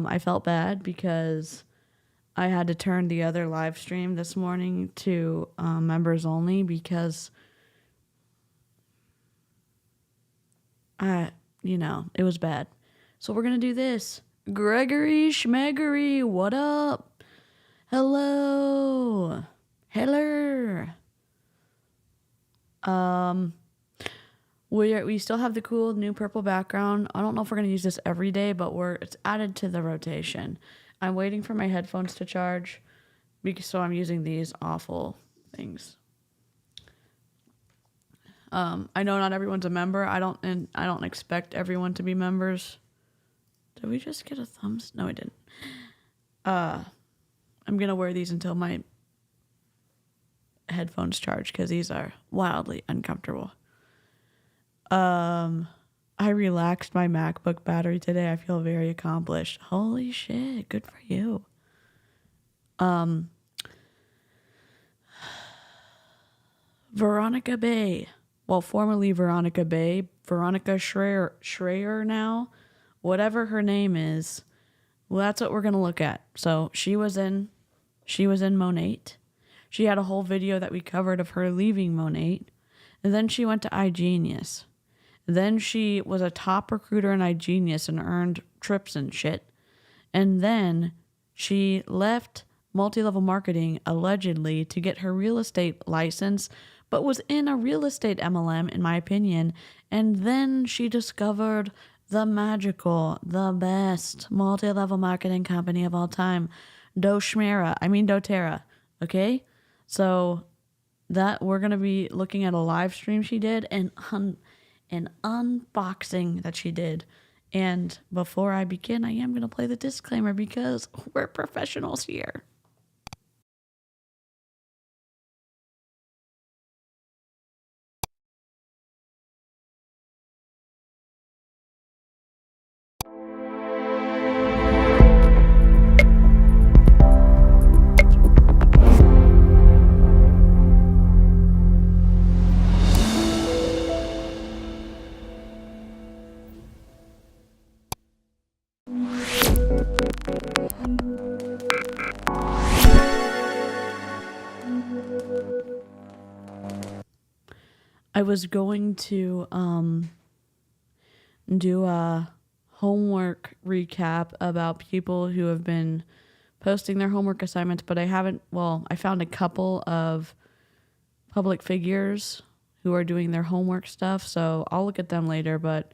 I felt bad because I had to turn the other live stream this morning to members only because it was bad. So we're going to do this. Gregory Schmeggery, what up? Hello. We still have the cool new purple background. I don't know if we're going to use this every day, but it's added to the rotation. I'm waiting for my headphones to charge, so I'm using these awful things. I know not everyone's a member. I don't expect everyone to be members. Did we just get a thumbs? No, we didn't. I'm gonna wear these until my headphones charge because these are wildly uncomfortable. I relaxed my MacBook battery today. I feel very accomplished. Holy shit, good for you. Veronica Bay. Well, formerly Veronica Bay. Veronica Schreier now. Whatever her name is. Well, that's what we're going to look at. So she was in Monat. She had a whole video that we covered of her leaving Monat. And then she went to iGenius. Then she was a top recruiter in iGenius and earned trips and shit. And then she left multi-level marketing allegedly to get her real estate license, but was in a real estate MLM, in my opinion. And then she discovered the magical, the best multi-level marketing company of all time, DoTERRA. Okay? So that we're going to be looking at a live stream she did and an unboxing that she did. And before I begin, I am going to play the disclaimer because we're professionals here. I was going to do a homework recap about people who have been posting their homework assignments, but I haven't. Well, I found a couple of public figures who are doing their homework stuff, so I'll look at them later, but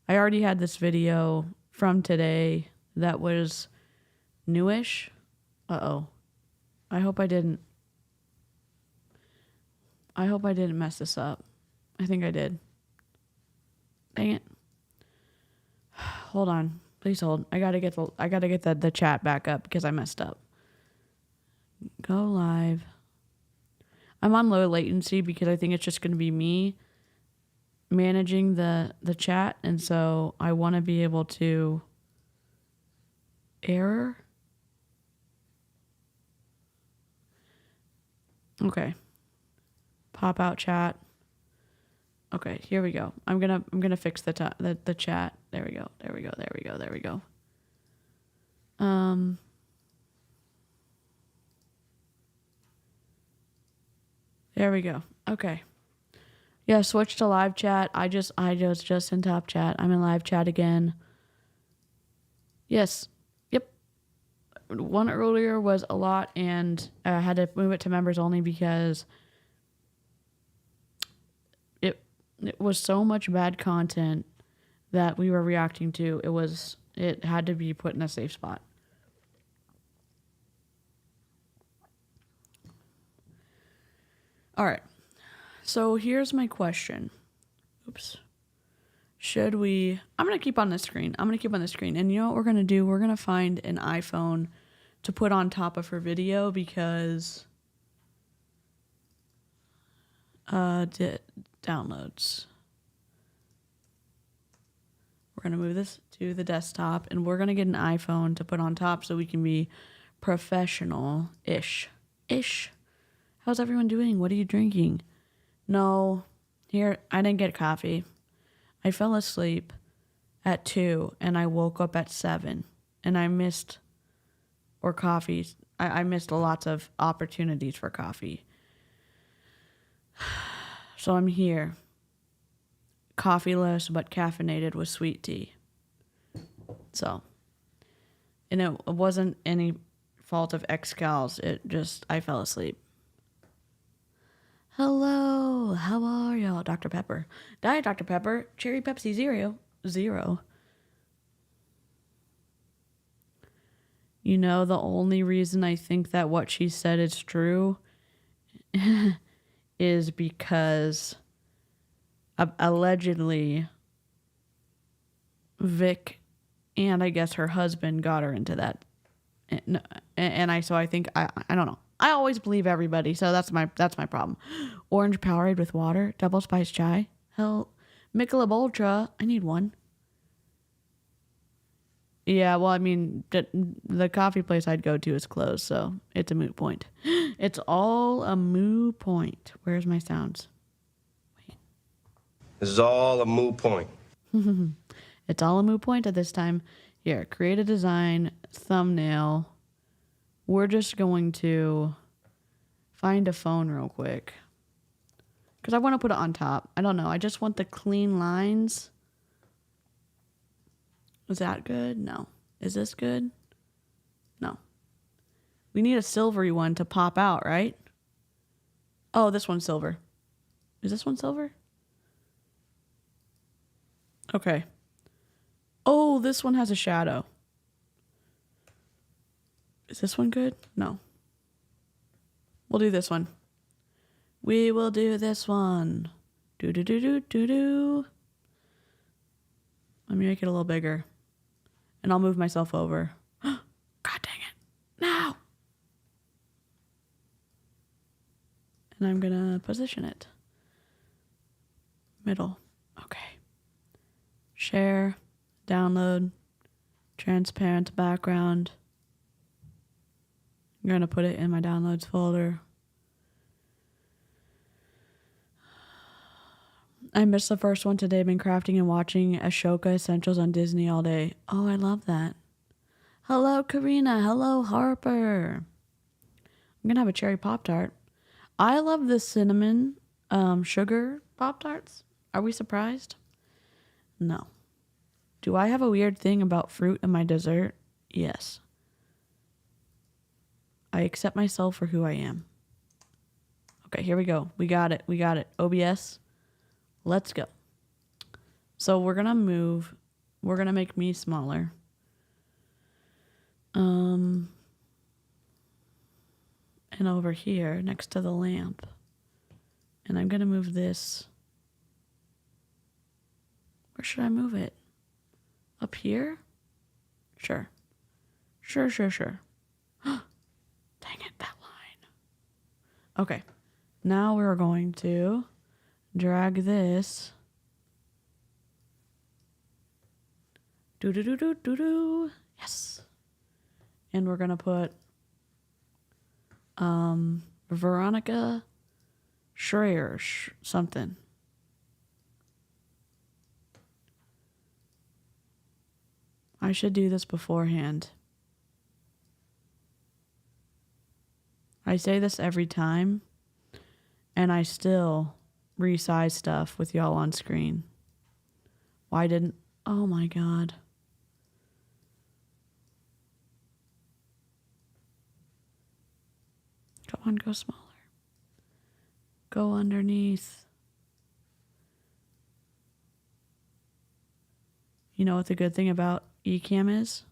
I already had this video from today that was newish. Uh-oh. I hope I didn't mess this up. I think I did. Dang it. Hold on. Please hold. I gotta get the chat back up because I messed up. Go live. I'm on low latency because I think it's just gonna be me managing the chat, and so I wanna be able to error. Okay. Pop out chat. Okay, here we go. I'm gonna fix the chat. There we go. There we go. There we go. Okay. Yeah, switch to live chat. I was just in top chat. I'm in live chat again. Yes. Yep. One earlier was a lot, and I had to move it to members only because it was so much bad content that we were reacting to. It had to be put in a safe spot. All right. So here's my question. Oops. I'm going to keep on the screen. And you know what we're going to do? We're going to find an iPhone to put on top of her video because downloads. We're going to move this to the desktop, and we're going to get an iPhone to put on top so we can be professional-ish. How's everyone doing? What are you drinking? No, here, I didn't get coffee. I fell asleep at 2, and I woke up at 7. and I missed, or coffee. I missed lots of opportunities for coffee. So I'm here, coffeeless but caffeinated with sweet tea. So, and it wasn't any fault of Excal's. It just, I fell asleep. Hello, how are y'all? Dr. Pepper. Diet Dr. Pepper, Cherry Pepsi Zero. You know, the only reason I think that what she said is true is because allegedly Vic and I guess her husband got her into that. And I think I don't know. I always believe everybody, so that's my problem. Orange Powerade with water, double spice chai. Hell, Michelob Ultra. I need one. Yeah, well, I mean, the coffee place I'd go to is closed, so it's a moot point. It's all a moot point. Where's my sounds? Wait. This is all a moot point. It's all a moot point at this time. Here, create a design, thumbnail. We're just going to find a phone real quick. Because I want to put it on top. I don't know. I just want the clean lines. Is that good? No. Is this good? No. We need a silvery one to pop out, right? Oh, this one's silver. Is this one silver? Okay. Oh, this one has a shadow. Is this one good? No. We'll do this one. We will do this one. Do. Let me make it a little bigger. And I'll move myself over. God dang it. No. And I'm going to position it. Middle. Okay. Share. Download. Transparent background. I'm going to put it in my downloads folder. I missed the first one today. Been crafting and watching Ashoka Essentials on Disney all day. Oh, I love that. Hello, Karina. Hello, Harper. I'm going to have a cherry Pop-Tart. I love the cinnamon sugar Pop-Tarts. Are we surprised? No. Do I have a weird thing about fruit in my dessert? Yes. I accept myself for who I am. Okay, here we go. We got it. OBS. Let's go. So we're going to move. We're going to make me smaller. And over here next to the lamp. And I'm going to move this. Where should I move it? Up here? Sure. Dang it, that line. Okay. Now we're going to drag this. Do. Yes. And we're going to put Veronica Schreier something. I should do this beforehand. I say this every time, and I still resize stuff with y'all on screen. Why didn't... Oh my god. Come on, go smaller. Go underneath. You know what the good thing about Ecamm is?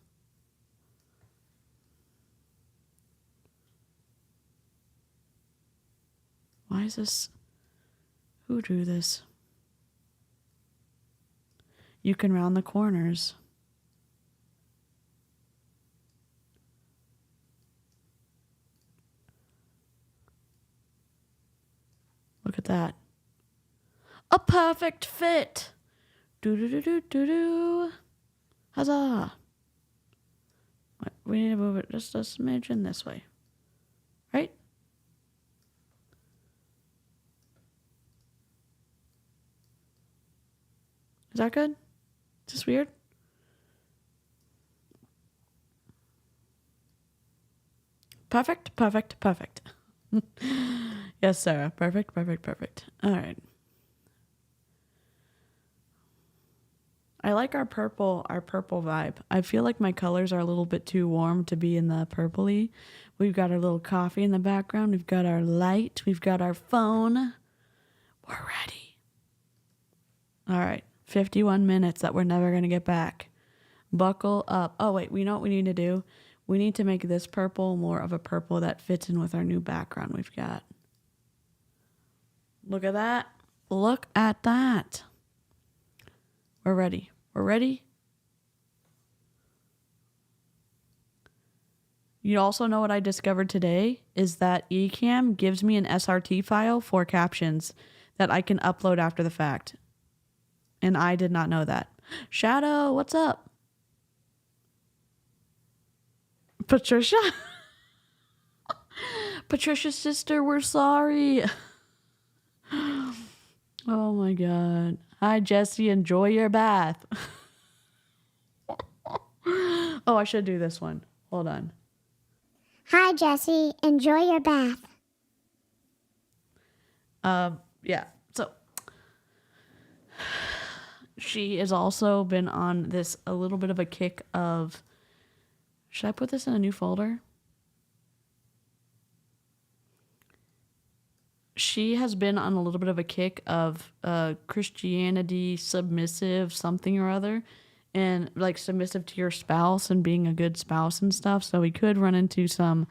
Why is this? Who drew this? You can round the corners. Look at that. A perfect fit. Do. Huzzah. We need to move it just a smidgen this way. Right? Is that good? Is this weird? Perfect, perfect, perfect. Yes, Sarah. Perfect, perfect, perfect. All right. I like our purple vibe. I feel like my colors are a little bit too warm to be in the purpley. We've got our little coffee in the background. We've got our light. We've got our phone. We're ready. All right. 51 minutes that we're never going to get back. Buckle up. Oh, wait. We know what we need to do? We need to make this purple more of a purple that fits in with our new background we've got. Look at that. Look at that. We're ready. We're ready. You also know what I discovered today is that Ecamm gives me an SRT file for captions that I can upload after the fact. And I did not know that. Shadow, what's up? Patricia? Patricia's sister, we're sorry. Oh my God. Hi, Jesse. Enjoy your bath. Oh, I should do this one. Hold on. Hi, Jesse. Enjoy your bath. Yeah. So she has also been on this a little bit of a kick of, should I put this in a new folder? She has been on a little bit of a kick of Christianity, submissive, something or other, and like submissive to your spouse and being a good spouse and stuff. So we could run into some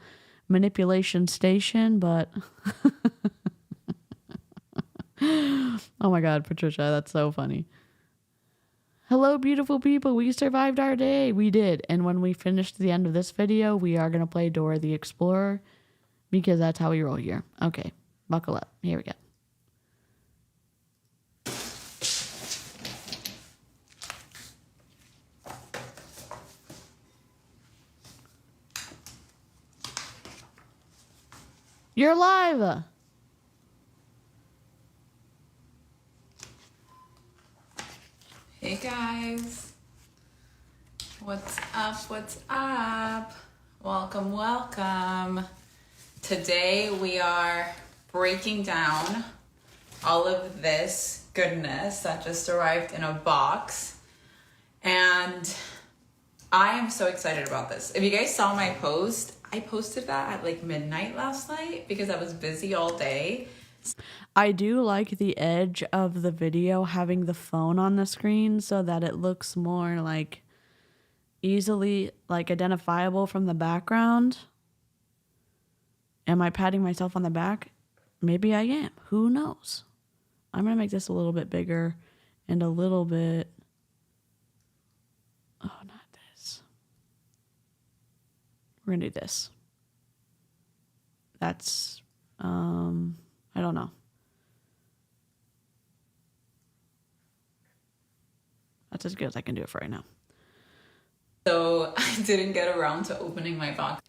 manipulation station, but oh my God, Patricia, that's so funny. Hello, beautiful people. We survived our day. We did. And when we finish the end of this video, we are going to play Dora the Explorer because that's how we roll here. Okay. Buckle up. Here we go. You're live. Hey guys. What's up? What's up? Welcome, welcome. Today we are breaking down all of this goodness that just arrived in a box, and I am so excited about this. If you guys saw my post, I posted that at like midnight last night because I was busy all day. I do like the edge of the video having the phone on the screen so that it looks more like easily like identifiable from the background. Am I patting myself on the back? Maybe I am. Who knows? I'm going to make this a little bit bigger and a little bit... Oh, not this. We're going to do this. That's... I don't know. That's as good as I can do it for right now. So I didn't get around to opening my box.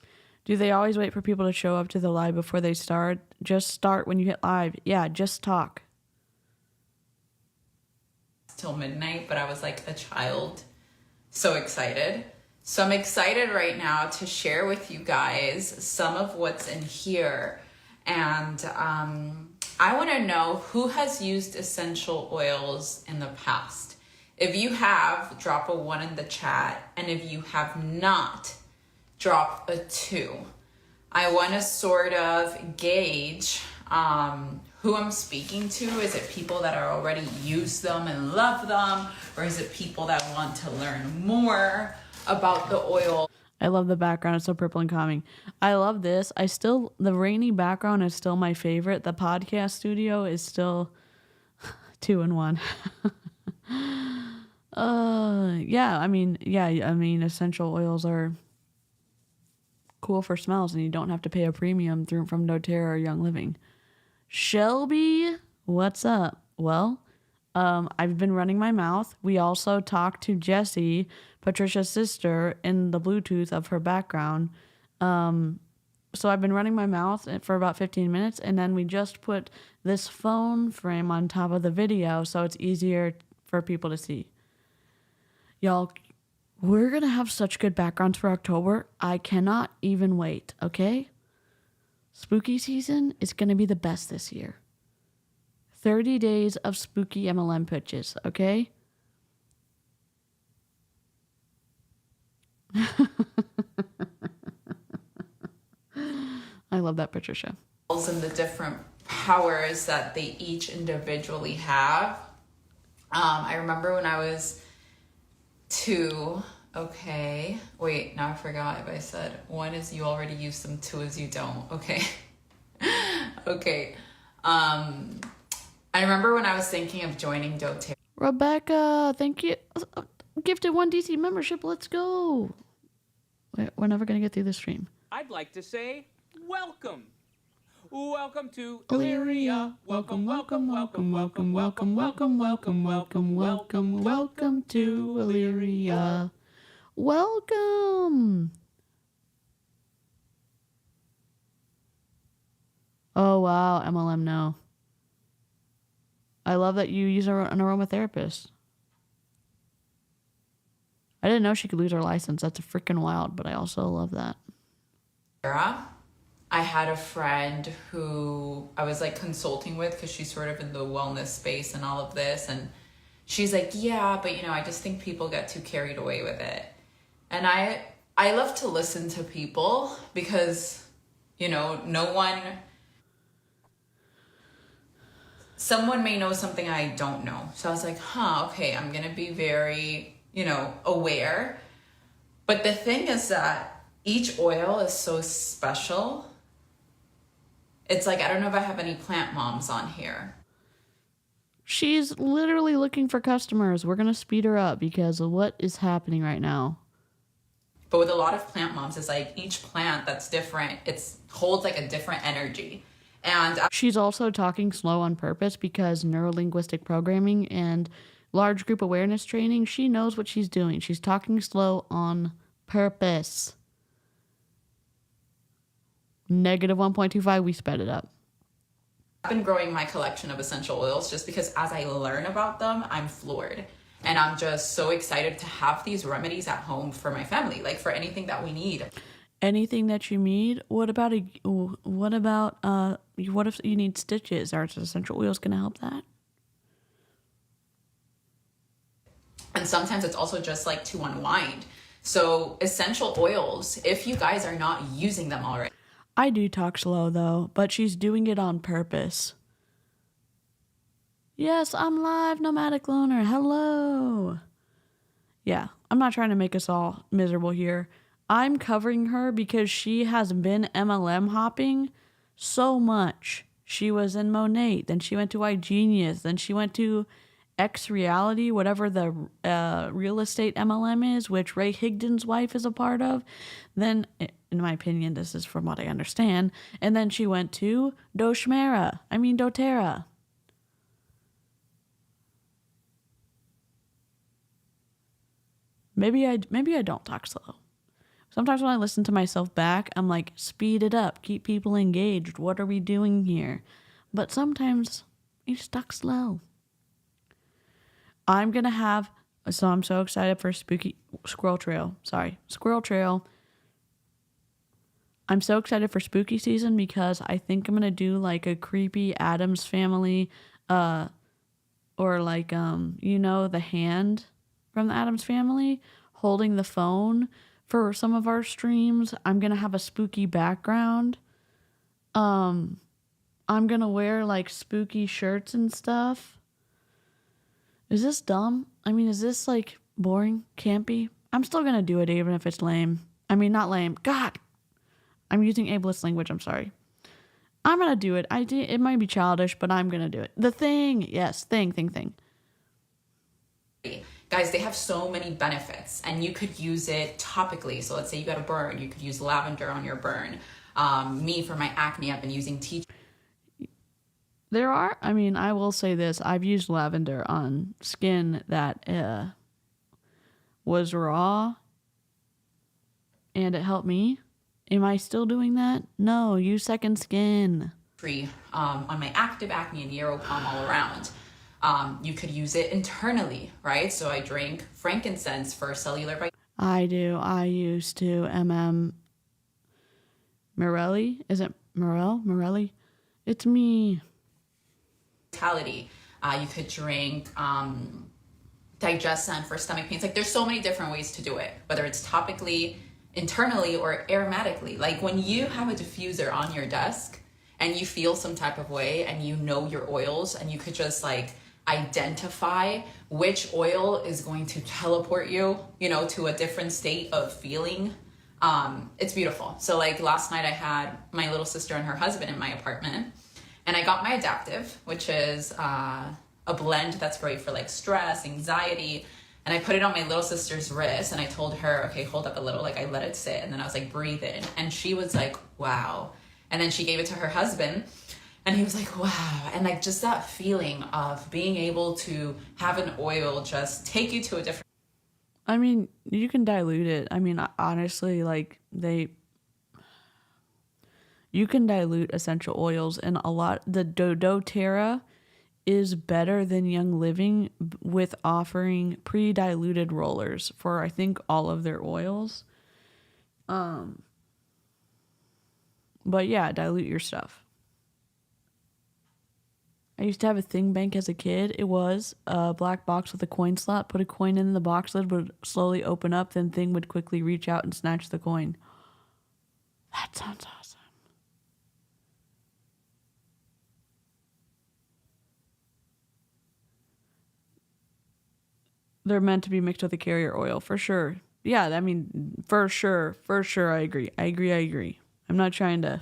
Do they always wait for people to show up to the live before they start? Just start when you hit live. Yeah, just talk. Till midnight, but I was like a child, so excited. So I'm excited right now to share with you guys some of what's in here. And I want to know who has used essential oils in the past. If you have, drop a 1 in the chat. And if you have not, drop a 2. I want to sort of gauge who I'm speaking to. Is it people that are already used them and love them? Or is it people that want to learn more about the oil? I love the background. It's so purple and calming. I love this. The rainy background is still my favorite. The podcast studio is still 2 in 1. I mean, essential oils are cool for smells and you don't have to pay a premium from doTERRA or Young Living. Shelby, what's up? Well, I've been running my mouth. We also talked to Jessie, Patricia's sister, in the Bluetooth of her background. So I've been running my mouth for about 15 minutes, and then we just put this phone frame on top of the video so it's easier for people to see. Y'all, we're going to have such good backgrounds for October. I cannot even wait, okay? Spooky season is going to be the best this year. 30 days of spooky MLM pitches, okay? I love that, Patricia. And the different powers that they each individually have. I remember when I was 2. Okay, wait, now I forgot if I said 1 is you already use them, 2 is you don't. Okay. Okay. I remember when I was thinking of joining DoTERRA. Rebecca, thank you. Gifted 1 DC membership. Let's go. We're never going to get through this stream. I'd like to say welcome. Welcome to Illyria. Welcome, welcome, welcome, welcome, welcome, welcome, welcome, welcome, welcome, welcome to Illyria. Welcome. Oh, wow. MLM, no. I love that you use an aromatherapist. I didn't know she could lose her license. That's freaking wild, but I also love that. I had a friend who I was like consulting with because she's sort of in the wellness space and all of this. And she's like, yeah, but you know, I just think people get too carried away with it. And I love to listen to people because, you know, someone may know something I don't know. So I was like, okay, I'm going to be very, you know, aware. But the thing is that each oil is so special. It's like, I don't know if I have any plant moms on here. She's literally looking for customers. We're going to speed her up because of what is happening right now. But with a lot of plant moms, it's like each plant that's different, it holds like a different energy. And she's also talking slow on purpose because neurolinguistic programming and large group awareness training, she knows what she's doing. She's talking slow on purpose. Negative 1.25, we sped it up. I've been growing my collection of essential oils just because as I learn about them, I'm floored. And I'm just so excited to have these remedies at home for my family, like for anything that we need. Anything that you need? What if you need stitches? Are essential oils going to help that? And sometimes it's also just like to unwind. So essential oils, if you guys are not using them already. I do talk slow though, but she's doing it on purpose. Yes, I'm live, Nomadic Loner. Hello. Yeah, I'm not trying to make us all miserable here. I'm covering her because she has been MLM hopping so much. She was in Monat, then she went to iGenius, then she went to X Reality, whatever the real estate MLM is, which Ray Higdon's wife is a part of. Then, in my opinion, this is from what I understand. And then she went to DoTERRA. Maybe I don't talk slow. Sometimes when I listen to myself back, I'm like, speed it up, keep people engaged. What are we doing here? But sometimes you just talk slow. I'm so excited for Squirrel Trail. I'm so excited for spooky season because I think I'm going to do like a creepy Addams Family, or like, the hand from the Addams Family holding the phone for some of our streams. I'm going to have a spooky background. I'm going to wear like spooky shirts and stuff. Is this dumb? I mean, is this like boring, campy? I'm still going to do it even if it's lame. I mean, not lame. God, I'm using ableist language. I'm sorry. I'm going to do it. It might be childish, but I'm going to do it. The thing. Yes. Thing. Guys, they have so many benefits and you could use it topically. So let's say you got a burn, you could use lavender on your burn. Me, for my acne, I've been using tea. I will say this. I've used lavender on skin that was raw and it helped me. Am I still doing that? No, use second skin. On my active acne and Yeropalm all around. You could use it internally, right? So I drink frankincense for cellular vitality. I do. I used to. Morelli? Is it Morelli, it's me. Vitality. You could drink digestion for stomach pains. Like there's so many different ways to do it, whether it's topically, internally, or aromatically. Like when you have a diffuser on your desk and you feel some type of way and you know your oils and you could just like identify which oil is going to teleport you, you know, to a different state of feeling. It's beautiful. So like last night I had my little sister and her husband in my apartment and I got my Adaptive, which is a blend that's great for like stress, anxiety. And I put it on my little sister's wrist and I told her, okay, hold up a little. Like I let it sit and then I was like, breathe in. And she was like, wow. And then she gave it to her husband and he was like, wow. And like just that feeling of being able to have an oil just take you to a different. I mean, you can dilute it. I mean, honestly, like you can dilute essential oils, and a lot. The DoTERRA is better than Young Living with offering pre-diluted rollers for I think all of their oils. But yeah, dilute your stuff. I used to have a thing bank as a kid. It was a black box with a coin slot. Put a coin in, the box lid would slowly open up, then thing would quickly reach out and snatch the coin. That sounds awesome. They're meant to be mixed with a carrier oil, for sure. Yeah, I mean, for sure, I agree. I'm not trying to...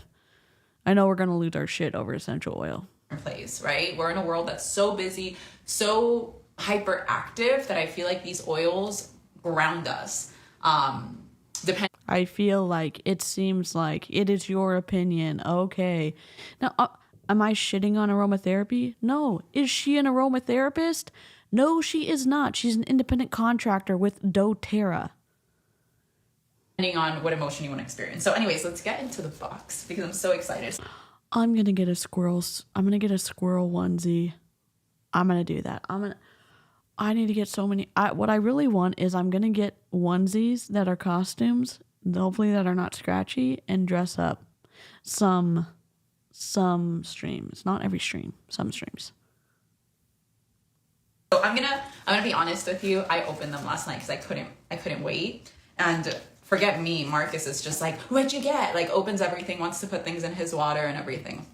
I know we're going to lose our shit over essential oil. Place, right? We're in a world that's so busy, so hyperactive that I feel like these oils ground us. I feel like it seems like it is your opinion. Okay. Now, am I shitting on aromatherapy? No. Is she an aromatherapist? No, she is not. She's an independent contractor with doTERRA. Depending on what emotion you want to experience. So anyways, let's get into the box because I'm so excited. I'm going to get a squirrel onesie. I'm going to do that. I need to get so many. What I really want is I'm going to get onesies that are costumes, hopefully that are not scratchy, and dress up some streams. Not every stream, some streams. So I'm gonna be honest with you. I opened them last night because I couldn't wait. And forget me, Marcus is just like, what'd you get? Like opens everything, wants to put things in his water and everything.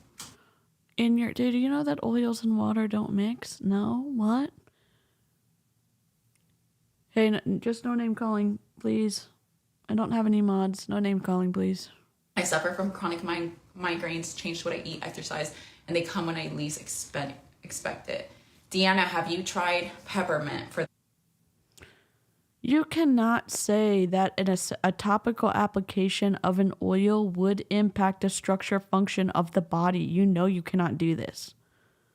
Dude, you know that oils and water don't mix? No? What? Hey, just no name calling, please. I don't have any mods. No name calling, please. I suffer from chronic migraines, changed what I eat, exercise, and they come when I least expect it. Deanna, have you tried peppermint for... You cannot say that a topical application of an oil would impact the structure function of the body. You know you cannot do this.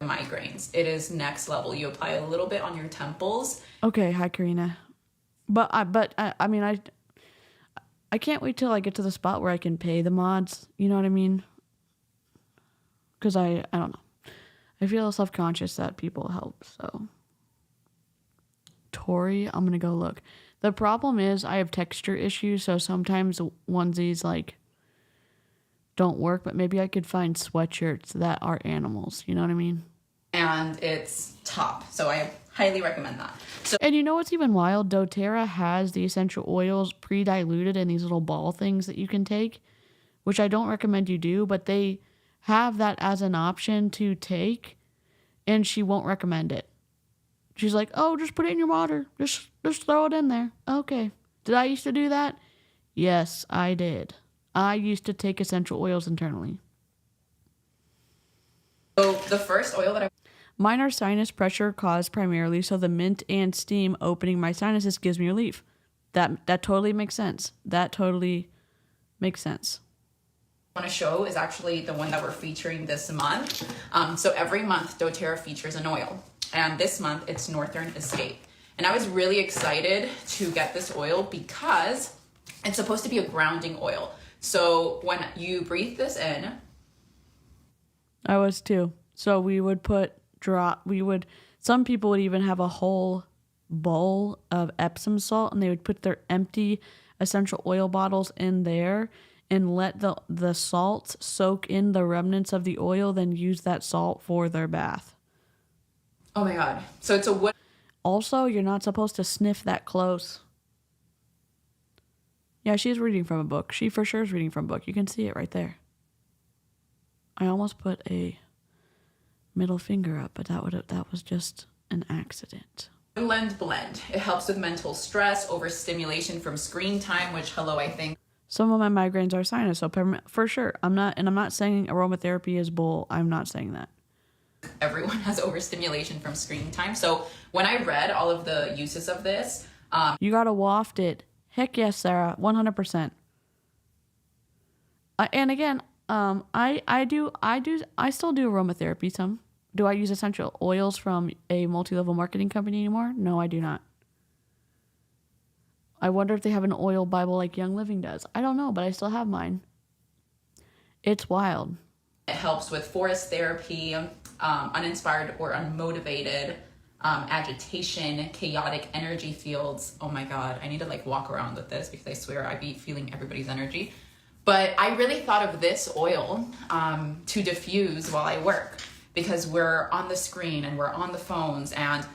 Migraines. It is next level. You apply a little bit on your temples. Okay, hi Karina. I mean I can't wait till I get to the spot where I can pay the mods. You know what I mean? Because I don't know. I feel self-conscious that people help, so. Tori, I'm going to go look. The problem is I have texture issues, so sometimes onesies, like, don't work, but maybe I could find sweatshirts that are animals. You know what I mean? And it's top, so I highly recommend that. So, and you know what's even wild? doTERRA has the essential oils pre-diluted in these little ball things that you can take, which I don't recommend you do, but they have that as an option to take, and she won't recommend it. She's like, oh, just put it in your water. Just throw it in there. Okay. Did I used to do that? Yes, I did. I used to take essential oils internally. So the first oil that Mine are sinus pressure caused primarily, so the mint and steam opening my sinuses gives me relief. That totally makes sense. That totally makes sense. I want to show is actually the one that we're featuring this month. So every month doTERRA features an oil, and this month it's Northern Escape. And I was really excited to get this oil because it's supposed to be a grounding oil. So when you breathe this in, I was too. So we would some people would even have a whole bowl of Epsom salt and they would put their empty essential oil bottles in there and let the salt soak in the remnants of the oil, then use that salt for their bath. Oh my God. So it's a wood. Also, you're not supposed to sniff that close. Yeah, she's reading from a book. She for sure is reading from a book. You can see it right there. I almost put a middle finger up, but that was just an accident. Blend. It helps with mental stress, overstimulation from screen time, which, hello, I think Some of my migraines are sinus, so for sure. I'm not saying aromatherapy is bull. I'm not saying that. everyone has overstimulation from screen time. So when I read all of the uses of this, You gotta waft it. Heck yes, Sarah, 100%. And again, I still do aromatherapy. Some. Do I use essential oils from a multi-level marketing company anymore? No, I do not. I wonder if they have an oil Bible like Young Living does. I don't know, but I still have mine. It's wild. it helps with forest therapy, uninspired or unmotivated, agitation, chaotic energy fields. Oh my God, I need to like walk around with this because I swear I be feeling everybody's energy. But I really thought of this oil to diffuse while I work because we're on the screen and we're on the phones and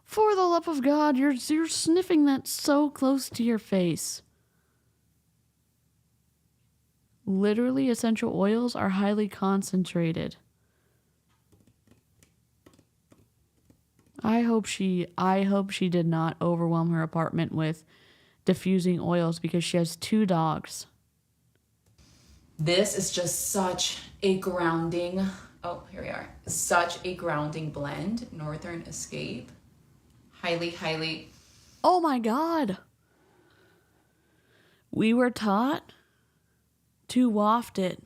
For the love of God, you're sniffing that so close to your face. Literally, essential oils are highly concentrated. I hope she did not overwhelm her apartment with diffusing oils because she has 2 dogs. this is just such a grounding, oh, here we are, such a grounding blend. Northern Escape. Highly, highly. Oh my God. We were taught to waft it.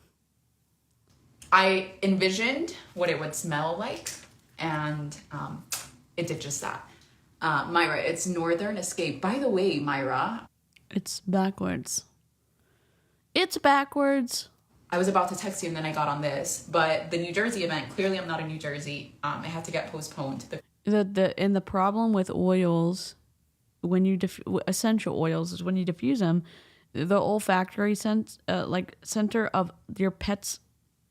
I envisioned what it would smell like, and it did just that. Myra, it's Northern Escape. By the way, Myra, It's backwards. It's backwards. I was about to text you and then I got on this, but the New Jersey event, clearly I'm not in New Jersey. It had to get postponed. The problem with oils, when you essential oils, is when you diffuse them, the olfactory center of your pet's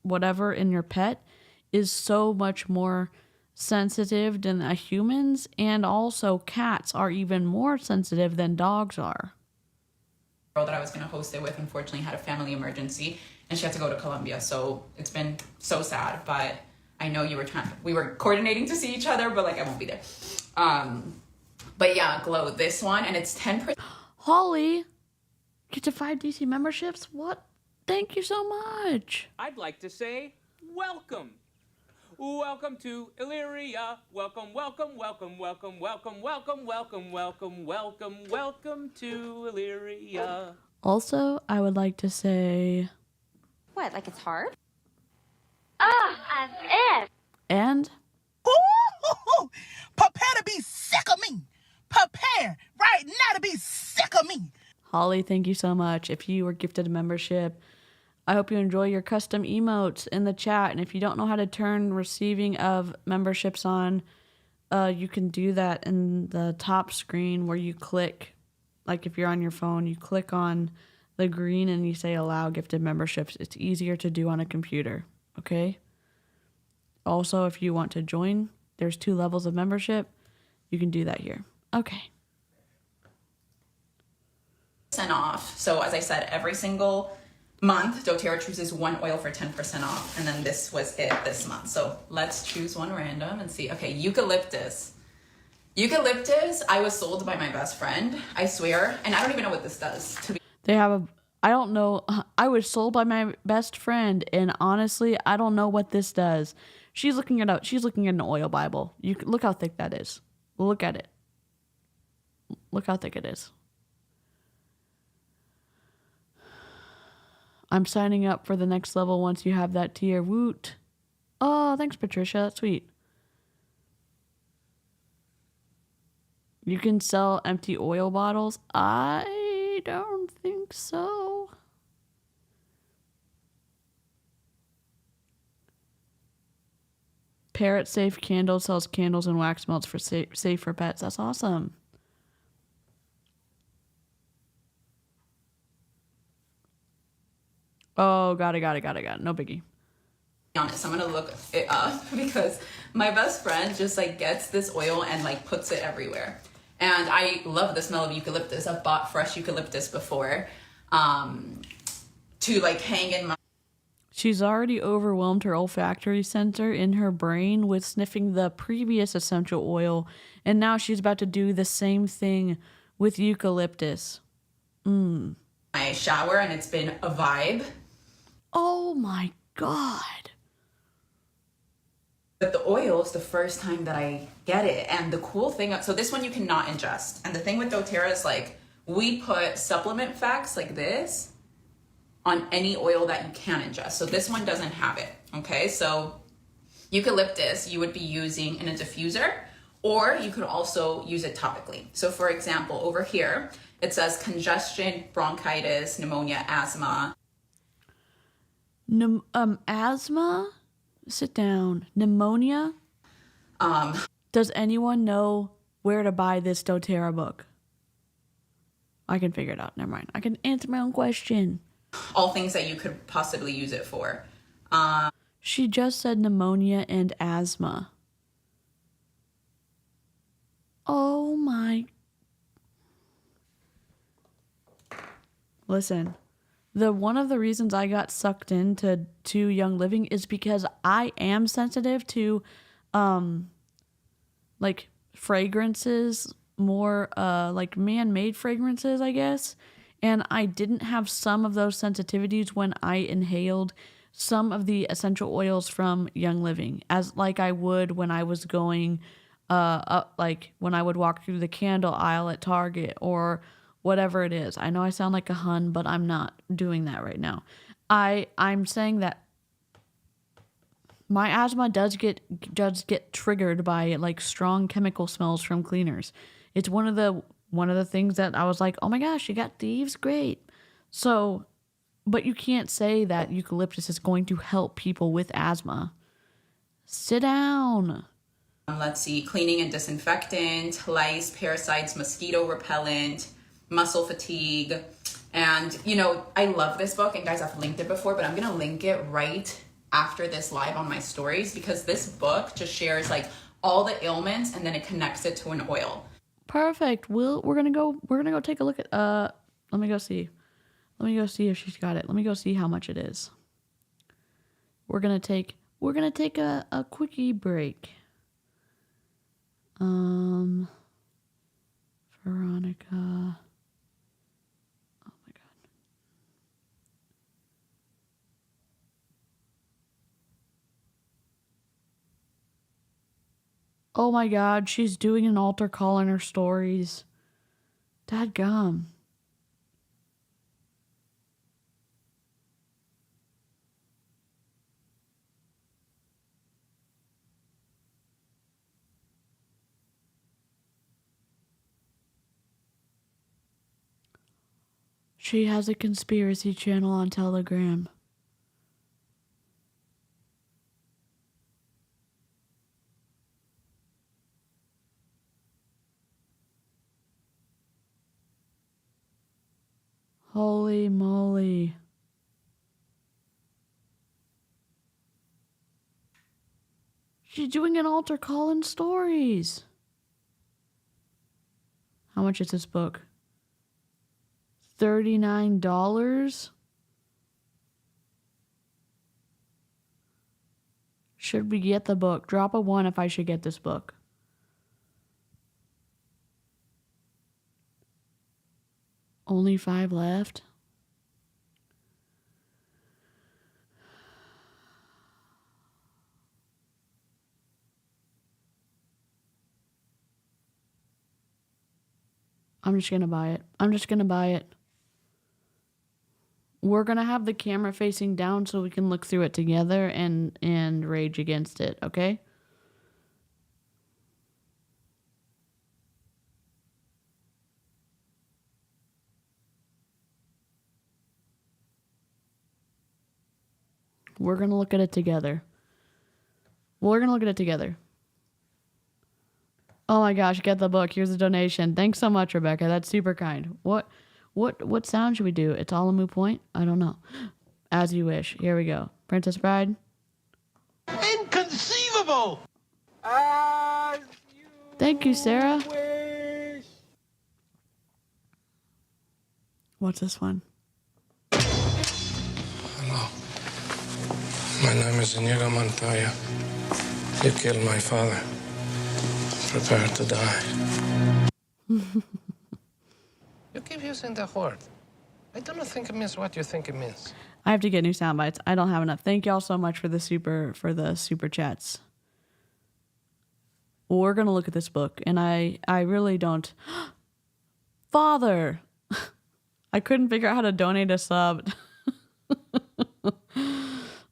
whatever in your pet is so much more sensitive than a human's, and also cats are even more sensitive than dogs are. Girl that I was going to host it with unfortunately had a family emergency and she had to go to Colombia, so it's been so sad. But I know we were coordinating to see each other, but like I won't be there. But yeah, Glow, this one, and it's 10%. Holly, get to 5 DC memberships? What? Thank you so much. I'd like to say welcome. Welcome to Illyria. Welcome, welcome, welcome, welcome, welcome, welcome, welcome, welcome, welcome, welcome to Illyria. Also, I would like to say, What, like it's hard? As if. and Ooh, prepare to be sick of me. Prepare right now to be sick of me. Holly, thank you so much. If you were gifted a membership, I hope you enjoy your custom emotes in the chat. And if you don't know how to turn receiving of memberships on, you can do that in the top screen where you click, like if you're on your phone, you click on the green and you say allow gifted memberships. It's easier to do on a computer, okay? Also, if you want to join, there's 2 levels of membership. You can do that here. Okay. Off. So as I said, every single month, doTERRA chooses one oil for 10% off. And then this was it this month. So let's choose one random and see. Okay, eucalyptus. Eucalyptus, I was sold by my best friend, I swear. And I don't even know what this does. They have I don't know. I was sold by my best friend, and honestly, I don't know what this does. She's looking it up. She's looking at an oil Bible. Look how thick that is. Look at it. Look how thick it is. I'm signing up for the next level once you have that tier. Woot. Oh, thanks, Patricia. That's sweet. You can sell empty oil bottles. I don't think so. Parrot Safe Candles sells candles and wax melts for safe for pets. That's awesome. Oh, got it. No biggie. Honest, I'm gonna look it up because my best friend just like gets this oil and like puts it everywhere. And I love the smell of eucalyptus. I've bought fresh eucalyptus before to like hang in my She's already overwhelmed her olfactory center in her brain with sniffing the previous essential oil, and now she's about to do the same thing with eucalyptus. shower, and it's been a vibe. Oh my God. But the oil is the first time that I get it. And the cool thing, so this one you cannot ingest. And the thing with doTERRA is like, we put supplement facts like this on any oil that you can ingest. So this one doesn't have it, okay? So eucalyptus, you would be using in a diffuser, or you could also use it topically. So for example, over here, it says congestion, bronchitis, pneumonia, asthma. Asthma? Sit down. Pneumonia? Does anyone know where to buy this doTERRA book? I can figure it out. Never mind. I can answer my own question. All things that you could possibly use it for. She just said pneumonia and asthma. Oh my. Listen. One of the reasons I got sucked into Young Living is because I am sensitive to like fragrances, more like man-made fragrances, I guess. And I didn't have some of those sensitivities when I inhaled some of the essential oils from Young Living, as like I would when I was going up, like when I would walk through the candle aisle at Target or whatever it is. I know I sound like a hun, but I'm not doing that right now. I'm saying that my asthma does get triggered by like strong chemical smells from cleaners. It's one of the things that I was like, oh my gosh, you got thieves, great. So, but you can't say that eucalyptus is going to help people with asthma. Sit down. Let's see, cleaning and disinfectant, lice, parasites, mosquito repellent, muscle fatigue. And you know, I love this book, and guys, I've linked it before, but I'm gonna link it right after this live on my stories, because this book just shares like all the ailments and then it connects it to an oil. Perfect. We're gonna go take a look at let me go see if she's got it. Let me go see how much it is. We're gonna take a quickie break. Veronica. Oh my God. Oh my God, she's doing an altar call in her stories. Dadgum. She has a conspiracy channel on Telegram. Holy moly. She's doing an altar call in stories. How much is this book? $39? Should we get the book? Drop a 1 if I should get this book. Only 5 left. I'm just gonna buy it. We're gonna have the camera facing down so we can look through it together and rage against it, okay? We're gonna look at it together. Oh my gosh, get the book. Here's a donation. Thanks so much, Rebecca. That's super kind. What sound should we do? It's all a moot point? I don't know. As you wish. Here we go. Princess Bride. Inconceivable! Thank you, Sarah. Wish. What's this one? Hello. My name is Inigo Montoya. You killed my father. Prepare to die. You keep using the word. I do not think it means what you think it means. I have to get new sound bites. I don't have enough. Thank y'all so much for the super chats. We're gonna look at this book, and I really don't. Father, I couldn't figure out how to donate a sub.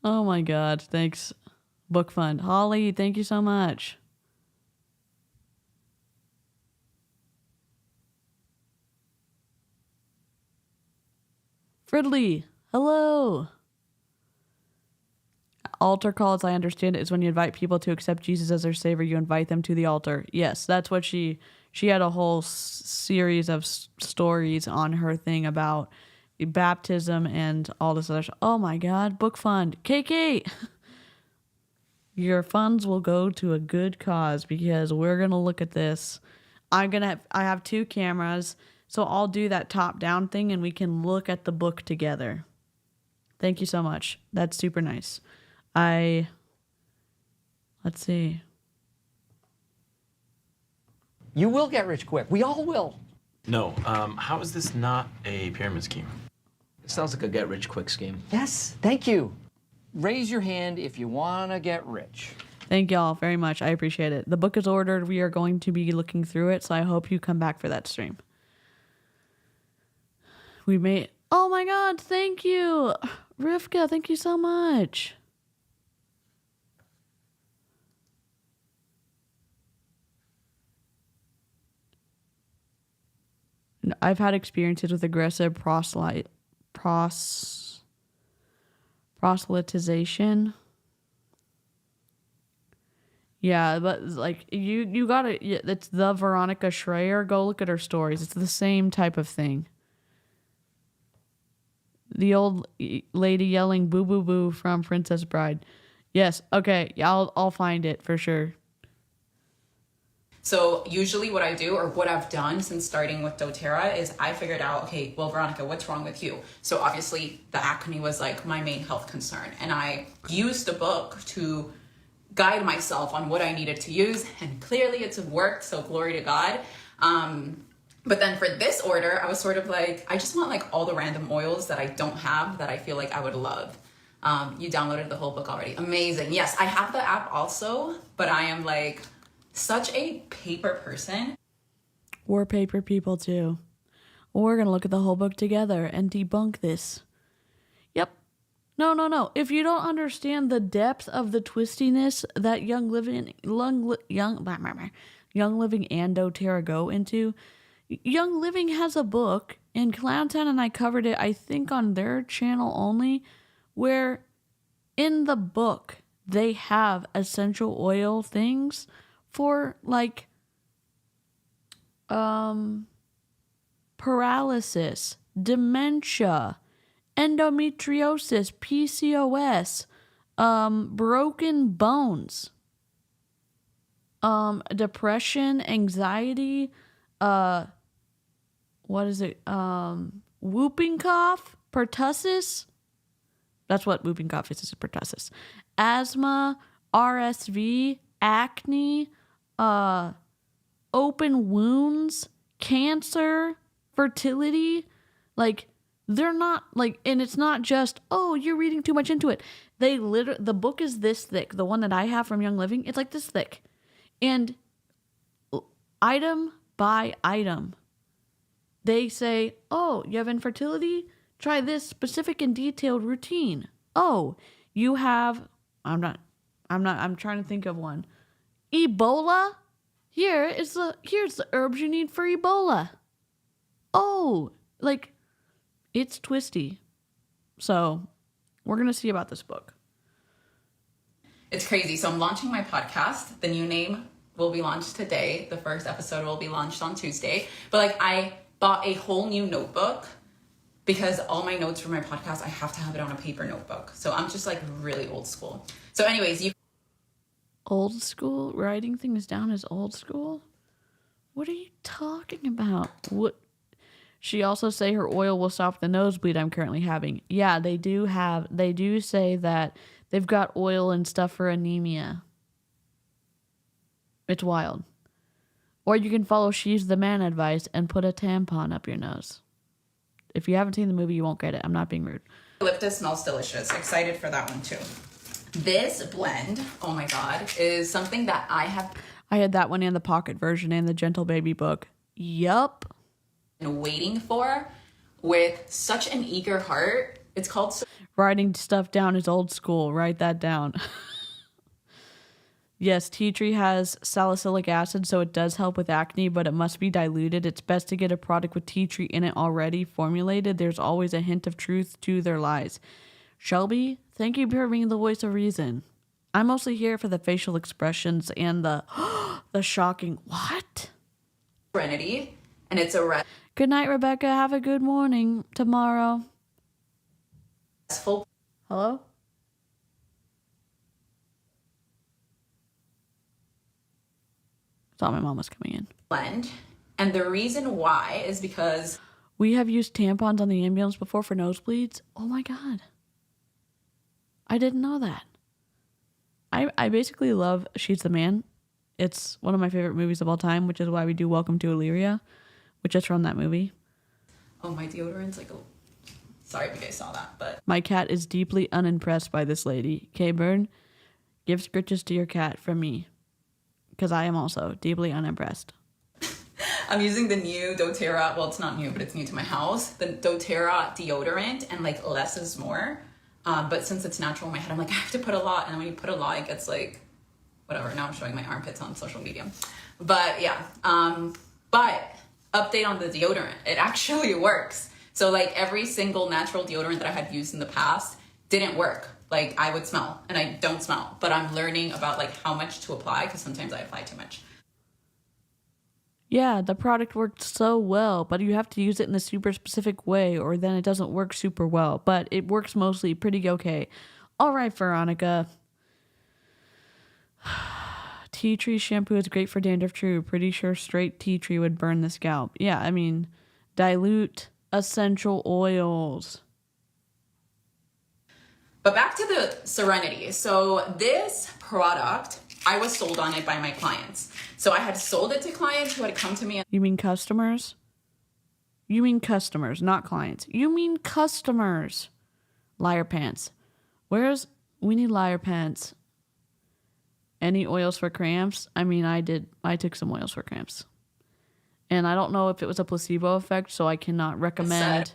Oh my God! Thanks, Book Fund. Holly, thank you so much. Fridley, hello. Altar call, as I understand it, is when you invite people to accept Jesus as their savior. You invite them to the altar. Yes, that's what she had a whole series of stories on her thing about baptism and all this other stuff. Oh my God, Book Fund. KK, your funds will go to a good cause because we're going to look at this. I have 2 cameras, so I'll do that top down thing and we can look at the book together. Thank you so much. That's super nice. Let's see. You will get rich quick. We all will. No, how is this not a pyramid scheme? It sounds like a get rich quick scheme. Yes, thank you. Raise your hand if you want to get rich. Thank y'all very much. I appreciate it. The book is ordered. We are going to be looking through it, so I hope you come back for that stream. Oh my God, thank you. Rivka, thank you so much. I've had experiences with aggressive proselytization. Yeah, but like you got it. It's the Veronica Schreier. Go look at her stories. It's the same type of thing. The old lady yelling "boo boo boo" from Princess Bride. Yes. Okay. Yeah, I'll find it for sure. So usually what I do, or what I've done since starting with doTERRA, is I figured out, okay, well, Veronica, what's wrong with you? So obviously the acne was like my main health concern. And I used the book to guide myself on what I needed to use. And clearly it's worked, so glory to God. But then for this order, I was sort of like, I just want like all the random oils that I don't have that I feel like I would love. You downloaded the whole book already. Amazing. Yes, I have the app also, but I am like such a paper person. We're paper people too. We're going to look at the whole book together and debunk this. Yep. No. If you don't understand the depth of the twistiness that Young Living and doTERRA go into, Young Living has a book, and Clowntown and I covered it, I think, on their channel only, where in the book they have essential oil things for like paralysis, dementia, endometriosis, PCOS, broken bones, depression, anxiety, whooping cough, pertussis. That's what whooping cough is pertussis. Asthma, RSV, acne, open wounds, cancer, fertility. Like, they're not like, and it's not just, oh, you're reading too much into it. The book is this thick. The one that I have from Young Living, it's like this thick. And item by item, they say, oh, you have infertility? Try this specific and detailed routine. Oh, you have, I'm trying to think of one. Ebola? Here's the herbs you need for Ebola. Oh, like, it's twisty. So, we're going to see about this book. It's crazy. So I'm launching my podcast. The new name will be launched today. The first episode will be launched on Tuesday. But like, I bought a whole new notebook because all my notes for my podcast, I have to have it on a paper notebook. So I'm just like really old school. So anyways, you Old school? Writing things down is old school? What are you talking about? What? She also say her oil will stop the nosebleed I'm currently having. Yeah, they do say that they've got oil and stuff for anemia. It's wild. Or you can follow She's the Man advice and put a tampon up your nose. If you haven't seen the movie, you won't get it. I'm not being rude. eucalyptus smells delicious. Excited for that one too. This blend, oh my God, is something that I had that one and the pocket version and the Gentle Baby book. Yup. been waiting for with such an eager heart. It's called Writing stuff down is old school. Write that down. Yes, tea tree has salicylic acid, so it does help with acne, but it must be diluted. It's best to get a product with tea tree in it already formulated. There's always a hint of truth to their lies. Shelby, thank you for being the voice of reason. I'm mostly here for the facial expressions and the shocking what? Serenity, and it's a Good night, Rebecca. Have a good morning tomorrow. restful. Hello? Thought my mom was coming in. Blend, and the reason why is because We have used tampons on the ambulance before for nosebleeds. Oh my God. I didn't know that. I basically love She's the Man. It's one of my favorite movies of all time, which is why we do Welcome to Illyria, which is from that movie. oh, my deodorant's like a. Sorry if you guys saw that, but My cat is deeply unimpressed by this lady. K-Burn, give scritches to your cat from me. Because I am also deeply unimpressed. I'm using the new doTERRA. Well, it's not new, but it's new to my house. The doTERRA deodorant, and like less is more. But since it's natural in my head, I'm like, I have to put a lot. And then when you put a lot, it gets like, whatever. Now I'm showing my armpits on social media. But yeah. But update on the deodorant. It actually works. So like every single natural deodorant that I had used in the past didn't work. Like I would smell and I don't smell, but I'm learning about like how much to apply because sometimes I apply too much. Yeah, the product worked so well, but you have to use it in a super specific way or then it doesn't work super well, but it works mostly pretty okay. All right, Veronica. Tea tree shampoo is great for dandruff, true. Pretty sure straight tea tree would burn the scalp. Yeah, I mean, dilute essential oils. But back to the Serenity. So this product, I was sold on it by my clients. So I had sold it to clients who had come to me and You mean customers? You mean customers, not clients. You mean customers. Liar pants. We need liar pants. Any oils for cramps? I mean, I took some oils for cramps. And I don't know if it was a placebo effect, so I cannot recommend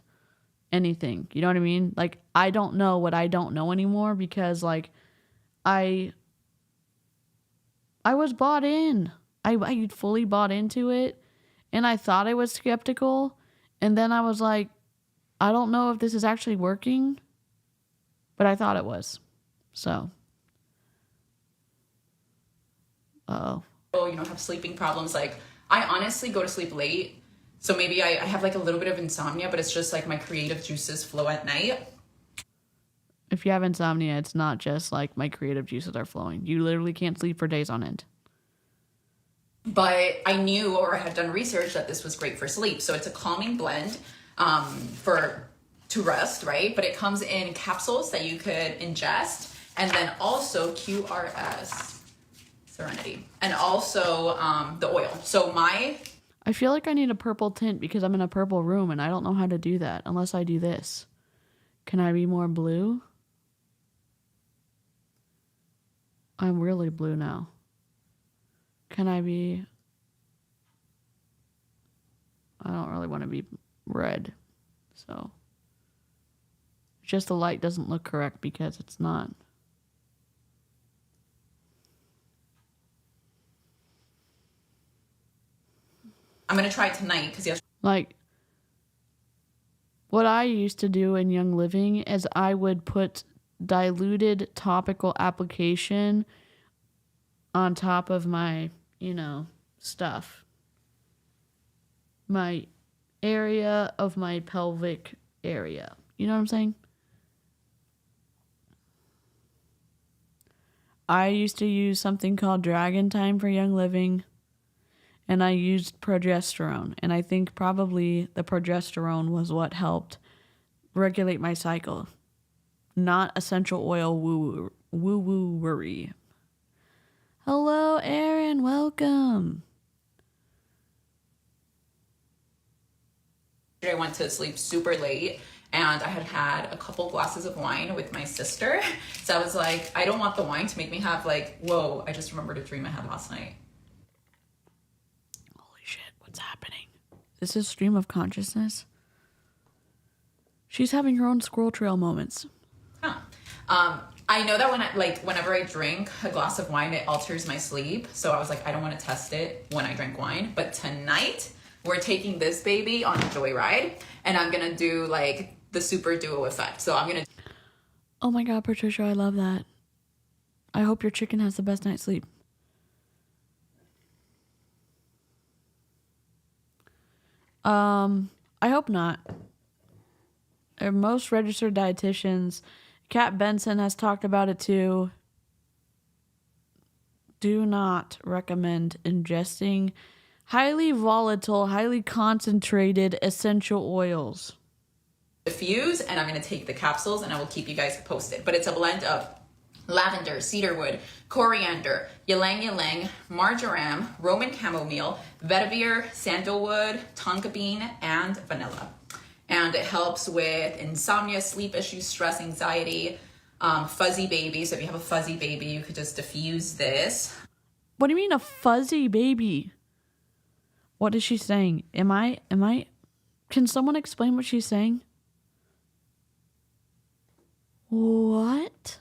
anything. You know what I mean? Like, I don't know what I don't know anymore because, like, I was bought in. I fully bought into it, and I thought I was skeptical, and then I was like, I don't know if this is actually working, but I thought it was. So, have sleeping problems. Like, I honestly go to sleep late. So maybe I have like a little bit of insomnia, but it's just like my creative juices flow at night. If you have insomnia, it's not just like my creative juices are flowing. You literally can't sleep for days on end. But I knew or I had done research that this was great for sleep. So it's a calming blend to rest, right? But it comes in capsules that you could ingest, and then also QRS Serenity, and also the oil. So I feel like I need a purple tint because I'm in a purple room and I don't know how to do that unless I do this. Can I be more blue? I'm really blue now. Can I be... I don't really want to be red. So... just the light doesn't look correct because it's not. I'm going to try it tonight because yesterday. Like, what I used to do in Young Living is I would put diluted topical application on top of my, stuff. My area of my pelvic area. You know what I'm saying? I used to use something called Dragon Time for Young Living, and I used progesterone. And I think probably the progesterone was what helped regulate my cycle, not essential oil woo-woo-worry. Hello, Aaron. Welcome. I went to sleep super late and I had a couple glasses of wine with my sister. So I was like, I don't want the wine to make me have like, whoa, I just remembered a dream I had last night. Holy shit, what's happening? This is stream of consciousness. She's having her own squirrel trail moments. Huh. I know that whenever I drink a glass of wine, it alters my sleep. So I was like, I don't want to test it when I drink wine. But tonight, we're taking this baby on a joyride, and I'm gonna do like the super duo effect. So I'm gonna. Oh my God, Patricia, I love that. I hope your chicken has the best night's sleep. I hope not. Most registered dietitians, Kat Benson has talked about it too, do not recommend ingesting highly volatile, highly concentrated essential oils. Diffuse, and I'm going to take the capsules and I will keep you guys posted. But it's a blend of lavender, cedarwood, coriander, ylang ylang, marjoram, Roman chamomile, vetiver, sandalwood, tonka bean, and vanilla. And it helps with insomnia, sleep issues, stress, anxiety, fuzzy baby. So if you have a fuzzy baby, you could just diffuse this. What do you mean a fuzzy baby? What is she saying? Can someone explain what she's saying? What?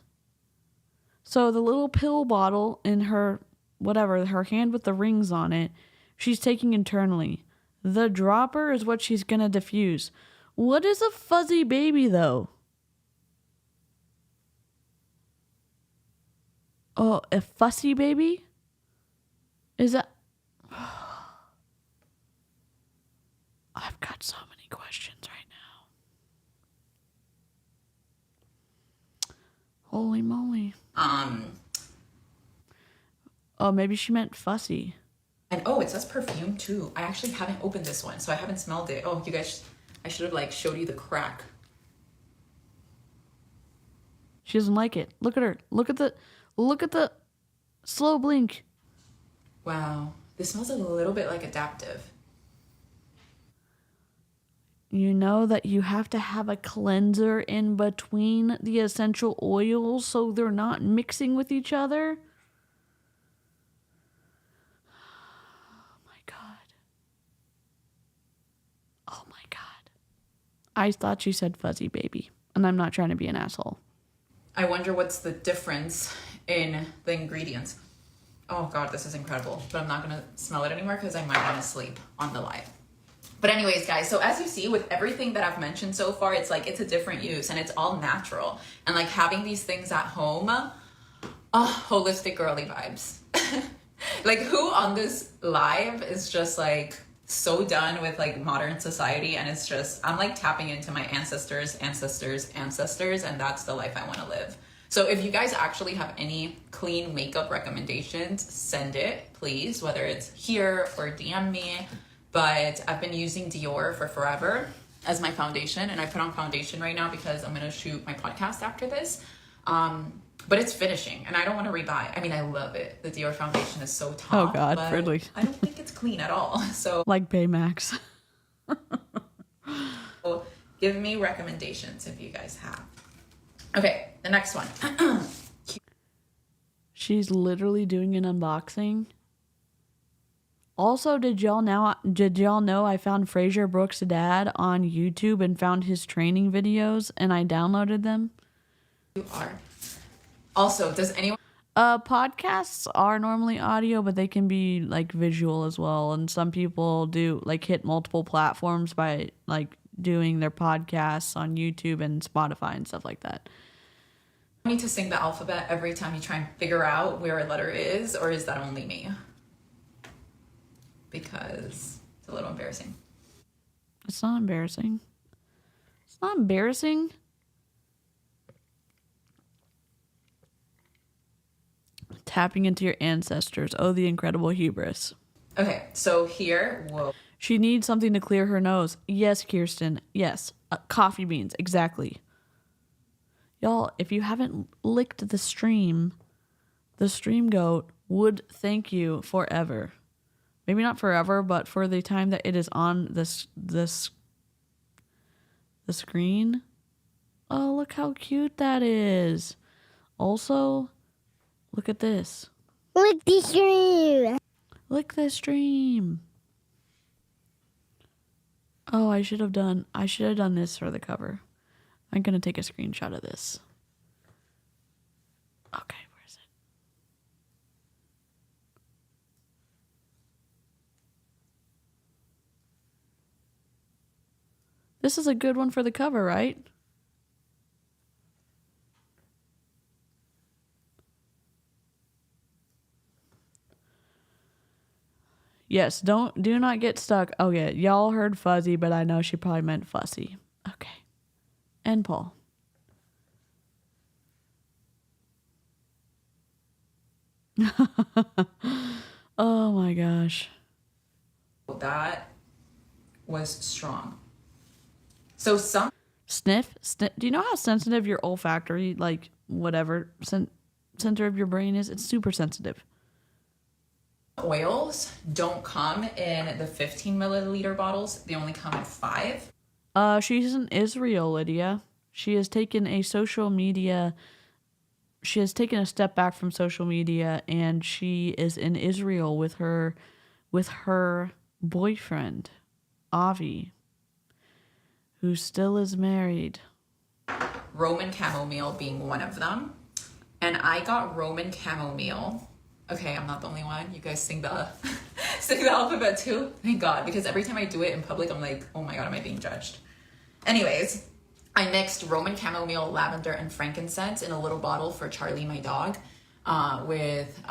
So the little pill bottle in her, whatever, her hand with the rings on it, she's taking internally. The dropper is what she's gonna diffuse. What is a fuzzy baby, though? Oh, a fussy baby? Is that... I've got so many questions right now. Holy moly. Oh, maybe she meant fussy. And oh, it says perfume too. I actually haven't opened this one, so I haven't smelled it. Oh, you guys, I should have showed you the crack. She doesn't like it. Look at her. Look at the slow blink. Wow. This smells a little bit like adaptive. You know that you have to have a cleanser in between the essential oils so they're not mixing with each other? Oh my God. Oh my God. I thought she said fuzzy baby, and I'm not trying to be an asshole. I wonder what's the difference in the ingredients. Oh God, this is incredible. But I'm not going to smell it anymore because I might want to sleep on the live. But anyways, guys, so as you see with everything that I've mentioned so far, it's like it's a different use and it's all natural. And like having these things at home, holistic girly vibes. Like who on this live is just like so done with like modern society, and it's just, I'm like tapping into my ancestors, and that's the life I want to live. So if you guys actually have any clean makeup recommendations, send it, please, whether it's here or DM me. But I've been using Dior for forever as my foundation, and I put on foundation right now because I'm going to shoot my podcast after this. But it's finishing, and I don't want to rebuy. I mean, I love it. The Dior foundation is so top. Oh God, but Fridley. I don't think it's clean at all. So Like Baymax. give me recommendations if you guys have. Okay, the next one. She's literally doing an unboxing. Also, did y'all know I found Fraser Brooks' dad on YouTube and found his training videos and I downloaded them? You are. Also, does anyone... Podcasts are normally audio, but they can be like visual as well. And some people do like hit multiple platforms by like doing their podcasts on YouTube and Spotify and stuff like that. Do you need to sing the alphabet every time you try and figure out where a letter is, or is that only me? Because it's a little embarrassing. It's not embarrassing. It's not embarrassing. Tapping into your ancestors. Oh, the incredible hubris. Okay, so here, whoa. She needs something to clear her nose. Yes, Kirsten. Yes. Coffee beans. Exactly. Y'all, if you haven't licked the stream goat would thank you forever. Maybe not forever, but for the time that it is on the screen. Oh, look how cute that is. Also, look at this. Lick the stream. Lick the stream. Oh, I should have done this for the cover. I'm going to take a screenshot of this. Okay, where is it? This is a good one for the cover, right? Yes, do not get stuck. Oh yeah, y'all heard fuzzy, but I know she probably meant fussy. Okay. And Paul. Oh my gosh. That was strong. So some Sniff. Do you know how sensitive your olfactory, like whatever center of your brain is? It's super sensitive. oils don't come in the 15 milliliter bottles. They only come in 5. She's in Israel, Lydia. She has taken a step back from social media, and she is in Israel with her boyfriend, Avi, who still is married. Roman chamomile being one of them. And I got Roman chamomile. Okay, I'm not the only one. You guys sing the alphabet too. Thank God, because every time I do it in public, I'm like, oh my God, am I being judged? Anyways, I mixed Roman chamomile, lavender, and frankincense in a little bottle for Charlie, my dog, with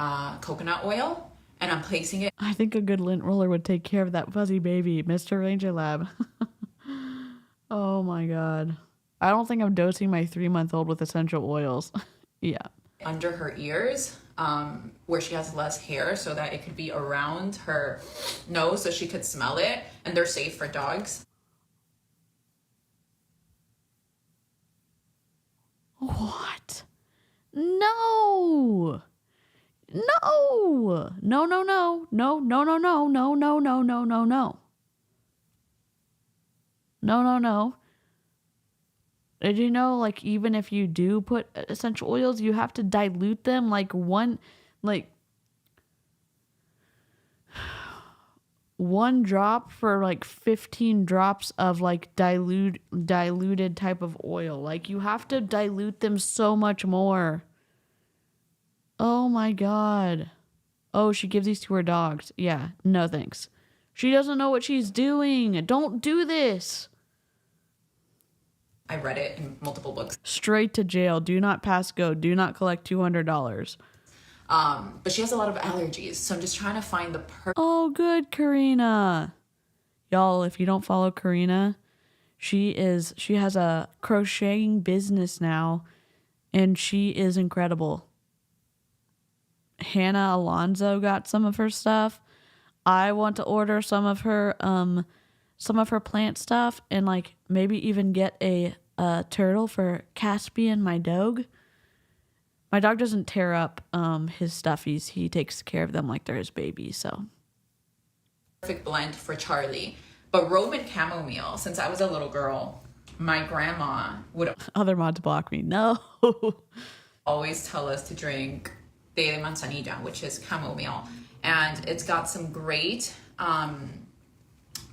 coconut oil, and I'm placing it. I think a good lint roller would take care of that fuzzy baby, Mr. Ranger Lab. Oh my God. I don't think I'm dosing my 3-month-old with essential oils. Yeah. Under her ears, where she has less hair, so that it could be around her nose so she could smell it, and they're safe for dogs. What? No. No. No, no, no. No, no, no, no, no, no, no, no, no, no. No, no, no. Did you know, like, even if you do put essential oils, you have to dilute them like one drop for like 15 drops of like diluted type of oil. Like, you have to dilute them so much more. Oh my God. Oh, she gives these to her dogs. Yeah, no thanks. She doesn't know what she's doing. Don't do this. I read it in multiple books. Straight to jail. Do not pass go. Do not collect $200. But she has a lot of allergies, so I'm just trying to find the perfect. Oh, good, Karina. Y'all, if you don't follow Karina, she has a crocheting business now, and she is incredible. Hannah Alonso got some of her stuff. I want to order some of her plant stuff, and like maybe even get a turtle for Caspian, my dog. My dog doesn't tear up his stuffies. He takes care of them like they're his babies, so. Perfect blend for Charlie. But Roman chamomile, since I was a little girl, my grandma would other mods block me. No. always tell us to drink de manzanilla, which is chamomile. And it's got some great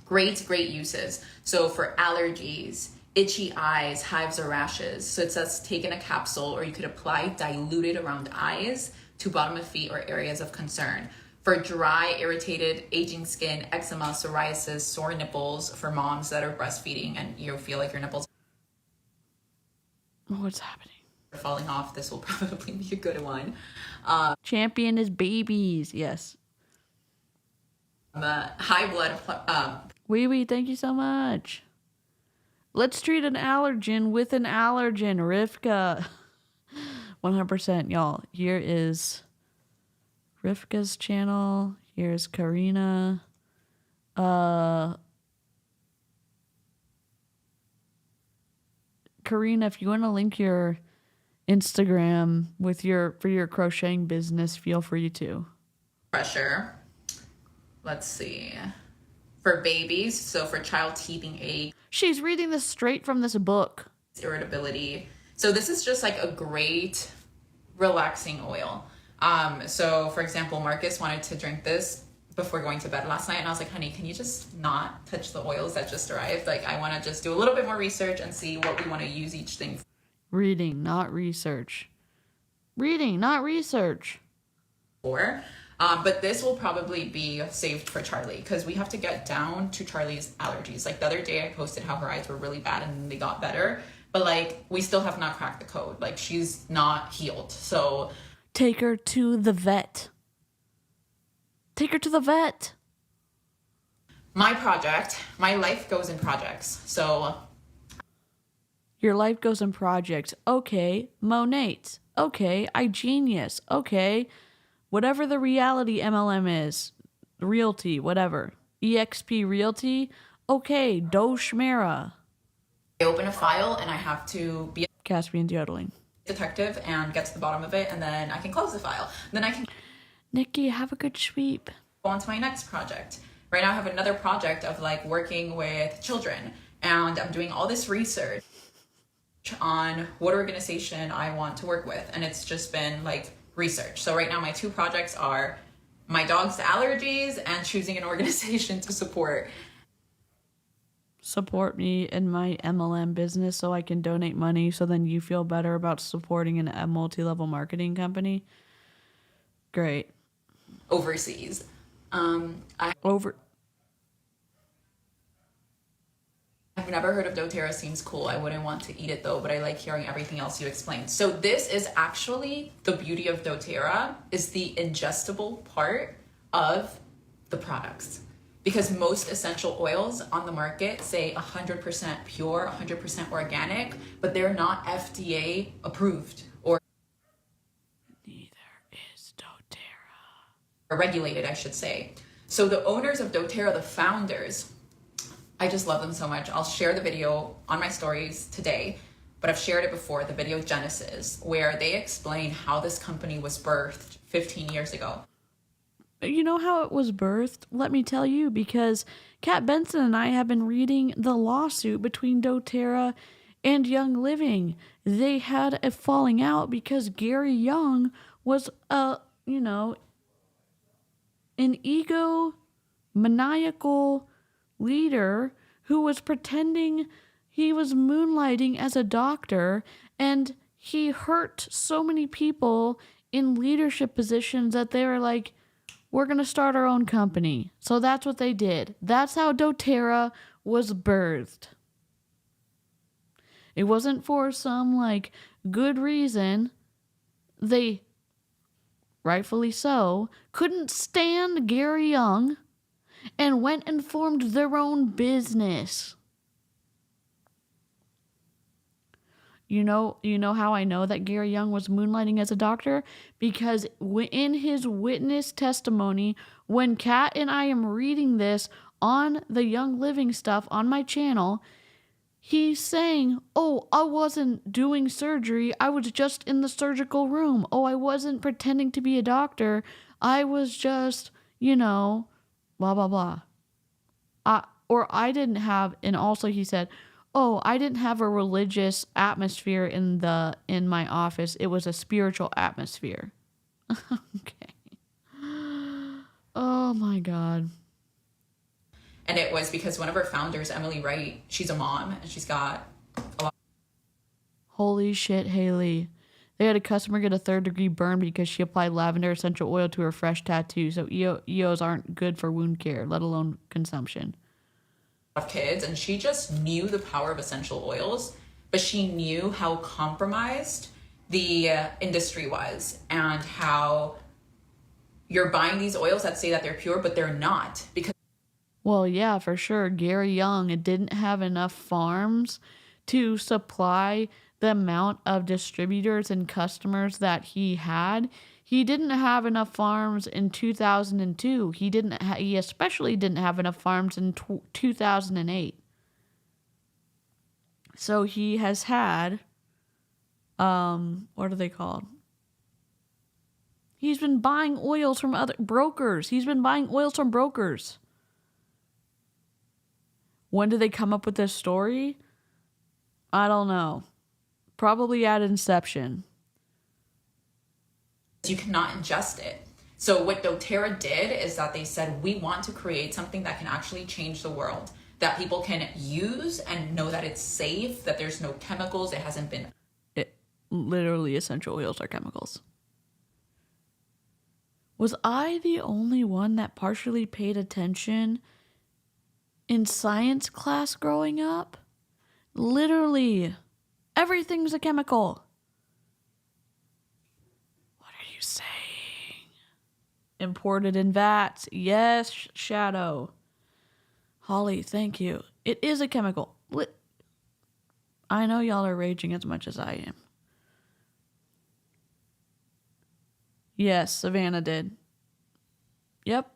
uses. So for allergies, itchy eyes, hives, or rashes. So it says take in a capsule, or you could apply diluted around eyes to bottom of feet or areas of concern. For dry, irritated, aging skin, eczema, psoriasis, sore nipples, for moms that are breastfeeding and you feel like your nipples What's happening? are falling off, this will probably be a good one. Champion is babies, yes. The high blood Wee, thank you so much. Let's treat an allergen with an allergen, Rivka. 100%, y'all. Here is Rivka's channel. Here's Karina. Karina, if you want to link your Instagram with for your crocheting business, feel free to. Pressure. Let's see. For babies, so for child teething ache. She's reading this straight from this book. Irritability. So this is just like a great relaxing oil. So for example, Marcus wanted to drink this before going to bed last night, and I was like, honey, can you just not touch the oils that just arrived? Like, I want to just do a little bit more research and see what we want to use each thing for. Reading, not research. Reading, not research. But this will probably be saved for Charlie, because we have to get down to Charlie's allergies. Like the other day I posted how her eyes were really bad and they got better, but like we still have not cracked the code. Like she's not healed. So take her to the vet. Take her to the vet. My life goes in projects. So your life goes in projects. Okay, Monat. Okay, iGenius. Okay, whatever the reality MLM is, Realty, whatever. EXP Realty. Okay, DoTERRA. I open a file and I have to be a Caspian yodeling. detective and get to the bottom of it, and then I can close the file. Then I can Nikki, have a good sweep. Go on to my next project. Right now I have another project of like working with children, and I'm doing all this research on what organization I want to work with, and it's just been like research. So right now my two projects are my dog's allergies and choosing an organization to support me in my MLM business so I can donate money so then you feel better about supporting a multi-level marketing company. Great. Overseas. I've never heard of doTERRA. Seems cool. I wouldn't want to eat it though, but I like hearing everything else you explained. So this is actually the beauty of doTERRA, is the ingestible part of the products. Because most essential oils on the market say 100% pure, 100% organic, but they're not FDA approved or regulated, I should say. So the owners of doTERRA, the founders, I just love them so much. I'll share the video on my stories today, but I've shared it before, the video Genesis, where they explain how this company was birthed 15 years ago. You know how it was birthed? Let me tell you, because Kat Benson and I have been reading the lawsuit between doTERRA and Young Living. They had a falling out because Gary Young was an egomaniacal leader who was pretending he was moonlighting as a doctor, and he hurt so many people in leadership positions that they were like, we're going to start our own company. So that's what they did. That's how doTERRA was birthed. It wasn't for some like good reason. They, rightfully so, couldn't stand Gary Young and went and formed their own business. You know how I know that Gary Young was moonlighting as a doctor? Because in his witness testimony, when Kat and I am reading this on the Young Living stuff on my channel, he's saying, oh, I wasn't doing surgery. I was just in the surgical room. Oh, I wasn't pretending to be a doctor. I was just, blah, blah, blah. Or I didn't have, and also he said, oh, I didn't have a religious atmosphere in my office. It was a spiritual atmosphere. Okay. Oh my God. And it was because one of our founders, Emily Wright, she's a mom and she's got a lot. Holy shit, Haley. They had a customer get a 3rd-degree burn because she applied lavender essential oil to her fresh tattoo. So EOs aren't good for wound care, let alone consumption. Of kids, and she just knew the power of essential oils, but she knew how compromised the industry was and how you're buying these oils that say that they're pure, but they're not, because Well, yeah, for sure. Gary Young, it didn't have enough farms to supply the amount of distributors and customers that he had. He didn't have enough farms in 2002. He especially didn't have enough farms in 2008. So he has had what are they called? He's been buying oils from other brokers. When did they come up with this story? I don't know. Probably at inception. You cannot ingest it. So what doTERRA did is that they said, we want to create something that can actually change the world, that people can use and know that it's safe, that there's no chemicals, it hasn't been... Literally, essential oils are chemicals. Was I the only one that partially paid attention in science class growing up? Literally, everything's a chemical. What are you saying? Imported in vats. Yes, Shadow. Holly, thank you. It is a chemical. I know y'all are raging as much as I am. Yes, Savannah did. Yep.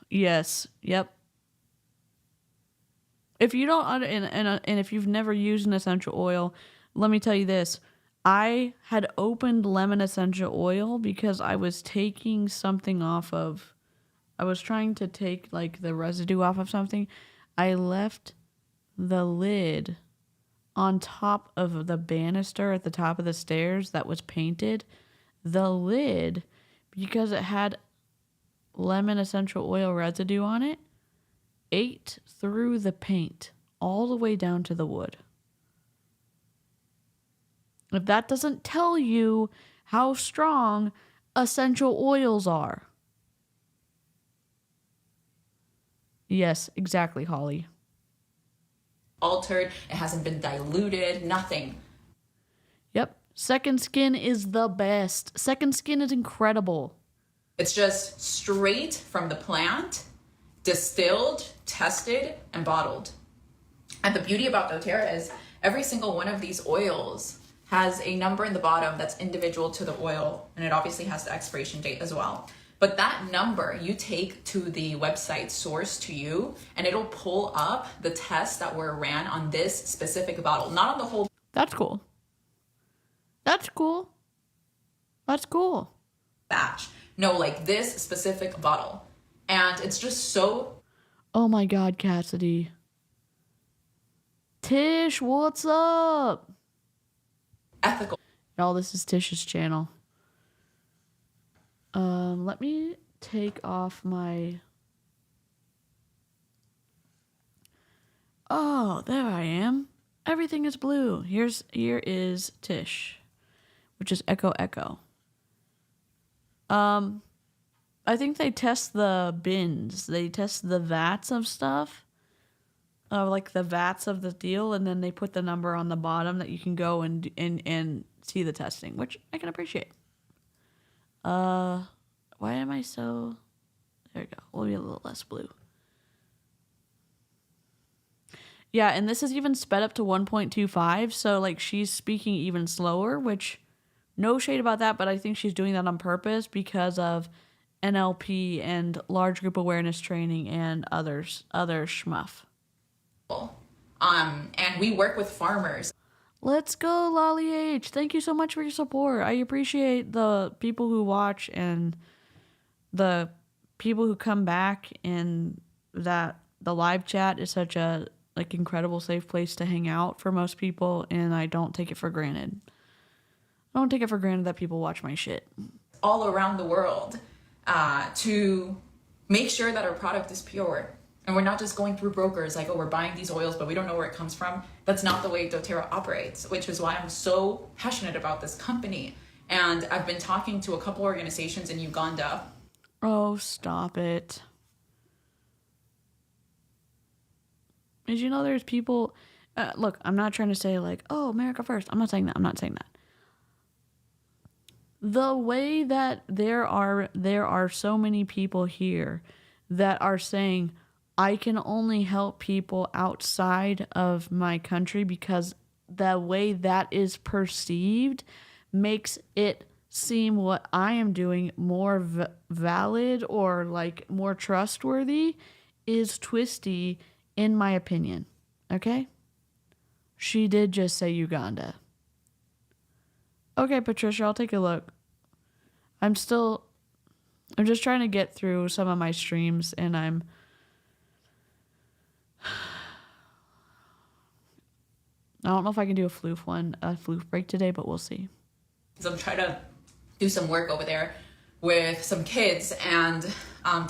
Yes. Yep. If you don't, and if you've never used an essential oil, let me tell you this. I had opened lemon essential oil because I was taking something off of, I was trying to take like the residue off of something. I left the lid on top of the banister at the top of the stairs that was painted. The lid, because it had lemon essential oil residue on it, ate through the paint all the way down to the wood. If that doesn't tell you how strong essential oils are. Yes, exactly, Holly. Altered, it hasn't been diluted, nothing. Yep. Second Skin is the best. Second Skin is incredible. It's just straight from the plant, distilled, tested, and bottled. And the beauty about doTERRA is every single one of these oils has a number in the bottom that's individual to the oil, and it obviously has the expiration date as well. But that number you take to the website source to you, and it'll pull up the tests that were ran on this specific bottle, not on the whole. That's cool. That's cool. That's cool. Batch. No, like this specific bottle. And it's just so... Oh my God, Cassidy. Tish, what's up? Ethical. Y'all, this is Tish's channel. Let me take off my... Oh, there I am. Everything is blue. Here is Tish, which is Echo Echo. I think they test the bins. They test the vats of stuff. Like the vats of the deal, and then they put the number on the bottom that you can go and see the testing, which I can appreciate. Why am I so... There we go. We'll be a little less blue. Yeah, and this is even sped up to 1.25, so like she's speaking even slower, which no shade about that, but I think she's doing that on purpose because of NLP and large group awareness training and other schmuff. And we work with farmers. Let's go, Lolly H. Thank you so much for your support. I appreciate the people who watch and the people who come back, and that the live chat is such a like incredible safe place to hang out for most people, and I don't take it for granted. I don't take it for granted that people watch my shit. All around the world to make sure that our product is pure. And we're not just going through brokers like, oh, we're buying these oils, but we don't know where it comes from. That's not the way doTERRA operates, which is why I'm so passionate about this company. And I've been talking to a couple organizations in Uganda. Oh, stop it. Did you know there's people... look, I'm not trying to say like, oh, America first. I'm not saying that. the way that there are so many people here that are saying I can only help people outside of my country because the way that is perceived makes it seem what I am doing more valid or like more trustworthy is twisty in my opinion. Okay? She did just say Uganda. Okay, Patricia, I'll take a look. I'm just trying to get through some of my streams and I don't know if I can do a floof break today, but we'll see. So I'm trying to do some work over there with some kids. And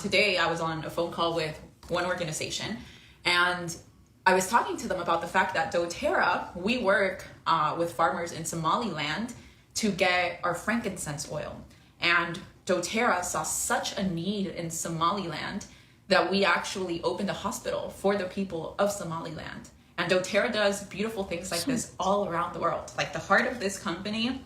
today I was on a phone call with one organization and I was talking to them about the fact that DoTERRA, we work with farmers in Somaliland to get our frankincense oil. And DoTERRA saw such a need in Somaliland that we actually opened a hospital for the people of Somaliland. And DoTERRA does beautiful things like this all around the world. Like the heart of this company,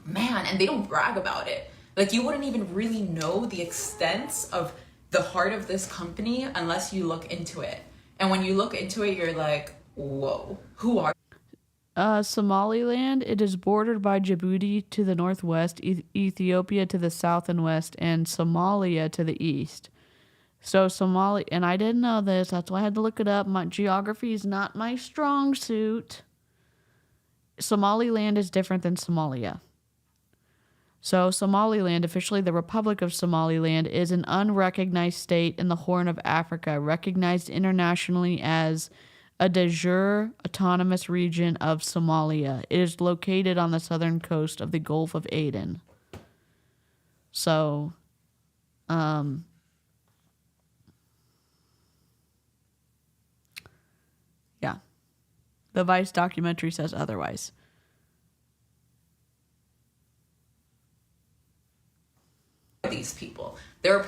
man, and they don't brag about it. Like you wouldn't even really know the extent of the heart of this company unless you look into it. And when you look into it, you're like, whoa, who are Somaliland, it is bordered by Djibouti to the northwest, Ethiopia to the south and west, and Somalia to the east. So and I didn't know this, that's why I had to look it up. My geography is not my strong suit. Somaliland is different than Somalia. So Somaliland, officially the Republic of Somaliland, is an unrecognized state in the Horn of Africa, recognized internationally as a de jure autonomous region of Somalia. It is located on the southern coast of the Gulf of Aden. So, yeah. The Vice documentary says otherwise. these people? There are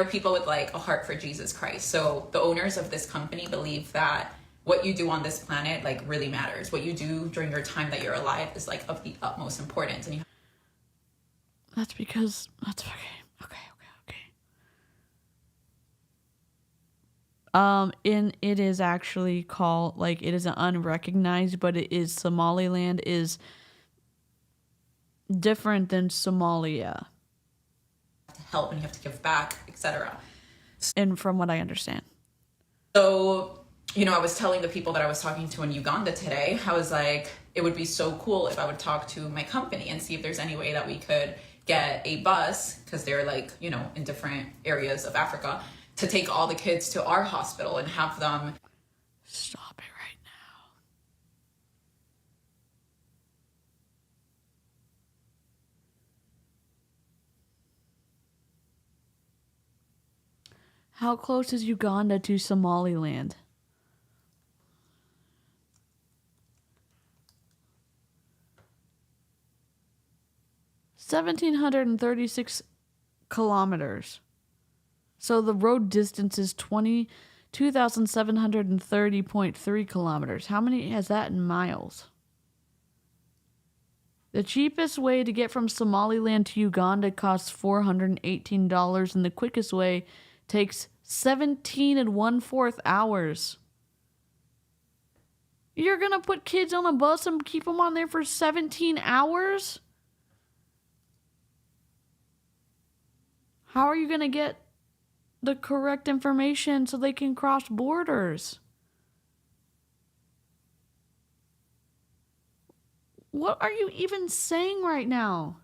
people with like a heart for Jesus Christ. So the owners of this company believe that what you do on this planet like really matters. What you do during your time that you're alive is like of the utmost importance. And that's okay. It is actually called, like, it is an unrecognized, but it is Somaliland is different than Somalia. Help and you have to give back, etc. And from what I understand. So, you know, I was telling the people that I was talking to in Uganda today, I was like, it would be so cool if I would talk to my company and see if there's any way that we could get a bus, because they're like, you know, in different areas of Africa, to take all the kids to our hospital and have them. Stop it right now. How close is Uganda to Somaliland? (1,736 kilometers). So the road distance is 2,730.3 kilometers. How many has that in miles? The cheapest way to get from Somaliland to Uganda costs $418, and the quickest way takes 17 1/4 hours. You're gonna put kids on a bus and keep them on there for 17 hours? How are you gonna get the correct information so they can cross borders? What are you even saying right now?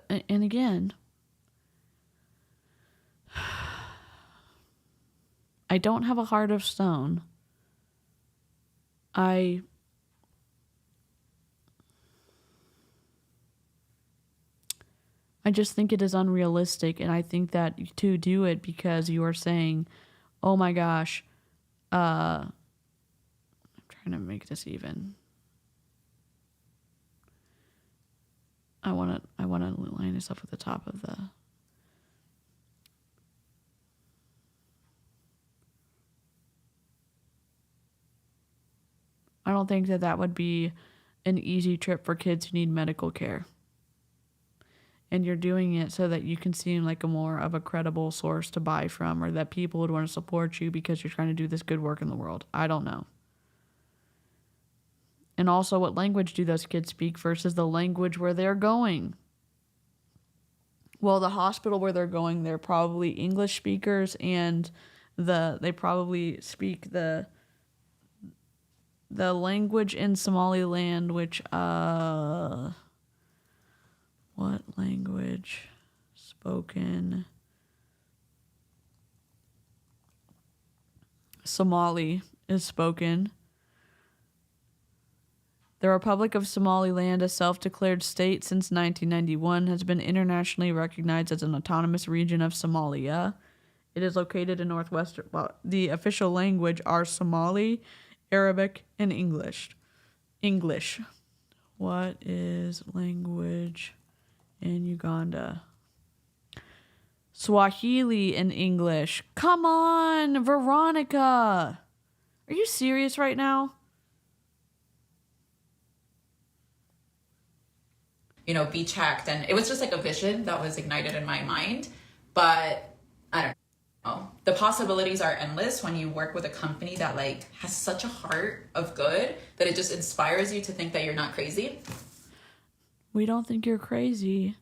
And again, I don't have a heart of stone. I just think it is unrealistic, and I think that to do it because you are saying, oh my gosh, I'm trying to make this even. I want to line this up at the top of the. I don't think that would be an easy trip for kids who need medical care. And you're doing it so that you can seem like a more of a credible source to buy from, or that people would want to support you because you're trying to do this good work in the world. I don't know. And also, what language do those kids speak versus the language where they're going? Well, the hospital where they're going, they're probably English speakers, and they probably speak the language in Somaliland, which what language spoken? Somali is spoken. The Republic of Somaliland, a self-declared state since 1991, has been internationally recognized as an autonomous region of Somalia. It is located in northwestern. Well, the official language are Somali, Arabic, and English. English. What is language in Uganda? Swahili and English. Come on, Veronica. Are you serious right now? Be checked. And it was just like a vision that was ignited in my mind. But I don't know. The possibilities are endless when you work with a company that like has such a heart of good that it just inspires you to think that you're not crazy. We don't think you're crazy.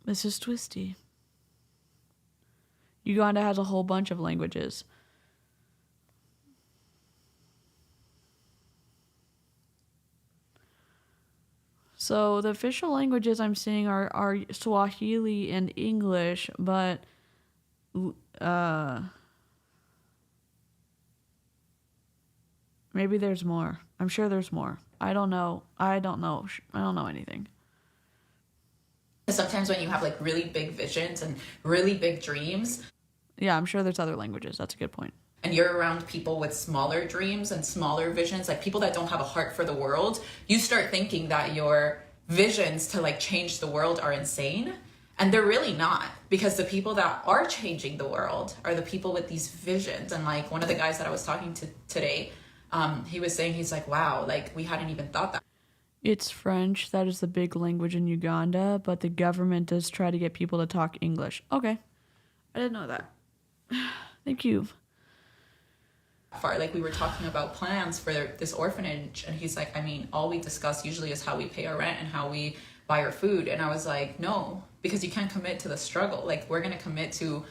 This is twisty. Uganda has a whole bunch of languages. So the official languages I'm seeing are Swahili and English, but maybe there's more. I'm sure there's more. I don't know anything. Sometimes when you have like really big visions and really big dreams. Yeah, I'm sure there's other languages. That's a good point. And you're around people with smaller dreams and smaller visions, like people that don't have a heart for the world, you start thinking that your visions to like change the world are insane. And they're really not, because the people that are changing the world are the people with these visions. And like one of the guys that I was talking to today, he was saying, he's like, wow, like we hadn't even thought that. It's French. That is the big language in Uganda, but the government does try to get people to talk English. Okay. I didn't know that. Thank you. Far, like we were talking about plans for this orphanage, and he's like, I mean, all we discuss usually is how we pay our rent and how we buy our food. And I was like, no, because you can't commit to the struggle. Like we're going to commit to,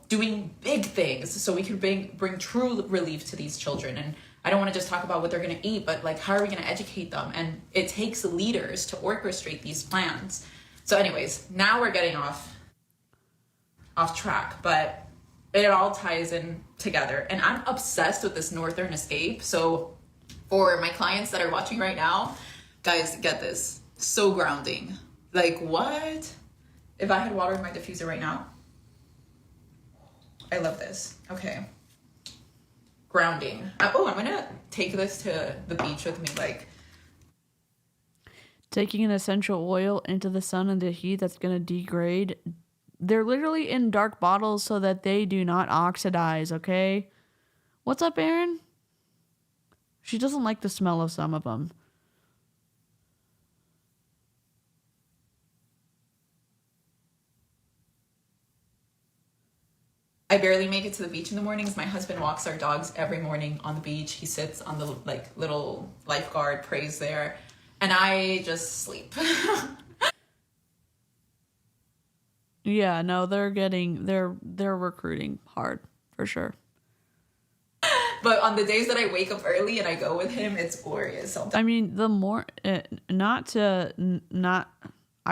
doing big things so we can bring true relief to these children. And I don't want to just talk about what they're going to eat, but like, how are we going to educate them? And it takes leaders to orchestrate these plans. So anyways, now we're getting off track, but it all ties in together. And I'm obsessed with this Northern Escape. So for my clients that are watching right now, guys, get this. So grounding. Like what? If I had water in my diffuser right now. I love this. Okay. Grounding. I'm going to take this to the beach with me. Like taking an essential oil into the sun and the heat that's going to degrade. They're literally in dark bottles so that they do not oxidize, okay? What's up, Erin? She doesn't like the smell of some of them. I barely make it to the beach in the mornings. My husband walks our dogs every morning on the beach. He sits on the like little lifeguard, prays there, and I just sleep. Yeah, no, they're recruiting hard for sure. But on the days that I wake up early and I go with him, it's glorious. I mean, the more I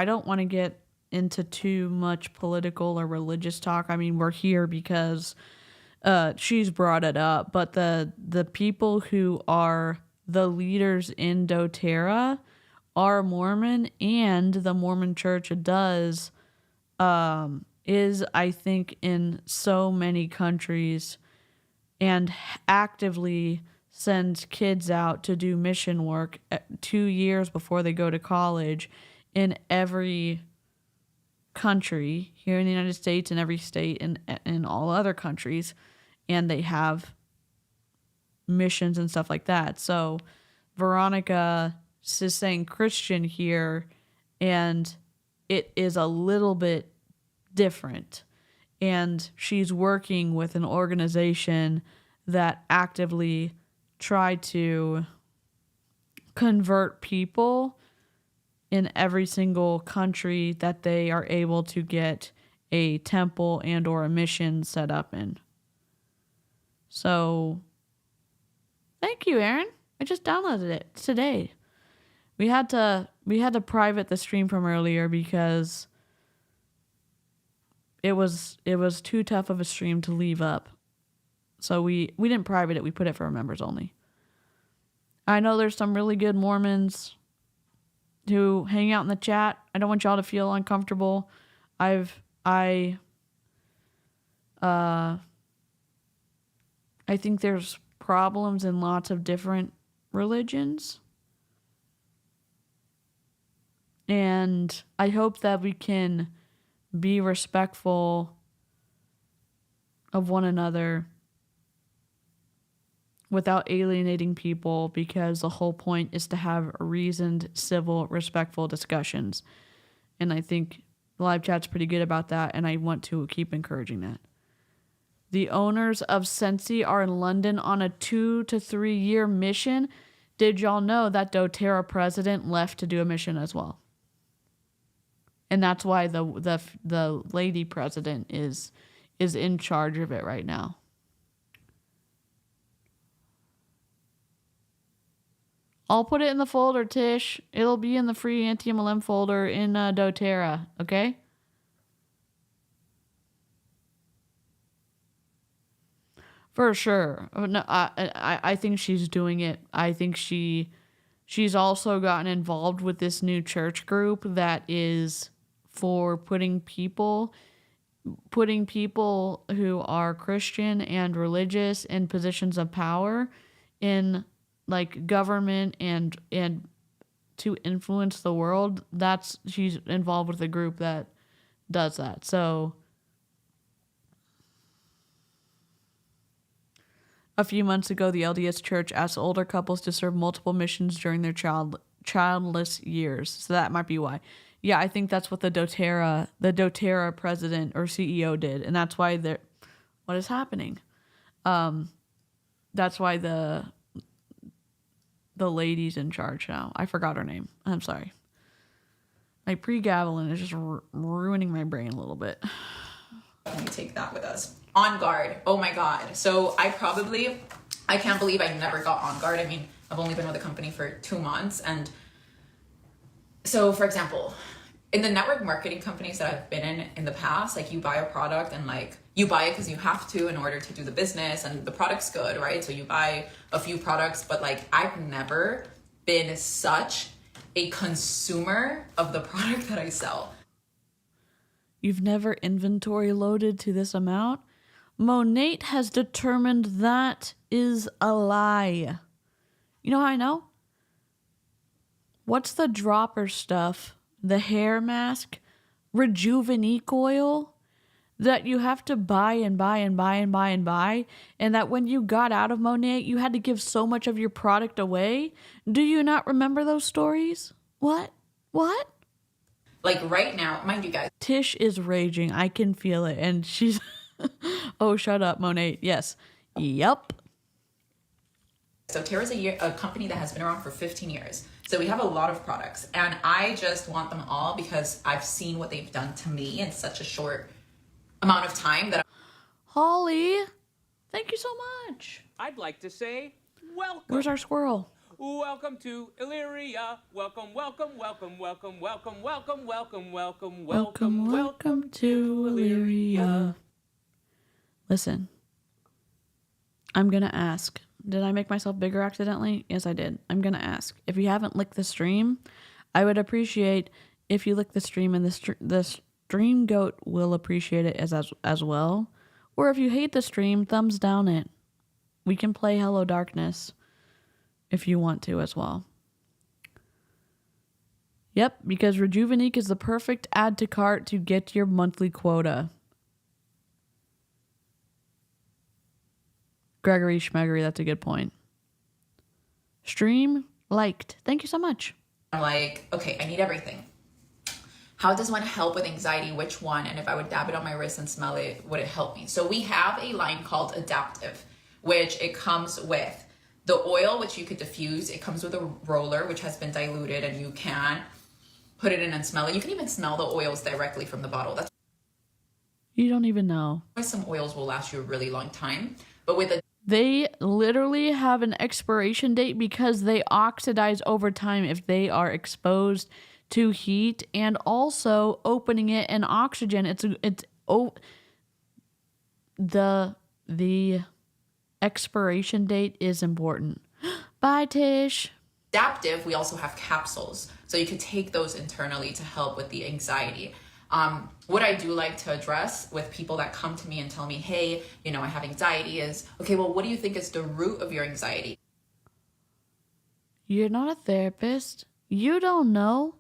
don't want to get into too much political or religious talk. I mean, we're here because she's brought it up, but the people who are the leaders in DoTERRA are Mormon, and the Mormon Church is, I think, in so many countries and actively sends kids out to do mission work 2 years before they go to college in every country here in the United States and every state and in all other countries, and they have missions and stuff like that. So Veronica is saying Christian here, and it is a little bit different. And she's working with an organization that actively try to convert people in every single country that they are able to get a temple and or a mission set up in. So thank you, Aaron. I just downloaded it today. We had to private the stream from earlier because it was too tough of a stream to leave up. So we didn't private it, we put it for members only. I know there's some really good Mormons who hang out in the chat. I don't want y'all to feel uncomfortable. I think there's problems in lots of different religions. And I hope that we can be respectful of one another without alienating people, because the whole point is to have reasoned, civil, respectful discussions. And I think the live chat's pretty good about that, and I want to keep encouraging that. The owners of Sensi are in London on a 2 to 3 year mission. Did y'all know that DoTERRA president left to do a mission as well? And that's why the lady president is in charge of it right now. I'll put it in the folder, Tish. It'll be in the free anti-MLM folder in DoTERRA, okay? For sure. No, I think she's doing it. I think she's also gotten involved with this new church group that is for putting people who are Christian and religious in positions of power in like government and to influence the world. She's involved with a group that does that. So a few months ago, the LDS Church asked older couples to serve multiple missions during their childless years. So that might be why. Yeah, I think that's what the DoTERRA president or CEO did, and that's why what is happening? That's why the lady's in charge now. I forgot her name. I'm sorry. My pre-Gavelin is just ruining my brain a little bit. Let me take that with us. On Guard. Oh my God. So I can't believe I never got On Guard. I mean, I've only been with the company for 2 months. And so, for example, in the network marketing companies that I've been in the past, like you buy a product and like you buy it because you have to in order to do the business and the product's good, right? So you buy a few products, but like I've never been such a consumer of the product that I sell. You've never inventory loaded to this amount? Monat has determined that is a lie. You know how I know? What's the dropper stuff? The hair mask? Rejuvenique oil? That you have to buy and buy and buy and buy and buy, and that when you got out of Monat, you had to give so much of your product away? Do you not remember those stories? What? Like right now, mind you guys. Tish is raging. I can feel it. And she's, oh, shut up, Monat. Yes. Yup. So DoTERRA is a company that has been around for 15 years. So we have a lot of products, and I just want them all because I've seen what they've done to me in such a short amount of time that. Holly, thank you so much. I'd like to say welcome. Where's our squirrel? Welcome to Illyria. Welcome, welcome, welcome, welcome, welcome, welcome, welcome, welcome, welcome, welcome to Illyria. Listen, I'm going to ask. Did I make myself bigger accidentally? Yes, I did. I'm going to ask. If you haven't licked the stream, I would appreciate if you lick the stream, and the stream goat will appreciate it as well. Or if you hate the stream, thumbs down it. We can play Hello Darkness. if you want to as well. Yep, because Rejuvenique is the perfect add to cart to get your monthly quota. Gregory Schmegery, that's a good point. Stream liked. Thank you so much. I'm like, okay, I need everything. How does one help with anxiety? Which one? And if I would dab it on my wrist and smell it, would it help me? So we have a line called Adaptive, which it comes with the oil, which you could diffuse. It comes with a roller, which has been diluted, and you can put it in and smell it. You can even smell the oils directly from the bottle. That's You don't even know. why some oils will last you a really long time. But with a They literally have an expiration date because they oxidize over time if they are exposed to heat, and also opening it and oxygen. The expiration date is important. Bye, Tish. Adaptive, we also have capsules. So you could take those internally to help with the anxiety. What I do like to address with people that come to me and tell me, hey, I have anxiety is, okay, well, what do you think is the root of your anxiety? You're not a therapist. You don't know.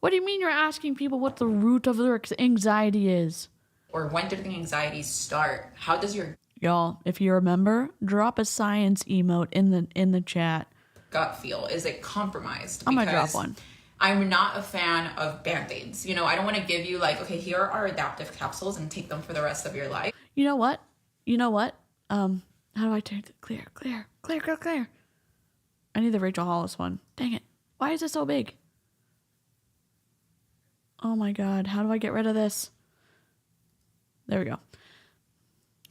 What do you mean you're asking people what the root of their anxiety is? Or when did the anxiety start? How does your Y'all, if you remember, drop a science emote in the chat. gut feel? Is it compromised? I'm gonna drop Because one. I'm not a fan of Band-Aids. I don't want to give you like, okay, here are adaptive capsules and take them for the rest of your life. You know what? How do I turn it clear? I need the Rachel Hollis one. Dang it. Why is it so big? Oh my God. How do I get rid of this? There we go.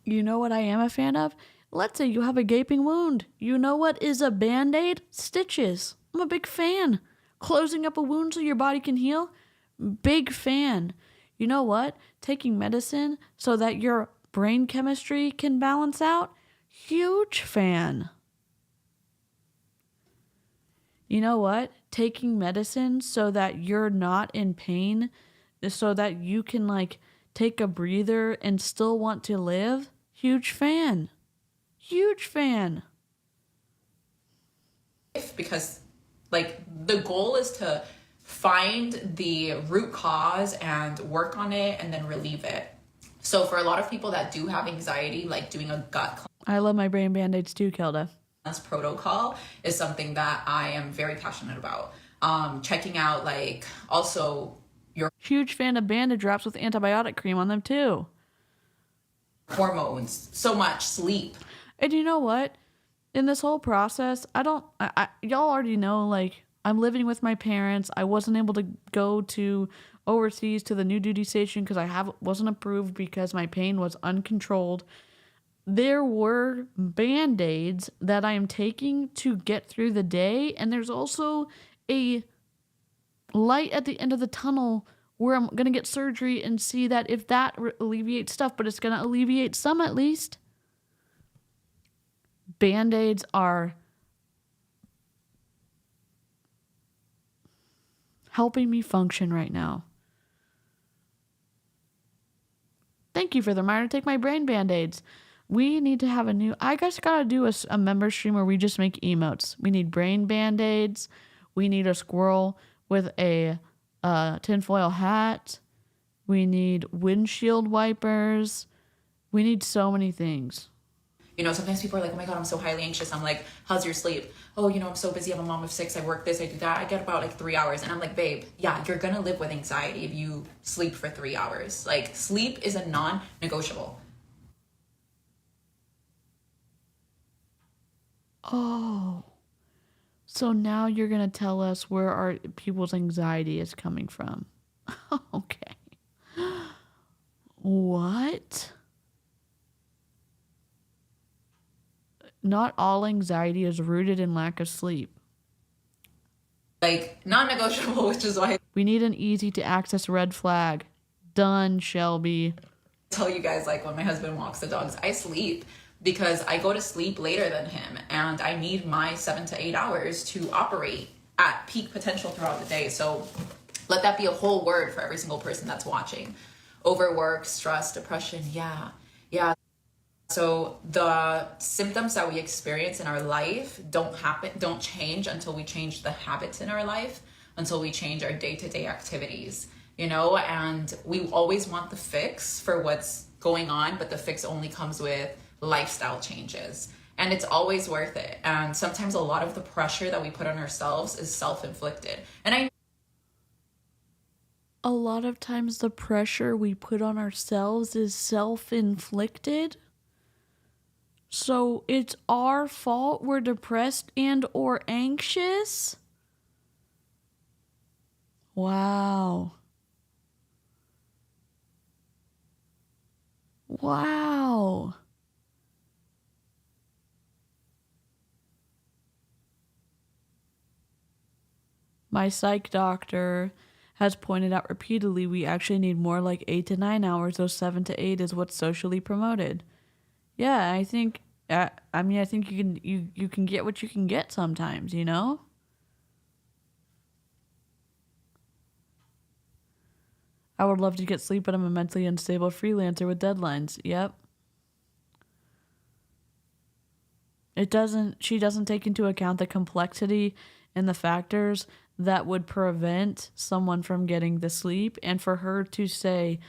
You know what I am a fan of? Let's say you have a gaping wound. You know what is a Band-Aid? Stitches. I'm a big fan. Closing up a wound so your body can heal? Big fan. You know what? Taking medicine so that your brain chemistry can balance out? Huge fan. You know what? Taking medicine so that you're not in pain, so that you can take a breather and still want to live? Huge fan. Huge fan. Because the goal is to find the root cause and work on it and then relieve it. So for a lot of people that do have anxiety, doing a gut I love my brain Band-Aids too, Kelda. cleanse protocol is something that I am very passionate about. Checking out also your Huge fan of Bandage drops with antibiotic cream on them too. hormones, so much sleep. And you know what? In this whole process, y'all already know, I'm living with my parents. I wasn't able to go to overseas to the new duty station because wasn't approved because my pain was uncontrolled. There were Band-Aids that I am taking to get through the day, and there's also a light at the end of the tunnel where I'm going to get surgery and see that if that alleviates stuff, but it's going to alleviate some at least. Band-Aids are helping me function right now. Thank you for the reminder to take my brain Band-Aids. We need to have I guess gotta do a member stream where we just make emotes. We need brain Band-Aids. We need a squirrel with a tinfoil hat. We need windshield wipers. We need so many things. Sometimes people are like, oh my God, I'm so highly anxious. I'm like, how's your sleep? Oh, I'm so busy. I'm a mom of 6. I work this, I do that. I get about 3 hours. And I'm like, babe, yeah, you're going to live with anxiety if you sleep for 3 hours. Sleep is a non-negotiable. Oh, so now you're going to tell us where our people's anxiety is coming from. Okay. What? Not all anxiety is rooted in lack of sleep. Non-negotiable, which is why we need an easy to access red flag. Done, Shelby. I tell you guys, when my husband walks the dogs, I sleep because I go to sleep later than him and I need my 7 to 8 hours to operate at peak potential throughout the day. So let that be a whole word for every single person that's watching. Overwork, stress, depression. Yeah. So the symptoms that we experience in our life don't change until we change the habits in our life, until we change our day-to-day activities, you know, and we always want the fix for what's going on, but the fix only comes with lifestyle changes. And it's always worth it. And sometimes a lot of the pressure that we put on ourselves is self-inflicted. And A lot of times the pressure we put on ourselves is self-inflicted. So it's our fault we're depressed and or anxious? Wow. Wow. My psych doctor has pointed out repeatedly we actually need more like 8 to 9 hours, though 7 to 8 is what's socially promoted. Yeah, I think I think you can get what you can get sometimes, you know? I would love to get sleep, but I'm a mentally unstable freelancer with deadlines. Yep. She doesn't take into account the complexity and the factors that would prevent someone from getting the sleep. And for her to say,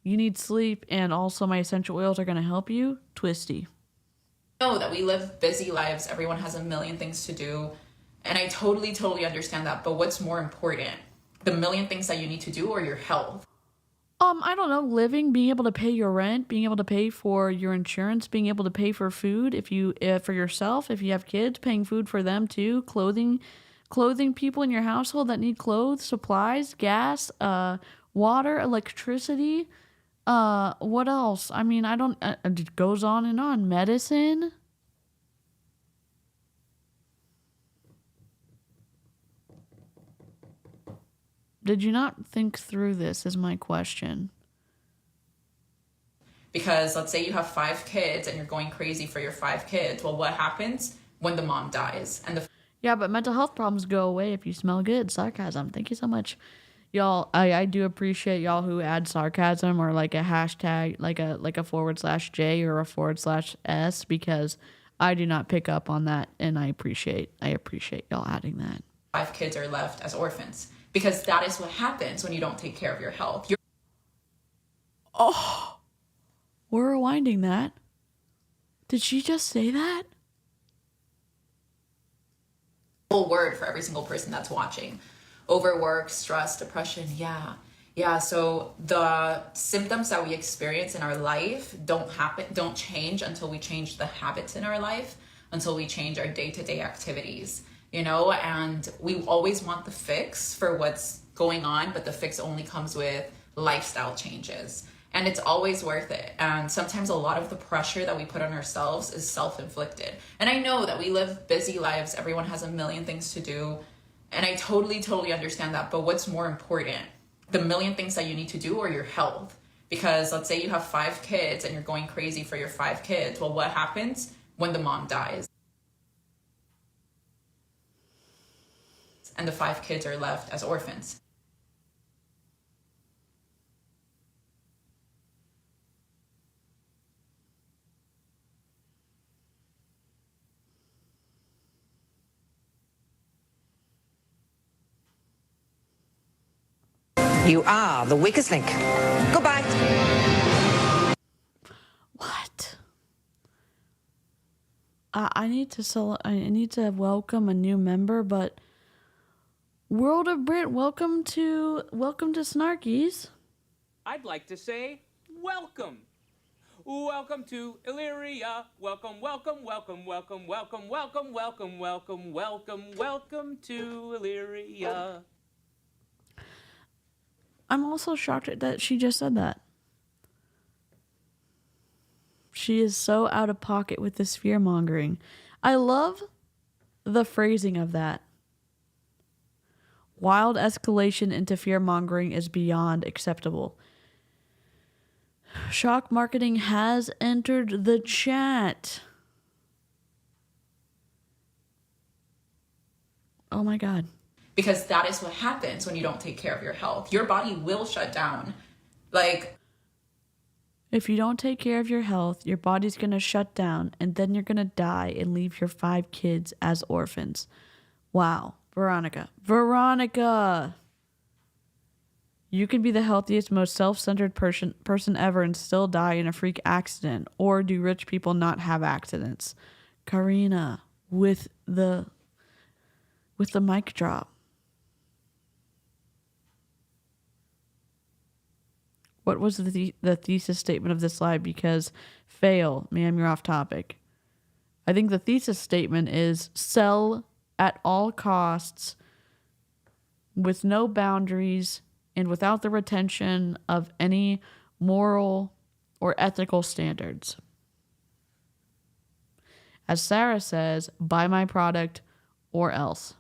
you need sleep and also my essential oils are going to help you, twisty. know that we live busy lives. Everyone has a million things to do. And I totally understand that. But what's more important? The million things that you need to do or your health? I don't know, living, being able to pay your rent, being able to pay for your insurance, being able to pay for food for yourself, if you have kids, paying food for them too, clothing people in your household that need clothes, supplies, gas, water, electricity. What else? I mean, it goes on and on. Medicine. Did you not think through this is my question. Because let's say you have 5 kids and you're going crazy for your 5 kids. Well, what happens when the mom dies? Yeah, but mental health problems go away if you smell good. Sarcasm. Thank you so much. Y'all, I do appreciate y'all who add sarcasm or like a hashtag, like a /J or a /S, because I do not pick up on that, and I appreciate y'all adding that. 5 kids are left as orphans. Because that is what happens when you don't take care of your health. We're rewinding that. Did she just say that? Full word for every single person that's watching. Overwork, stress, depression, yeah. So the symptoms that we experience in our life don't change until we change the habits in our life, until we change our day-to-day activities, you know, and we always want the fix for what's going on, but the fix only comes with lifestyle changes. And it's always worth it. And sometimes a lot of the pressure that we put on ourselves is self-inflicted. And I know that we live busy lives. Everyone has a million things to do. And I totally understand that. But what's more important? The million things that you need to do or your health? Because let's say you have 5 kids and you're going crazy for your 5 kids. Well, what happens when the mom dies? And the 5 kids are left as orphans. You are the weakest link. Goodbye. What? I need to welcome a new member, but World of Brit, welcome to Snarkies. I'd like to say welcome. Welcome to Illyria. Welcome to Illyria. I'm also shocked that she just said that. She is so out of pocket with this fear mongering. I love the phrasing of that. Wild escalation into fear mongering is beyond acceptable. Shock marketing has entered the chat. Oh my God. Because that is what happens when you don't take care of your health. Your body will shut down. If you don't take care of your health, your body's going to shut down and then you're going to die and leave your 5 kids as orphans. Wow. Veronica. Veronica! You can be the healthiest, most self-centered person ever and still die in a freak accident. Or do rich people not have accidents? Karina, with the mic drop. What was the thesis statement of this slide? Because fail, ma'am, you're off topic. I think the thesis statement is sell at all costs with no boundaries and without the retention of any moral or ethical standards. As Sarah says, buy my product or else.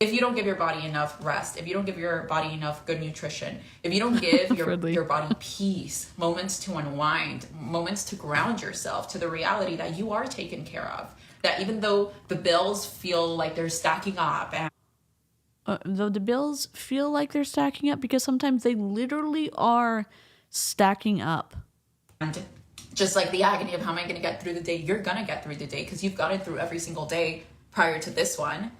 If you don't give your body enough rest, if you don't give your body enough good nutrition, if you don't give your body peace, moments to unwind, moments to ground yourself to the reality that you are taken care of, that even though the bills feel like they're stacking up and though the bills feel like they're stacking up, because sometimes they literally are stacking up. And just like the agony of how am I going to get through the day, you're going to get through the day because you've gotten through every single day prior to this one.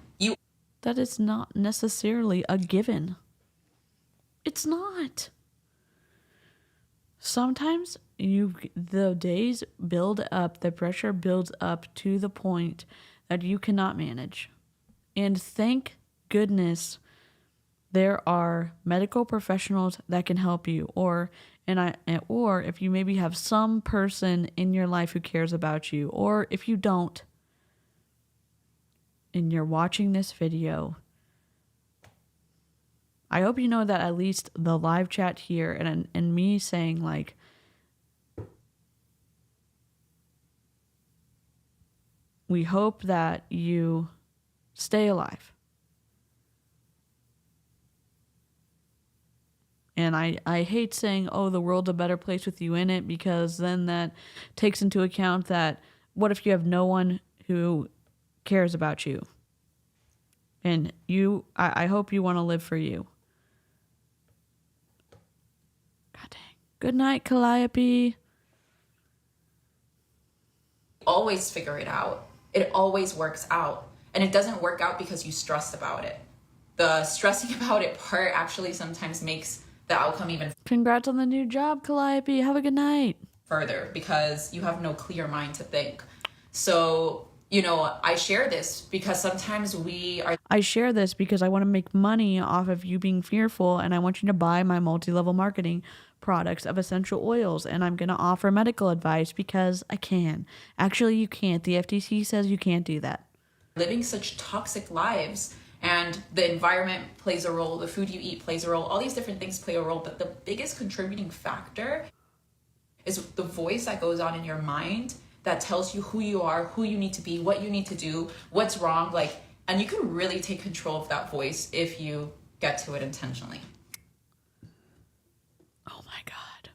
That is not necessarily a given. It's not. Sometimes the days build up, the pressure builds up to the point that you cannot manage. And thank goodness there are medical professionals that can help you, or if you maybe have some person in your life who cares about you, or if you don't, and you're watching this video, I hope you know that at least the live chat here and me saying like, we hope that you stay alive. And I hate saying, oh, the world's a better place with you in it, because then that takes into account that what if you have no one who cares about you? And I hope you want to live for you. God dang. Good night, Calliope. Always figure it out. It always works out. And it doesn't work out because you stressed about it. The stressing about it part actually sometimes makes the outcome even Congrats on the new job, Calliope. Have a good night. Further, because you have no clear mind to think. So, I share this because sometimes I share this because I want to make money off of you being fearful, and I want you to buy my multi-level marketing products of essential oils, and I'm going to offer medical advice because I can. Actually, you can't. The FTC says you can't do that. Living such toxic lives, and the environment plays a role, the food you eat plays a role, all these different things play a role, but the biggest contributing factor is the voice that goes on in your mind that tells you who you are, who you need to be, what you need to do, what's wrong, and you can really take control of that voice if you get to it intentionally. Oh my God.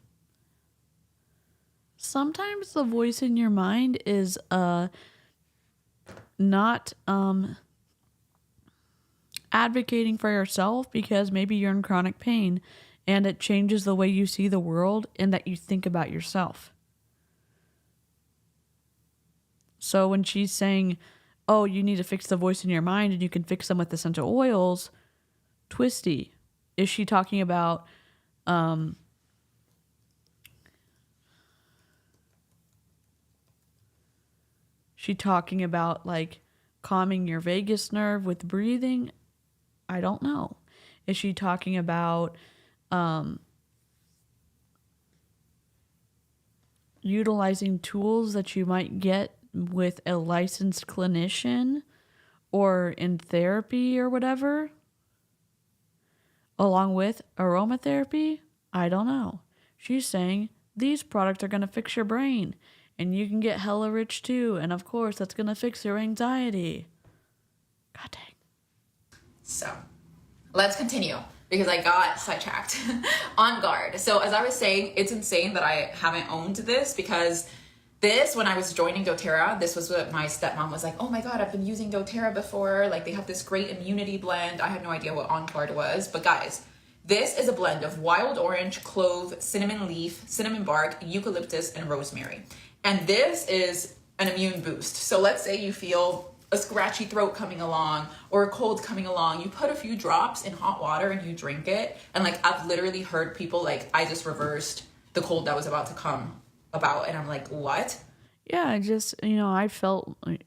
Sometimes the voice in your mind is not advocating for yourself, because maybe you're in chronic pain and it changes the way you see the world and that you think about yourself. So when she's saying, oh, you need to fix the voice in your mind and you can fix them with essential oils, twisty. Is she talking about like calming your vagus nerve with breathing? I don't know. Is she talking about utilizing tools that you might get with a licensed clinician or in therapy or whatever, along with aromatherapy? I don't know. She's saying these products are going to fix your brain and you can get hella rich too. And of course, that's going to fix your anxiety. God dang. So let's continue, because I got sidetracked. On guard. So as I was saying, it's insane that I haven't owned this, because when I was joining doTERRA, this was what my stepmom was like, oh my God, I've been using doTERRA before. Like, they have this great immunity blend. I had no idea what On Guard was. But guys, This is a blend of wild orange, clove, cinnamon leaf, cinnamon bark, eucalyptus, and rosemary. And this is an immune boost. So let's say you feel a scratchy throat coming along or a cold coming along. You put a few drops in hot water and you drink it. And like, I've literally heard people like, I just reversed the cold that was about to come about. And I'm like, what? Yeah, I just, I felt like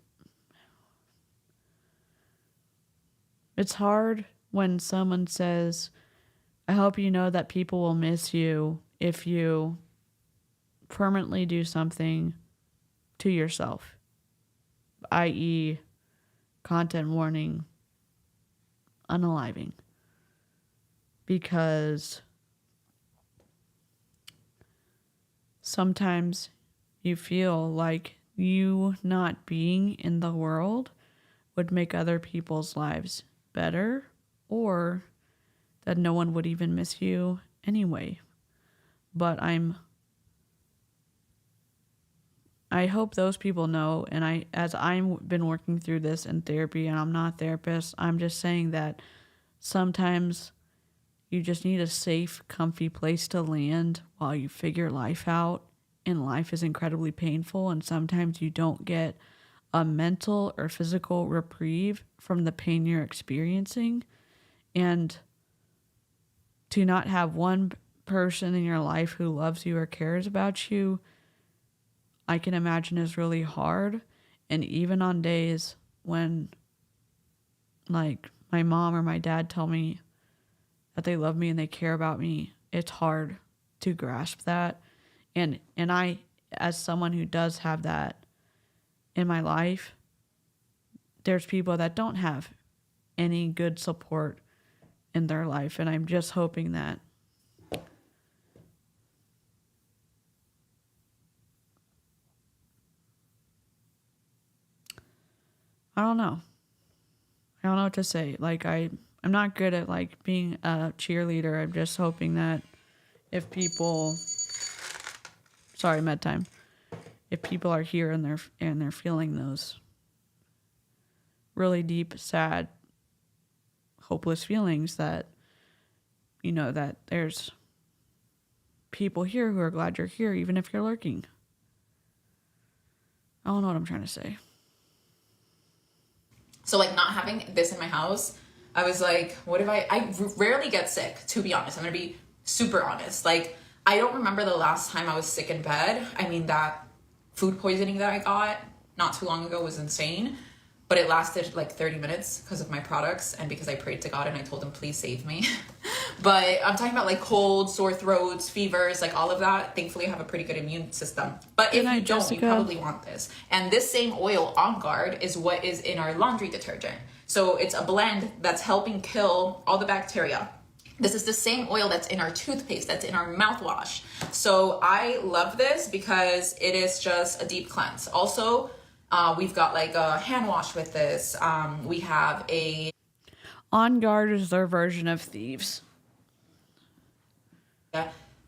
it's hard when someone says, I hope you know that people will miss you if you permanently do something to yourself, i.e., content warning, unaliving. Because sometimes you feel like you not being in the world would make other people's lives better, or that no one would even miss you anyway. But I hope those people know, and as I've been working through this in therapy, and I'm not a therapist, I'm just saying that sometimes you just need a safe, comfy place to land while you figure life out, and life is incredibly painful, and sometimes you don't get a mental or physical reprieve from the pain you're experiencing. And to not have one person in your life who loves you or cares about you, I can imagine is really hard. And even on days when, like, my mom or my dad tell me that they love me and they care about me, it's hard to grasp that. And I, as someone who does have that in my life, there's people that don't have any good support in their life, and I'm just hoping that I don't know what to say. Like, I'm not good at like being a cheerleader. I'm just hoping that if people, sorry, med time, if people are here and they're feeling those really deep, sad, hopeless feelings, that that there's people here who are glad you're here, even if you're lurking. I don't know what I'm trying to say. So like, not having this in my house, I was like, what if I rarely get sick, to be honest. I'm gonna be super honest. Like, I don't remember the last time I was sick in bed. I mean, that food poisoning that I got not too long ago was insane, but it lasted like 30 minutes because of my products and because I prayed to God and I told him, please save me. But I'm talking about like colds, sore throats, fevers, like all of that. Thankfully, I have a pretty good immune system. But if you don't, you probably want this. And this same oil, On Guard, is what is in our laundry detergent. So it's a blend that's helping kill all the bacteria. This is the same oil that's in our toothpaste, that's in our mouthwash. So I love this because it is just a deep cleanse. Also, we've got like a hand wash with this. We have a... On Guard is their version of Thieves.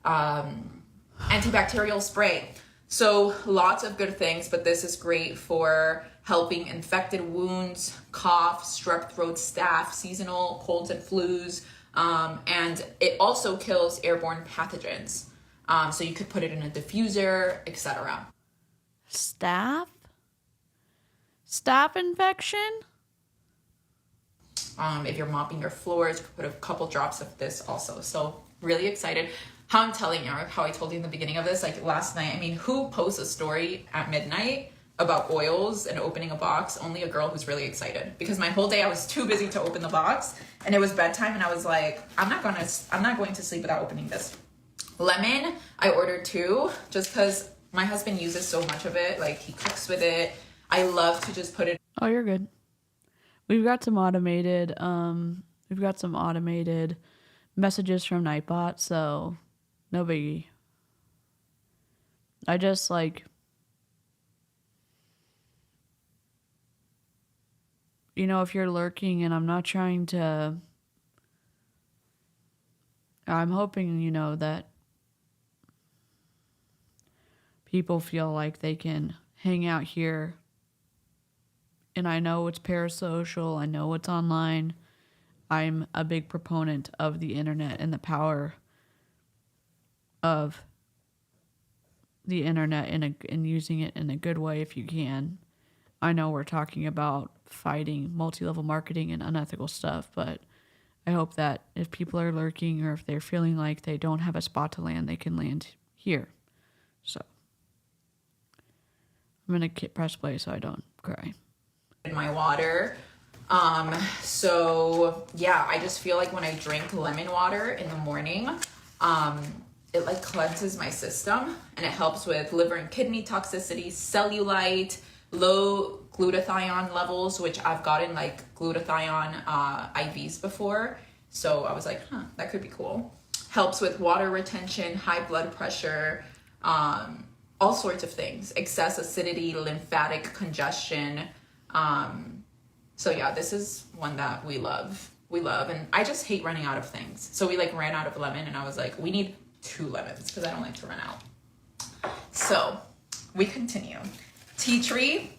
Antibacterial spray. So lots of good things, but this is great for helping infected wounds, cough, strep throat, staph, seasonal colds and flus. And it also kills airborne pathogens. So you could put it in a diffuser, etc. Staph? Staph infection? If you're mopping your floors, you could put a couple drops of this also. So really excited. How I'm telling you, how I told you in the beginning of this, like last night, I mean, who posts a story at midnight about oils and opening a box? Only a girl who's really excited. Because my whole day I was too busy to open the box, and it was bedtime, and I was like, I'm not going to sleep without opening this. Lemon, I ordered 2 just because my husband uses so much of it. Like, he cooks with it. I love to just put it. Oh, you're good. We've got some automated messages from Nightbot, so no biggie. I just like, if you're lurking, and I'm not trying to, I'm hoping, that people feel like they can hang out here. And I know it's parasocial. I know it's online. I'm a big proponent of the internet and the power of the internet and using it in a good way if you can. I know we're talking about fighting multi-level marketing and unethical stuff, but I hope that if people are lurking or if they're feeling like they don't have a spot to land, they can land here. So I'm going to press play so I don't cry. In my water. So yeah, I just feel like when I drink lemon water in the morning, it like cleanses my system and it helps with liver and kidney toxicity, cellulite, low glutathione levels, which I've gotten like glutathione IVs before. So I was like, that could be cool. Helps with water retention, high blood pressure, all sorts of things, excess acidity, lymphatic congestion. So yeah, this is one that we love. And I just hate running out of things. So we like ran out of lemon and I was like, we need 2 lemons because I don't like to run out. So we continue. Tea tree,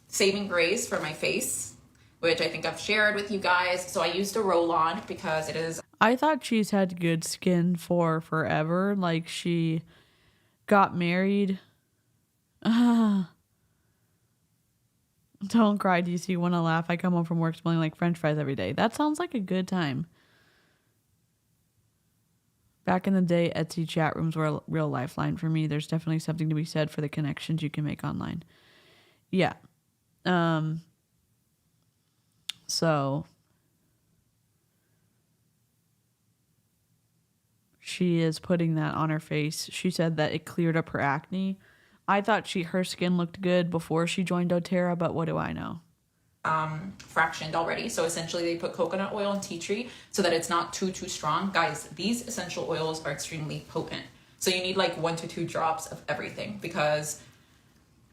saving grace for my face, which I think I've shared with you guys. So I used a roll-on because it is. I thought she's had good skin for forever. Like she got married. Don't cry, DC. Want to laugh? I come home from work smelling like French fries every day. That sounds like a good time. Back in the day, Etsy chat rooms were a real lifeline for me. There's definitely something to be said for the connections you can make online. Yeah. So she is putting that on her face. She said that it cleared up her acne. I thought her skin looked good before she joined doTERRA, but what do I know? Fractioned already. So essentially they put coconut oil and tea tree so that it's not too strong. Guys, these essential oils are extremely potent. So you need like 1 to 2 drops of everything because,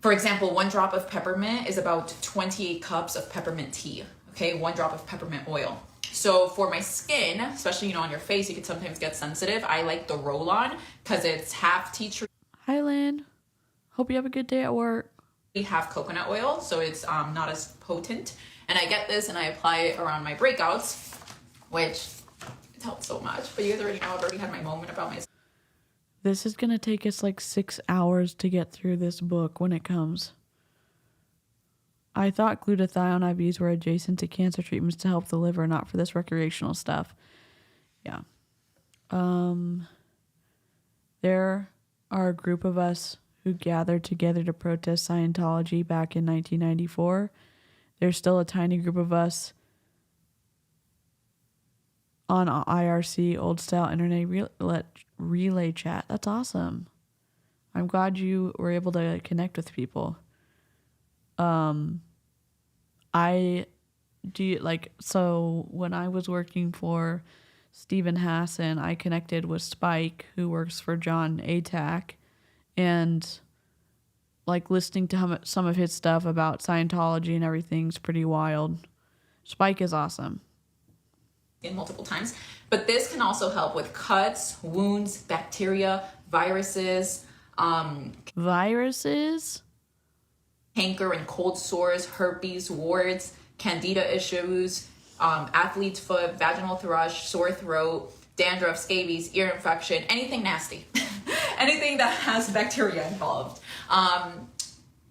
for example, 1 drop of peppermint is about 28 cups of peppermint tea. Okay, 1 drop of peppermint oil. So for my skin, especially, on your face, you could sometimes get sensitive. I like the roll-on because it's half tea tree. Hi, Lynn. Hope you have a good day at work. We have coconut oil, so it's not as potent. And I get this and I apply it around my breakouts, which it helps so much. But you guys already know I've already had my moment about my. This is going to take us like 6 hours to get through this book when it comes. I thought glutathione IVs were adjacent to cancer treatments to help the liver, not for this recreational stuff. Yeah. There are a group of us who gathered together to protest Scientology back in 1994. There's still a tiny group of us on IRC, old style internet relay chat. That's awesome. I'm glad you were able to connect with people. So when I was working for Stephen Hassan, I connected with Spike, who works for John Atack, and like listening to some of his stuff about Scientology and everything's pretty wild. Spike is awesome. In multiple times, but this can also help with cuts, wounds, bacteria, viruses, canker and cold sores, herpes, warts, candida issues, athlete's foot, vaginal thrush, sore throat, dandruff, scabies, ear infection, anything nasty, anything that has bacteria involved.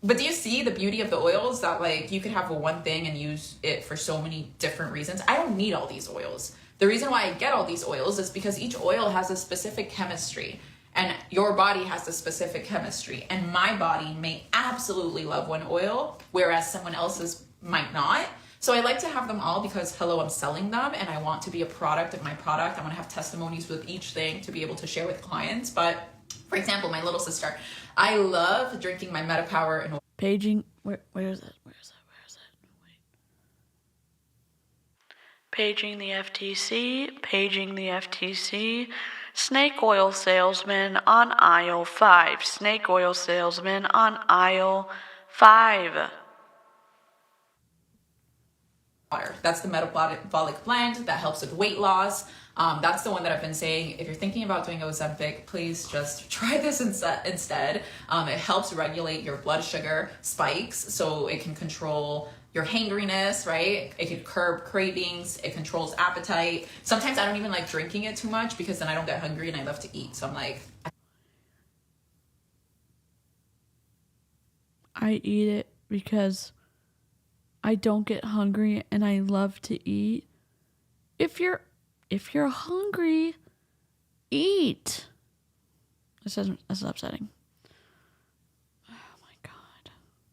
But do you see the beauty of the oils that like you could have one thing and use it for so many different reasons? I don't need all these oils. The reason why I get all these oils is because each oil has a specific chemistry and your body has a specific chemistry, and my body may absolutely love one oil, whereas someone else's might not. So I like to have them all because, hello, I'm selling them and I want to be a product of my product. I want to have testimonies with each thing to be able to share with clients. But for example, my little sister, I love drinking my MetaPower and paging. Where is it? Wait. Paging the FTC. Snake oil salesman on aisle 5. Snake oil salesman on aisle 5. Water. That's the metabolic blend that helps with weight loss. That's the one that I've been saying. If you're thinking about doing Ozempic, please just try this instead. It helps regulate your blood sugar spikes so it can control your hangriness, right? It can curb cravings. It controls appetite. Sometimes I don't even like drinking it too much because then I don't get hungry and I love to eat. So I'm like, I eat it because I don't get hungry and I love to eat. If you're hungry, eat. This is upsetting.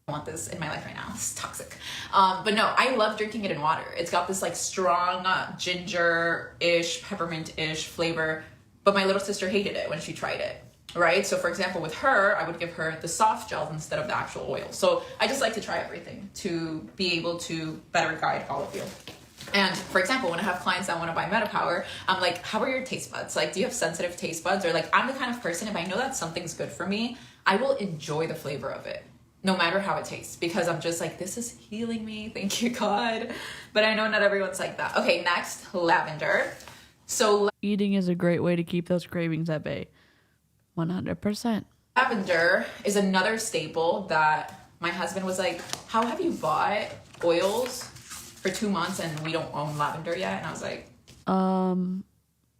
I want this in my life right now. It's toxic. But no, I love drinking it in water. It's got this like strong ginger-ish, peppermint-ish flavor. But my little sister hated it when she tried it, right? So for example, with her, I would give her the soft gels instead of the actual oil. So I just like to try everything to be able to better guide all of you. And for example, when I have clients that want to buy MetaPower, I'm like, how are your taste buds? Like, do you have sensitive taste buds? Or like, I'm the kind of person, if I know that something's good for me, I will enjoy the flavor of it, no matter how it tastes, because I'm just like, this is healing me. Thank you, God. But I know not everyone's like that. Okay, next, lavender. So eating is a great way to keep those cravings at bay. 100%. Lavender is another staple that my husband was like, how have you bought oils for 2 months and we don't own lavender yet? And I was like,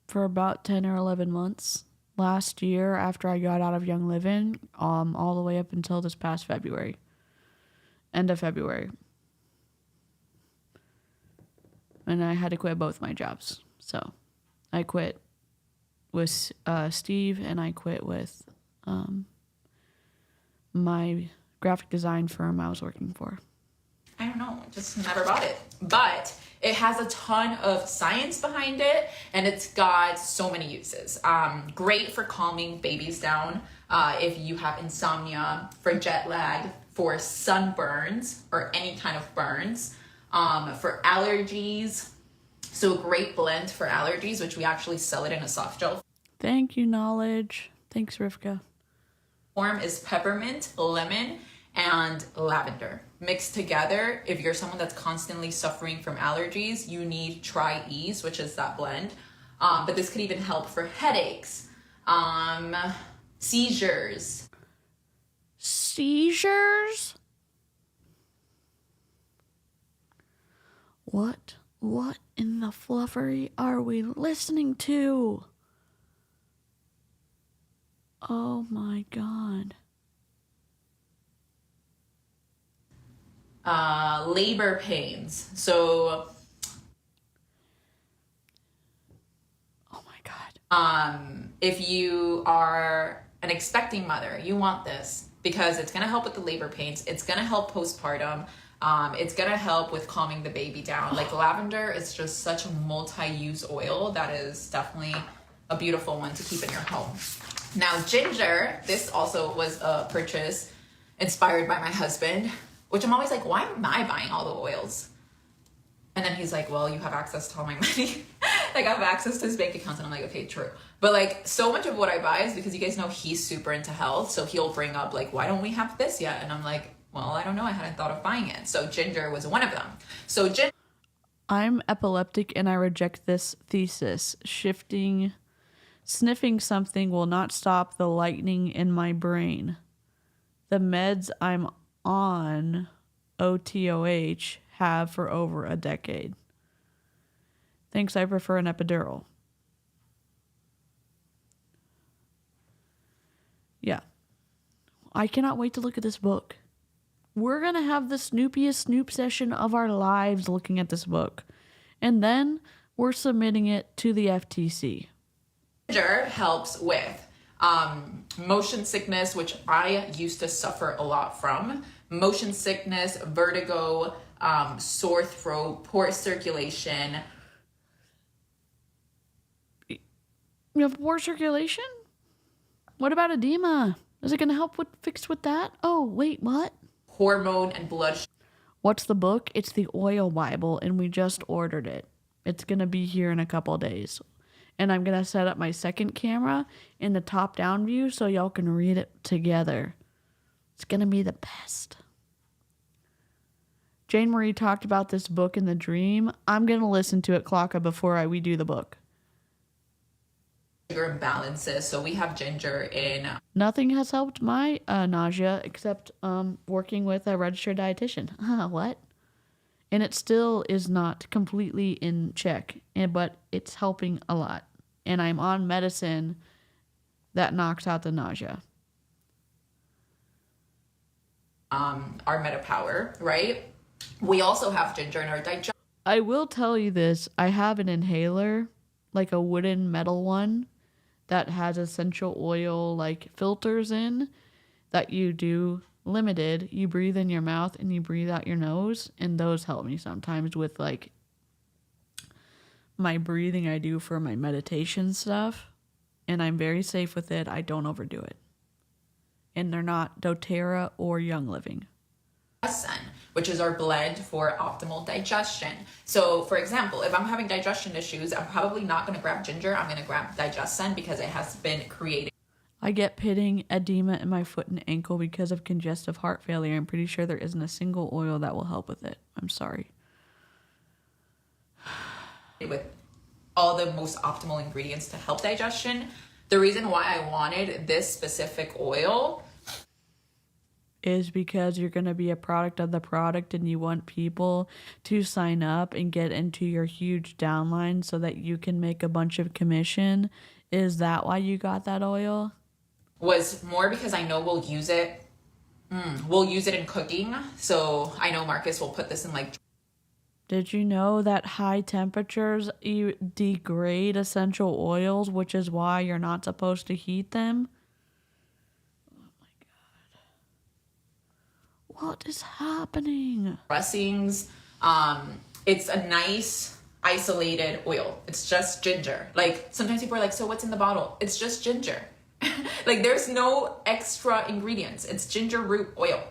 for about 10 or 11 months. Last year after I got out of Young Living, all the way up until this past February. End of February. And I had to quit both my jobs. So I quit with Steve and I quit with my graphic design firm I was working for. I don't know, just never bought it. But it has a ton of science behind it, and it's got so many uses. Great for calming babies down if you have insomnia, for jet lag, for sunburns or any kind of burns, for allergies. So a great blend for allergies, which we actually sell it in a soft gel Thank you, Knowledge. Thanks, Rivka. form is peppermint, lemon, and lavender mixed together. If you're someone that's constantly suffering from allergies, you need Try Ease, which is that blend. But this could even help for headaches, seizures. Seizures? What in the fluffery are we listening to? Oh my God. Labor pains. So, oh my God. If you are an expecting mother, you want this because it's going to help with the labor pains. It's going to help postpartum. It's going to help with calming the baby down. Like lavender is just such a multi-use oil that is definitely a beautiful one to keep in your home. Now, ginger, this also was a purchase inspired by my husband, which I'm always like, why am I buying all the oils? And then he's like, well, you have access to all my money. Like, I have access to his bank accounts. And I'm like, okay, true. But like, so much of what I buy is because you guys know he's super into health. So he'll bring up like, why don't we have this yet? And I'm like, well, I don't know. I hadn't thought of buying it. So ginger was one of them. So ginger. I'm epileptic and I reject this thesis. Sniffing something will not stop the lightning in my brain. The meds I'm on, OTOH, have for over a decade. Thanks, I prefer an epidural. Yeah. I cannot wait to look at this book. We're going to have the snoopiest snoop session of our lives looking at this book. And then we're submitting it to the FTC. Ginger helps with motion sickness, which I used to suffer a lot from. Motion sickness, vertigo, sore throat, poor circulation. You have poor circulation? What about edema? Is it going to help fix with that? Oh, wait, what? Hormone and blood. What's the book? It's the Oil Bible, and we just ordered it. It's going to be here in a couple days. And I'm going to set up my second camera in the top-down view so y'all can read it together. It's going to be the best. Jane Marie talked about this book in the dream. I'm going to listen to it, Clocka, before we do the book. Sugar imbalances. So we have ginger in. Nothing has helped my nausea except working with a registered dietitian. What? And it still is not completely in check, but it's helping a lot. And I'm on medicine that knocks out the nausea. Our meta power, right? We also have ginger in our digestion. I will tell you this. I have an inhaler, like a wooden metal one, that has essential oil like filters in that you do limited. You breathe in your mouth and you breathe out your nose, and those help me sometimes with like my breathing I do for my meditation stuff, and I'm very safe with it. I don't overdo it. And they're not doTERRA or Young Living. Which is our blend for optimal digestion. So for example, if I'm having digestion issues, I'm probably not going to grab ginger. I'm going to grab Digescen because it has been created. I get pitting, edema in my foot and ankle because of congestive heart failure. I'm pretty sure there isn't a single oil that will help with it. I'm sorry. With all the most optimal ingredients to help digestion. The reason why I wanted this specific oil is because you're going to be a product of the product and you want people to sign up and get into your huge downline so that you can make a bunch of commission. Is that why you got that oil? Was more because I know we'll use it. We'll use it in cooking. So I know Marcus will put this in like. Did you know that high temperatures degrade essential oils, which is why you're not supposed to heat them? Oh my God. What is happening? Dressings. It's a nice isolated oil. It's just ginger. Like sometimes people are like, so what's in the bottle? It's just ginger. Like there's no extra ingredients. It's ginger root oil,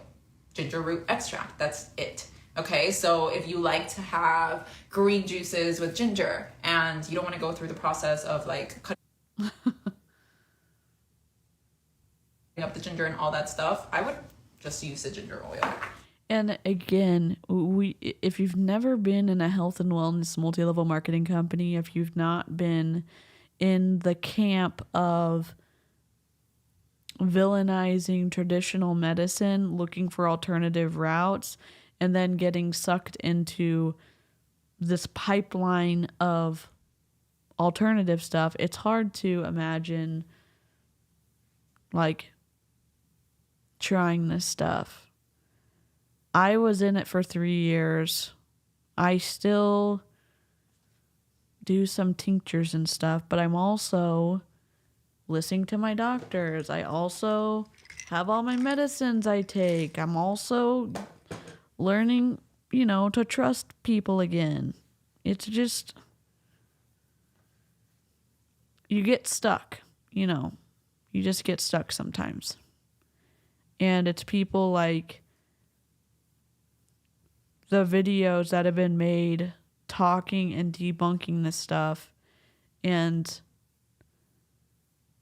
ginger root extract. That's it. Okay, so if you like to have green juices with ginger and you don't want to go through the process of like cutting up the ginger and all that stuff, I would just use the ginger oil. And again, if you've never been in a health and wellness multi-level marketing company, if you've not been in the camp of villainizing traditional medicine, looking for alternative routes, and then getting sucked into this pipeline of alternative stuff, it's hard to imagine like trying this stuff. I was in it for 3 years. I still do some tinctures and stuff, but I'm also listening to my doctors. I also have all my medicines I take. I'm also learning, to trust people again. It's just, you get stuck, you just get stuck sometimes. And it's people like the videos that have been made talking and debunking this stuff and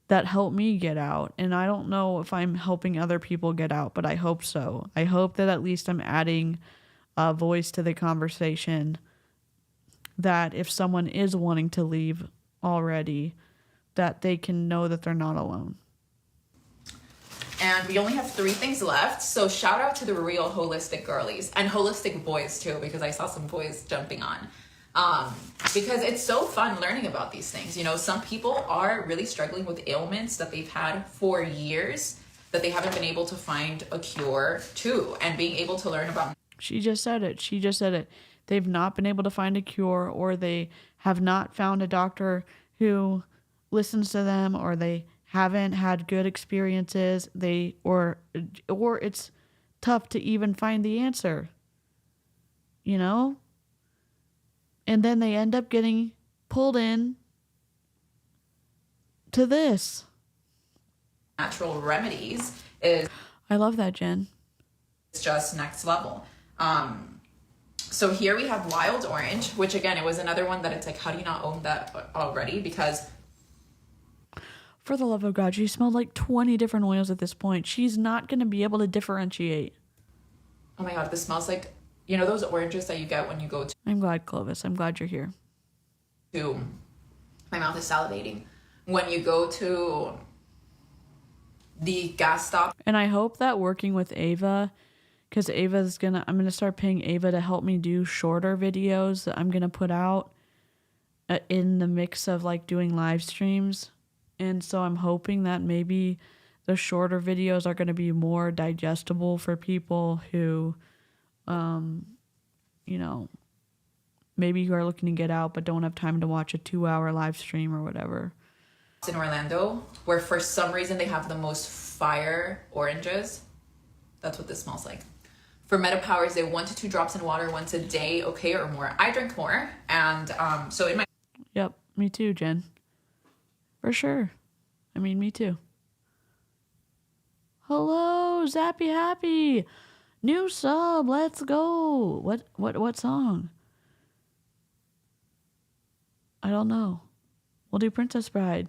that help me get out. And I don't know if I'm helping other people get out, but I hope so. I hope that at least I'm adding a voice to the conversation, that if someone is wanting to leave already, that they can know that they're not alone. And we only have 3 things left. So shout out to the real holistic girlies and holistic boys too, because I saw some boys jumping on. Because it's so fun learning about these things. Some people are really struggling with ailments that they've had for years that they haven't been able to find a cure to, and being able to learn about. She just said it. They've not been able to find a cure, or they have not found a doctor who listens to them, or they haven't had good experiences. Or it's tough to even find the answer. And then they end up getting pulled in to this. Natural remedies is. I love that, Jen. It's just next level. So here we have wild orange, which again, it was another one that it's like, how do you not own that already? Because for the love of God, she smelled like 20 different oils at this point. She's not going to be able to differentiate. Oh my God, this smells like, those oranges that you get when you go to. I'm glad, Clovis. I'm glad you're here. My mouth is salivating. When you go to the gas stop. And I hope that working with Ava because I'm gonna start paying Ava to help me do shorter videos that I'm gonna put out in the mix of like doing live streams. And so I'm hoping that maybe the shorter videos are gonna be more digestible for people who, you know, maybe who are looking to get out but don't have time to watch a 2-hour live stream or whatever. In Orlando, where for some reason they have the most fire oranges. That's what this smells like. For Meta Powers, they 1 to 2 drops in water once a day, okay, or more. I drink more, and so in my... Yep, me too, Jen. For sure. I mean, me too. Hello, Zappy Happy. New sub, let's go. What song? I don't know. We'll do Princess Bride.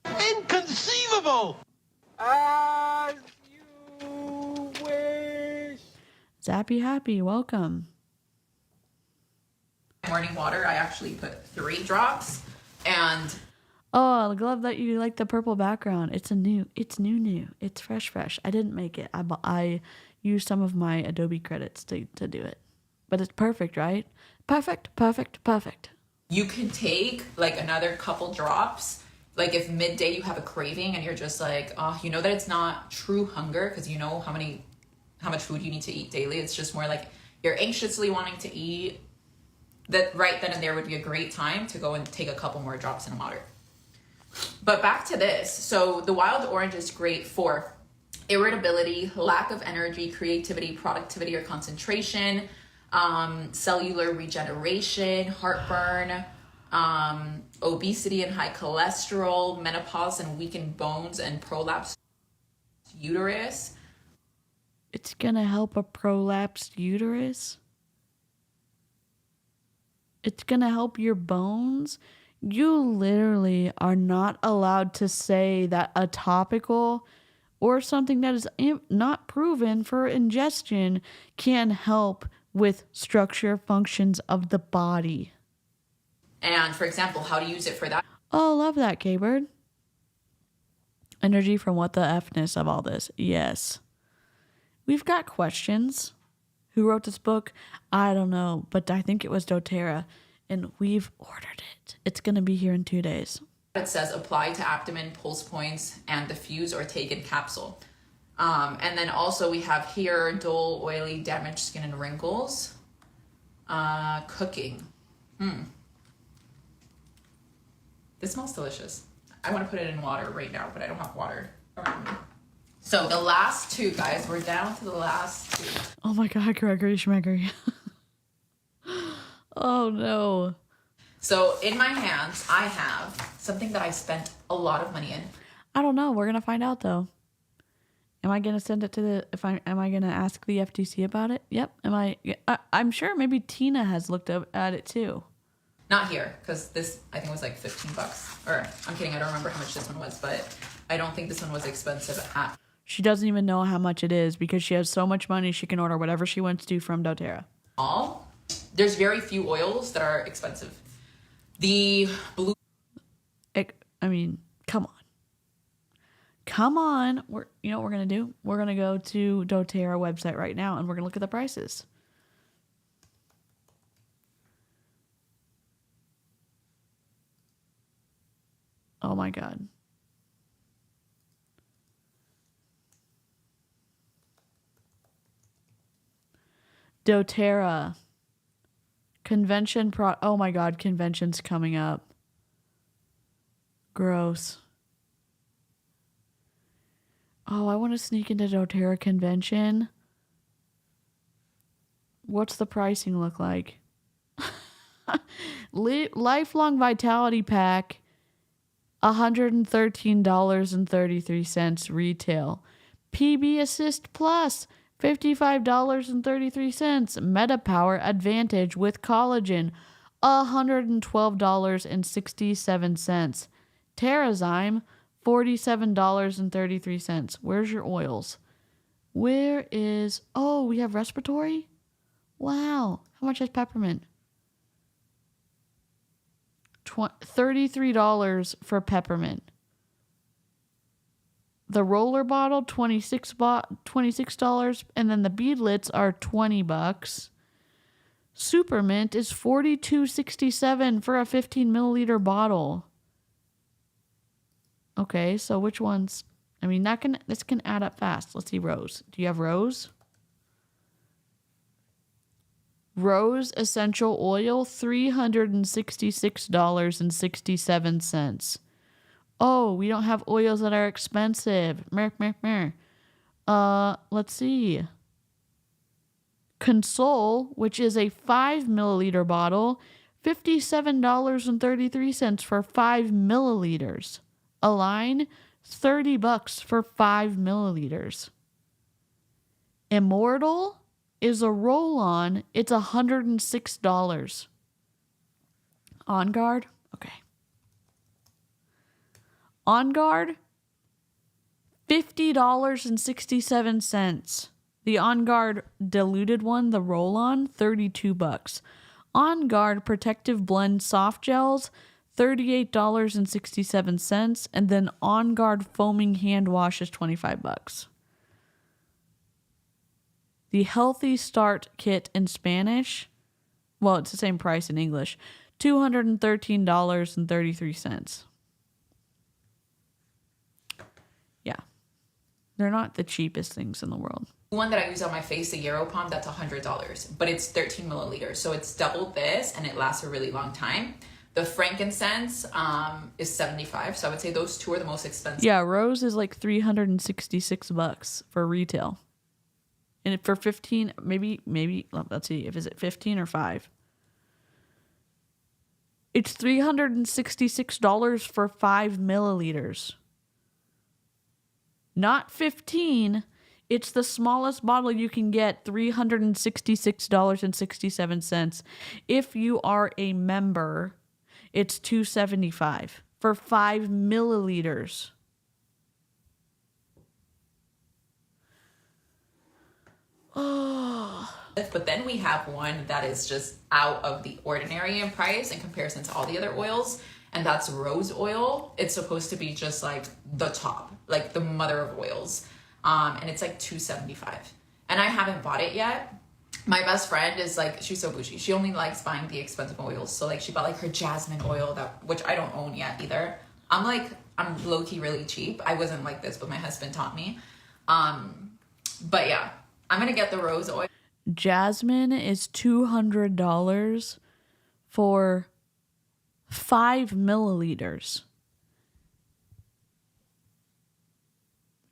Inconceivable! As you wish. Zappy Happy, welcome. morning water, I actually put 3 drops, and... Oh, I love that you like the purple background. It's new. It's fresh. I didn't make it. I used some of my Adobe credits to do it. But it's perfect, right? Perfect. You can take like another couple drops. Like if midday you have a craving and you're just like, oh, you know that it's not true hunger because you know how much food you need to eat daily. It's just more like you're anxiously wanting to eat. That right then and there would be a great time to go and take a couple more drops in water. But back to this. So the wild orange is great for irritability, lack of energy, creativity, productivity, or concentration, cellular regeneration, heartburn, obesity and high cholesterol, menopause and weakened bones, and prolapsed uterus. It's gonna help a prolapsed uterus. It's gonna help your bones. You literally are not allowed to say that a topical or something that is not proven for ingestion can help with structure functions of the body. And for example, how to use it for that. Oh, love that, K-Bird. Energy from what the F-ness of all this. Yes. We've got questions. Who wrote this book? I don't know, but I think it was doTERRA. And we've ordered it. It's going to be here in 2 days. It says apply to abdomen, pulse points, and diffuse or take in capsule. And then also we have here dull, oily, damaged skin and wrinkles. Cooking. This smells delicious. I want to put it in water right now, but I don't have water around me. So the last 2, guys. We're down to the last 2. Oh my God, Gregory Schmeggery. Oh no. So in my hands, I have something that I spent a lot of money in. I don't know. We're going to find out though. Am I going to send it to am I going to ask the FTC about it? Yep. I'm sure maybe Tina has looked up at it too. Not here, because this, I think, was like $15. Or, I'm kidding, I don't remember how much this one was, but I don't think this one was expensive at. She doesn't even know how much it is because she has so much money she can order whatever she wants to from doTERRA. All. There's very few oils that are expensive. The blue... I mean, come on. Come on. You know what we're going to do? We're going to go to doTERRA website right now and we're going to look at the prices. Oh my God. doTERRA. Convention oh my God, convention's coming up. Gross. Oh, I want to sneak into doTERRA convention. What's the pricing look like? Lifelong Vitality Pack, $113.33 retail. PB Assist Plus, $55.33. Meta Power Advantage with collagen, $112.67. Terrazyme, $47.33. Where's your oils? Where is... Oh, we have respiratory? Wow. How much is peppermint? $33 for peppermint. The roller bottle, $26, and then the beadlets are $20. Supermint is $42.67 for a 15 milliliter bottle. Okay, so which ones? I mean, this can add up fast. Let's see, Rose. Do you have Rose? Rose essential oil, $366.67. Oh, we don't have oils that are expensive. Meh, meh, meh. Let's see. Console, which is a 5 milliliter bottle, $57.33 for 5 milliliters. Align, $30 for 5 milliliters. Immortal is a roll-on. It's $106. On Guard, okay. On Guard, $50.67. The On Guard diluted one, the roll-on, $32. On Guard Protective Blend Soft Gels, $38.67. And then On Guard Foaming Hand Wash is $25. The Healthy Start Kit in Spanish, well, it's the same price in English, $213.33. Yeah. They're not the cheapest things in the world. The one that I use on my face, the Europalm, that's $100, but it's 13 milliliters. So it's double this and it lasts a really long time. The frankincense is $75. So I would say those two are the most expensive. Yeah, Rose is like $366 for retail. And for 15, maybe, let's see, if is it 15 or 5? It's $366 for 5 milliliters. Not 15. It's the smallest bottle you can get, $366.67. If you are a member, it's $275 for 5 milliliters. Oh. But then we have one that is just out of the ordinary in price in comparison to all the other oils, and that's rose oil. It's supposed to be just like the top, like the mother of oils. And it's like $275. And I haven't bought it yet. My best friend is like, she's so bougie. She only likes buying the expensive oils. So like she bought like her jasmine oil, which I don't own yet either. I'm low-key really cheap. I wasn't like this, but my husband taught me. But yeah, I'm gonna get the rose oil. Jasmine is $200 for 5 milliliters.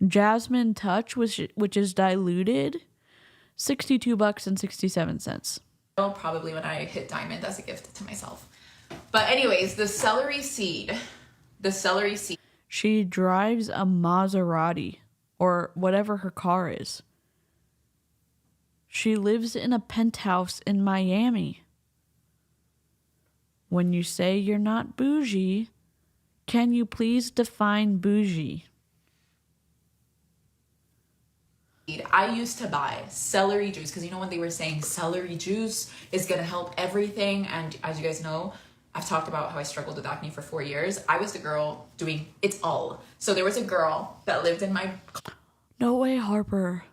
Jasmine Touch, which is diluted, $62.67. Probably when I hit diamond as a gift to myself. But anyways, the celery seed. She drives a Maserati or whatever her car is. She lives in a penthouse in Miami. When you say you're not bougie, can you please define bougie? I used to buy celery juice because you know when they were saying celery juice is going to help everything. And as you guys know, I've talked about how I struggled with acne for 4 years. I was the girl doing it all. So there was a girl that lived in my... No way, Harper.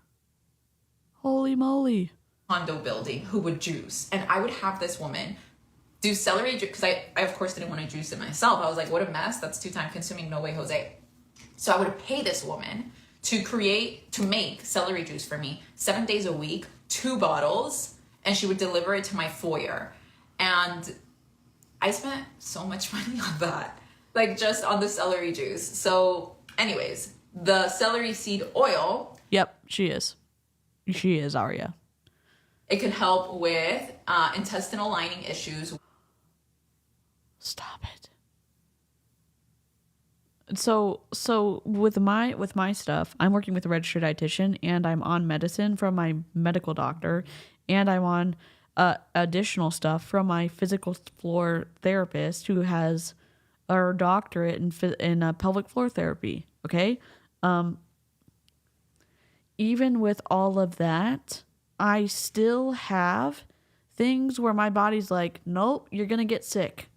Holy moly. Condo building who would juice. And I would have this woman do celery juice because I of course didn't want to juice it myself. I was like, what a mess. That's too time consuming. No way, Jose. So I would pay this woman to make celery juice for me 7 days a week, 2 bottles, and she would deliver it to my foyer. And I spent so much money on that, like just on the celery juice. So anyways, the celery seed oil. Yep, she is. She is, Aria. It can help with intestinal lining issues. Stop it. So with my stuff, I'm working with a registered dietitian, and I'm on medicine from my medical doctor, and I'm on additional stuff from my physical floor therapist who has a doctorate in pelvic floor therapy. Okay, even with all of that, I still have things where my body's like, nope, you're gonna get sick.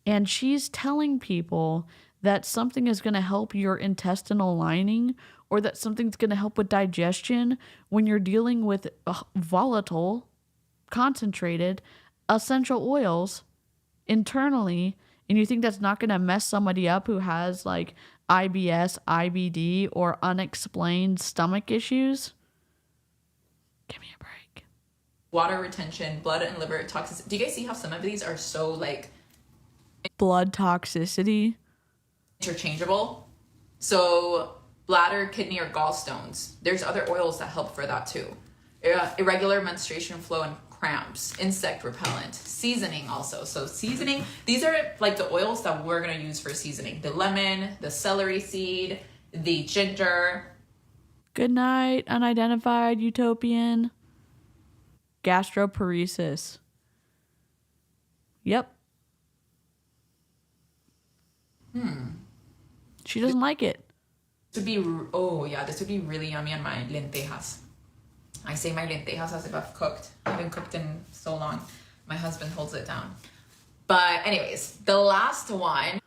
And she's telling people that something is going to help your intestinal lining or that something's going to help with digestion when you're dealing with volatile, concentrated, essential oils internally, and you think that's not going to mess somebody up who has like IBS, IBD, or unexplained stomach issues? Give me a break. Water retention, blood and liver toxicity. Do you guys see how some of these are so like blood toxicity? Interchangeable. So bladder, kidney, or gallstones. There's other oils that help for that too. Irregular menstruation flow and cramps, insect repellent, seasoning also. So seasoning, these are like the oils that we're going to use for seasoning. The lemon, the celery seed, the ginger. Good night, unidentified utopian. Gastroparesis. Yep. She doesn't like it. This would be, oh yeah, this would be really yummy on my lentejas. I say my lentejas as if I've cooked. I haven't cooked in so long. My husband holds it down. But anyways, the last one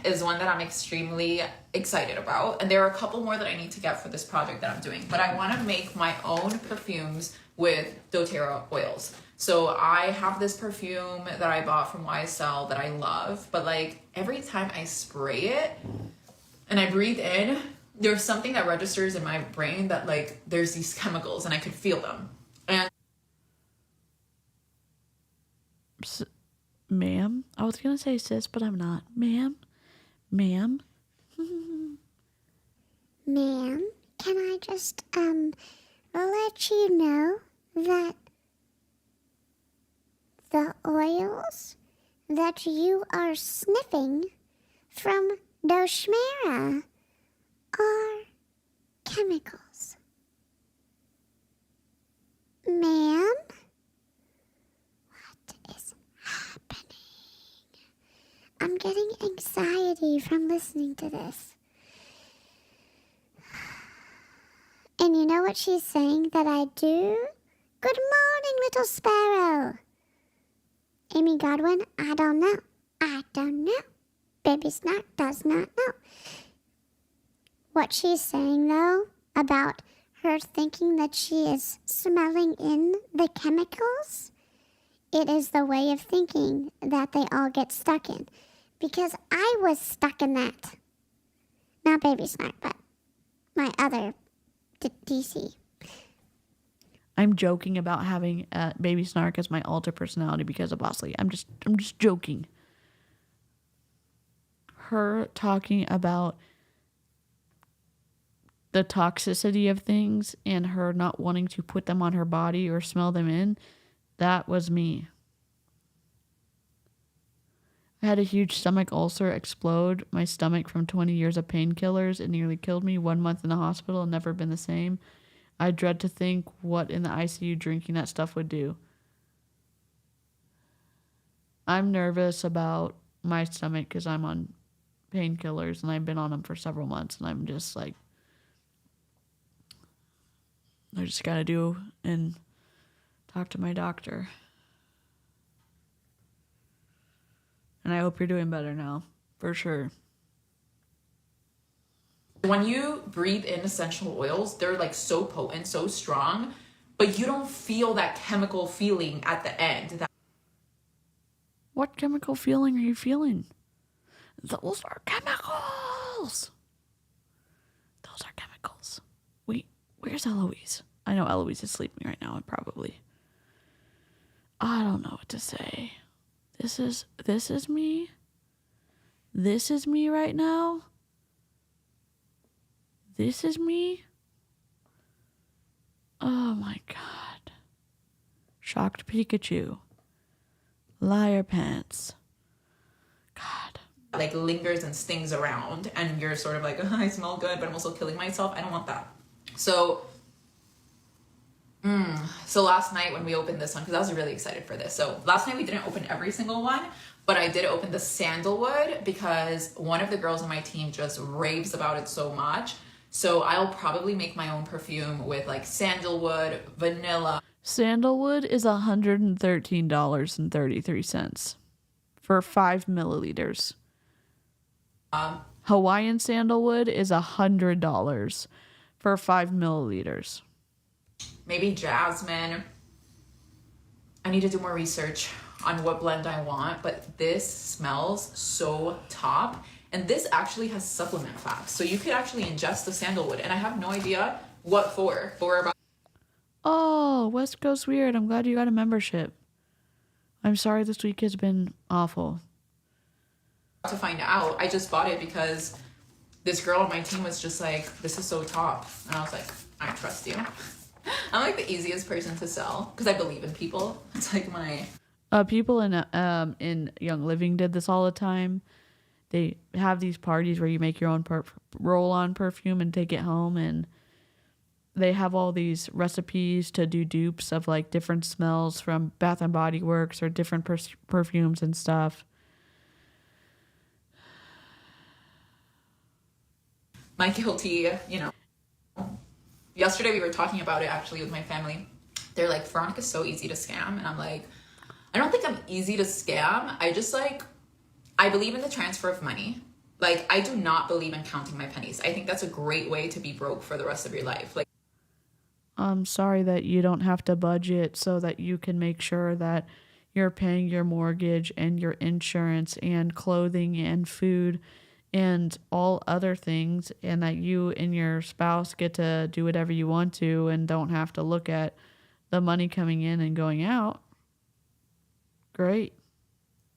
is one that I'm extremely excited about. And there are a couple more that I need to get for this project that I'm doing. But I want to make my own perfumes with doTERRA oils. So I have this perfume that I bought from YSL that I love. But like every time I spray it and I breathe in, there's something that registers in my brain that like there's these chemicals and I could feel them. And ma'am, I was gonna say sis, but I'm not. Ma'am, Ma'am, can I just let you know that the oils that you are sniffing from DoTERRA are chemicals. Ma'am? What is happening? I'm getting anxiety from listening to this. And you know what she's saying that I do? Good morning, little sparrow. Amy Godwin, I don't know. I don't know. Baby Snark does not know. What she's saying, though, about her thinking that she is smelling in the chemicals, it is the way of thinking that they all get stuck in. Because I was stuck in that. Not Baby Snark, but my other DC. I'm joking about having Baby Snark as my alter personality because of Bosley. I'm just joking. Her talking about the toxicity of things and her not wanting to put them on her body or smell them in, that was me. I had a huge stomach ulcer explode my stomach from 20 years of painkillers. It nearly killed me. 1 month in the hospital and never been the same. I dread to think what in the ICU drinking that stuff would do. I'm nervous about my stomach because I'm on painkillers and I've been on them for several months, and I'm just like, I just gotta do and talk to my doctor. And I hope you're doing better now, for sure. when you breathe in essential oils, they're like so potent, so strong, but you don't feel that chemical feeling at the end. What chemical feeling are you feeling? Those are chemicals. Those are chemicals. Wait, where's Eloise? I know Eloise is sleeping right now, and probably. I don't know what to say. This is me. This is me right now. This is me. Oh my God. Shocked Pikachu. Liar pants. God. Like lingers and stings around, and you're sort of like, oh, I smell good, but I'm also killing myself. I don't want that. So last night when we opened this one, because I was really excited for this. So last night we didn't open every single one, but I did open the sandalwood because one of the girls on my team just raves about it so much. So I'll probably make my own perfume with like sandalwood, vanilla. Sandalwood is $113.33 for 5 milliliters. Hawaiian sandalwood is $100 for 5 milliliters. Maybe jasmine. I need to do more research on what blend I want, but this smells so top. And this actually has supplement facts. So you could actually ingest the sandalwood. And I have no idea what for. For about Oh, West Coast Weird. I'm glad you got a membership. I'm sorry this week has been awful. to find out. I just bought it because this girl on my team was just like, this is so top. And I was like, I trust you. I'm like the easiest person to sell because I believe in people. It's like my... People in Young Living did this all the time. They have these parties where you make your own roll-on perfume and take it home, and they have all these recipes to do dupes of like different smells from Bath and Body Works or different perfumes and stuff. My guilty, yesterday we were talking about it actually with my family. They're like, Veronica's so easy to scam. And I'm like, I don't think I'm easy to scam. I believe in the transfer of money. Like, I do not believe in counting my pennies. I think that's a great way to be broke for the rest of your life. Like, I'm sorry that you don't have to budget so that you can make sure that you're paying your mortgage and your insurance and clothing and food and all other things, and that you and your spouse get to do whatever you want to and don't have to look at the money coming in and going out. Great.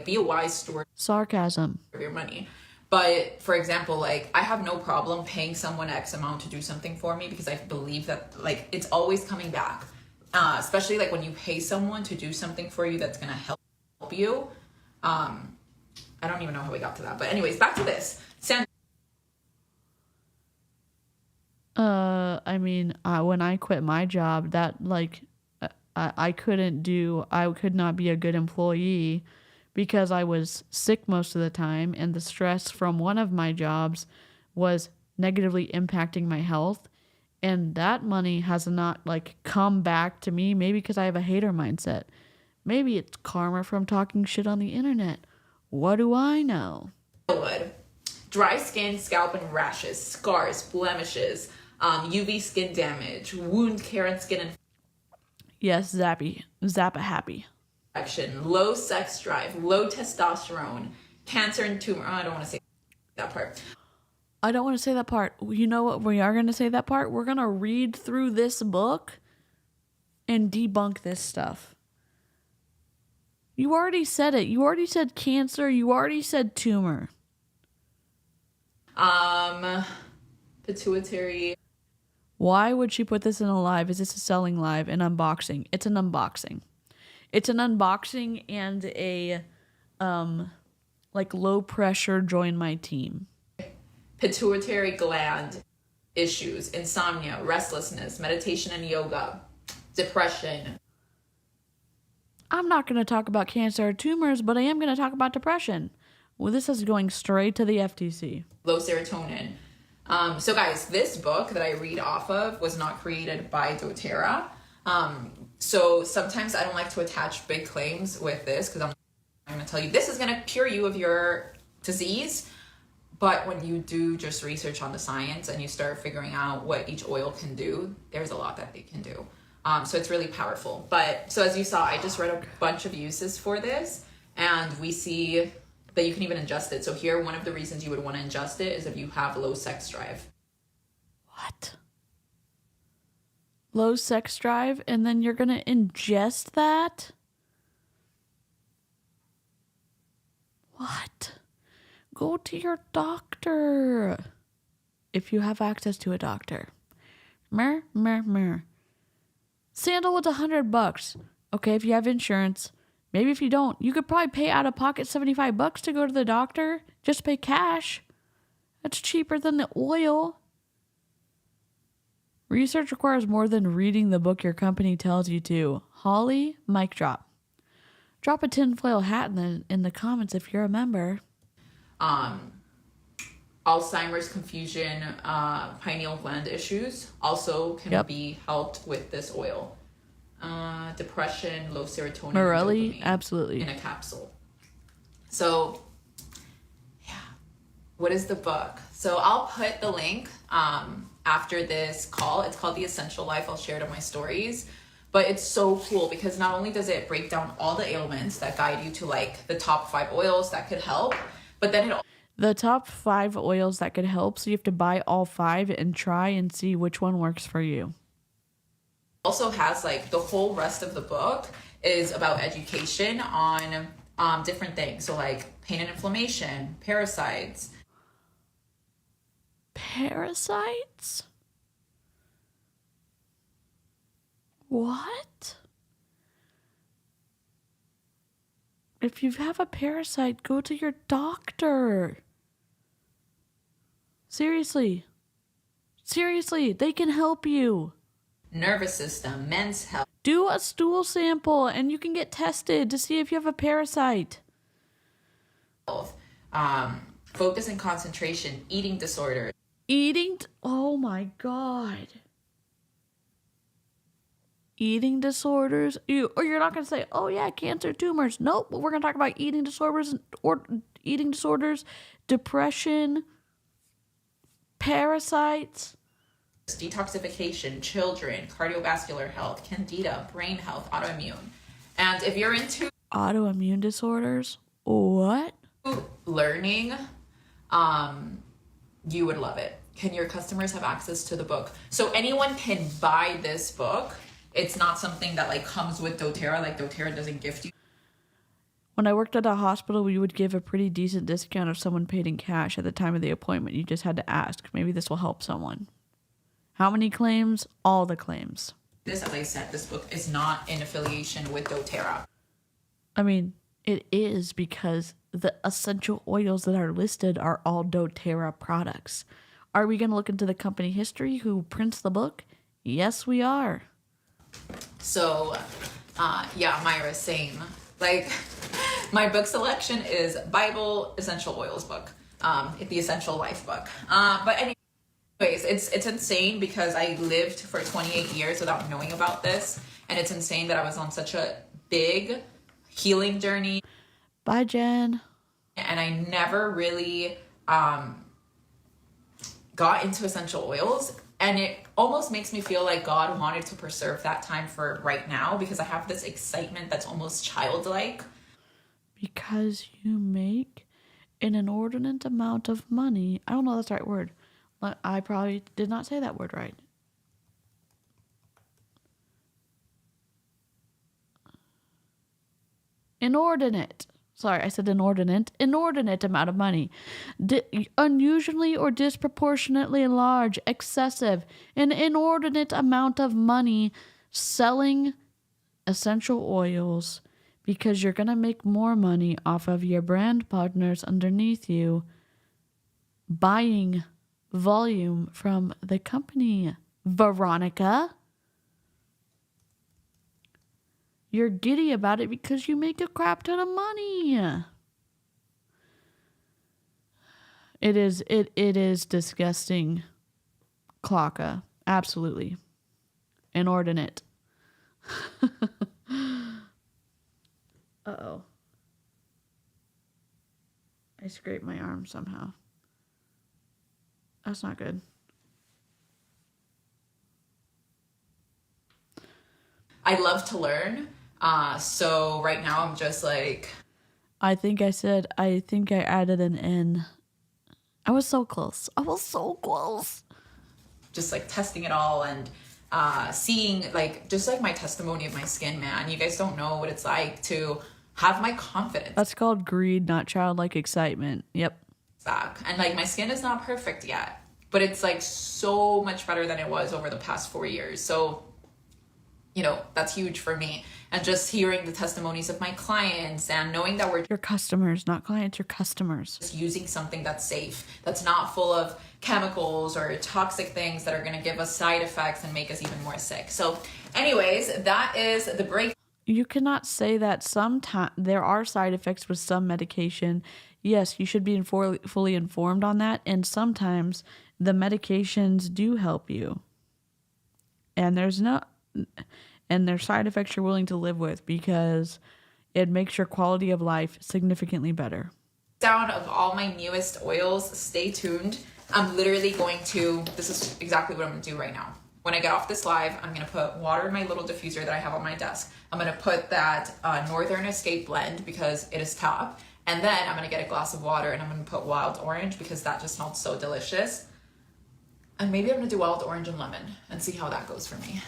Be a wise steward Sarcasm of your money. But for example, like, I have no problem paying someone X amount to do something for me because I believe that like it's always coming back. Especially like when you pay someone to do something for you that's gonna help you. I don't even know how we got to that. But anyways, back to this. When I quit my job, that I could not be a good employee because I was sick most of the time, and the stress from one of my jobs was negatively impacting my health, and that money has not come back to me. Maybe because I have a hater mindset. Maybe it's karma from talking shit on the internet. What do I know? Dry skin, scalp and rashes, scars, blemishes, UV skin damage, wound care and skin Yes, Zappa happy. infection, low sex drive, low testosterone, cancer and tumor. Oh, I don't want to say that part. I don't want to say that part. You know what? We are going to say that part. We're going to read through this book and debunk this stuff. You already said it. You already said cancer. You already said tumor. Pituitary. Why would she put this in a live? Is this a selling live? An unboxing? It's an unboxing. It's an unboxing and a low pressure join my team. Pituitary gland issues, insomnia, restlessness, meditation and yoga, depression. I'm not going to talk about cancer or tumors, but I am going to talk about depression. Well, this is going straight to the FTC. Low serotonin. So guys, this book that I read off of was not created by doTERRA. So sometimes I don't like to attach big claims with this because I'm going to tell you this is going to cure you of your disease. But when you do just research on the science and you start figuring out what each oil can do, there's a lot that they can do. So it's really powerful. But so as you saw, I just read a bunch of uses for this, and we see that you can even ingest it. So here, one of the reasons you would want to ingest it is if you have low sex drive. What? Low sex drive, and then you're going to ingest that? What? Go to your doctor. If you have access to a doctor. Sandalwood's $100. Okay, if you have insurance. Maybe if you don't, you could probably pay out of pocket $75 to go to the doctor. Just pay cash. That's cheaper than the oil. Research requires more than reading the book your company tells you to. Holly, mic drop. Drop a tinfoil hat in the comments if you're a member. Alzheimer's, confusion, pineal gland issues also can be helped with this oil. Depression, low serotonin, Morelli, dopamine absolutely. in a capsule. So, yeah, What is the book? So I'll put the link after this call. It's called The Essential Life. I'll share it on my stories. But it's so cool because not only does it break down all the ailments that guide you to like the top 5 oils that could help, but then it The top 5 oils that could help. So you have to buy all 5 and try and see which one works for you. also has like the whole rest of the book is about education on different things. So like pain and inflammation, parasites. Parasites? What? If you have a parasite, go to your doctor. Seriously. Seriously, they can help you. Nervous system, men's health. Do a stool sample and you can get tested to see if you have a parasite. Focus and concentration, eating disorders. Oh my God. Eating disorders. Or you're not going to say, oh yeah, cancer, tumors. Nope, but we're going to talk about eating disorders, depression, parasites. Detoxification, children, cardiovascular health, candida, brain health, autoimmune. And if you're into autoimmune disorders, what? Learning, you would love it. Can your customers have access to the book? So anyone can buy this book. It's not something that like comes with doTERRA. Like doTERRA doesn't gift you. When I worked at a hospital, we would give a pretty decent discount if someone paid in cash at the time of the appointment. You just had to ask. Maybe this will help someone. How many claims? All the claims. This, as I said, this book is not in affiliation with doTERRA. I mean, it is because the essential oils that are listed are all doTERRA products. Are we going to look into the company history who prints the book? Yes, we are. So, yeah, Myra, same. Like, my book selection is Bible Essential Oils book, the Essential Life book. But anyways, it's insane because I lived for 28 years without knowing about this, and it's insane that I was on such a big healing journey. Bye, Jen. And I never really got into essential oils. And it almost makes me feel like God wanted to preserve that time for right now because I have this excitement that's almost childlike. Because you make an inordinate amount of money. I don't know if that's the right word. I probably did not say that word right. Inordinate. Sorry, I said inordinate. Inordinate amount of money. Unusually or disproportionately large, excessive, an inordinate amount of money selling essential oils because you're going to make more money off of your brand partners underneath you buying volume from the company. Veronica, you're giddy about it because you make a crap ton of money. It is disgusting. Clocka. Absolutely. Inordinate. Uh-oh. I scraped my arm somehow. That's not good. I love to learn. So right now I'm just like... I think I added an N. I was so close. Just like testing it all and seeing like, just like my testimony of my skin, man. You guys don't know what it's like to have my confidence. That's called greed, not childlike excitement. Yep. Back. And like my skin is not perfect yet, but it's like so much better than it was over the past 4 years. So, you know, that's huge for me. And just hearing the testimonies of my clients and knowing that we're your customers, not clients, your customers. Just using something that's safe, that's not full of chemicals or toxic things that are going to give us side effects and make us even more sick. So anyways, that is the break. You cannot say that sometimes there are side effects with some medication. Yes, you should be fully informed on that. And sometimes the medications do help you. And there's side effects you're willing to live with because it makes your quality of life significantly better. Down of all my newest oils, stay tuned. I'm literally going to, this is exactly what I'm gonna do right now. When I get off this live, I'm gonna put water in my little diffuser that I have on my desk. I'm gonna put that Northern Escape blend because it is top. And then I'm gonna get a glass of water and I'm gonna put wild orange because that just smells so delicious. And maybe I'm gonna do wild orange and lemon and see how that goes for me.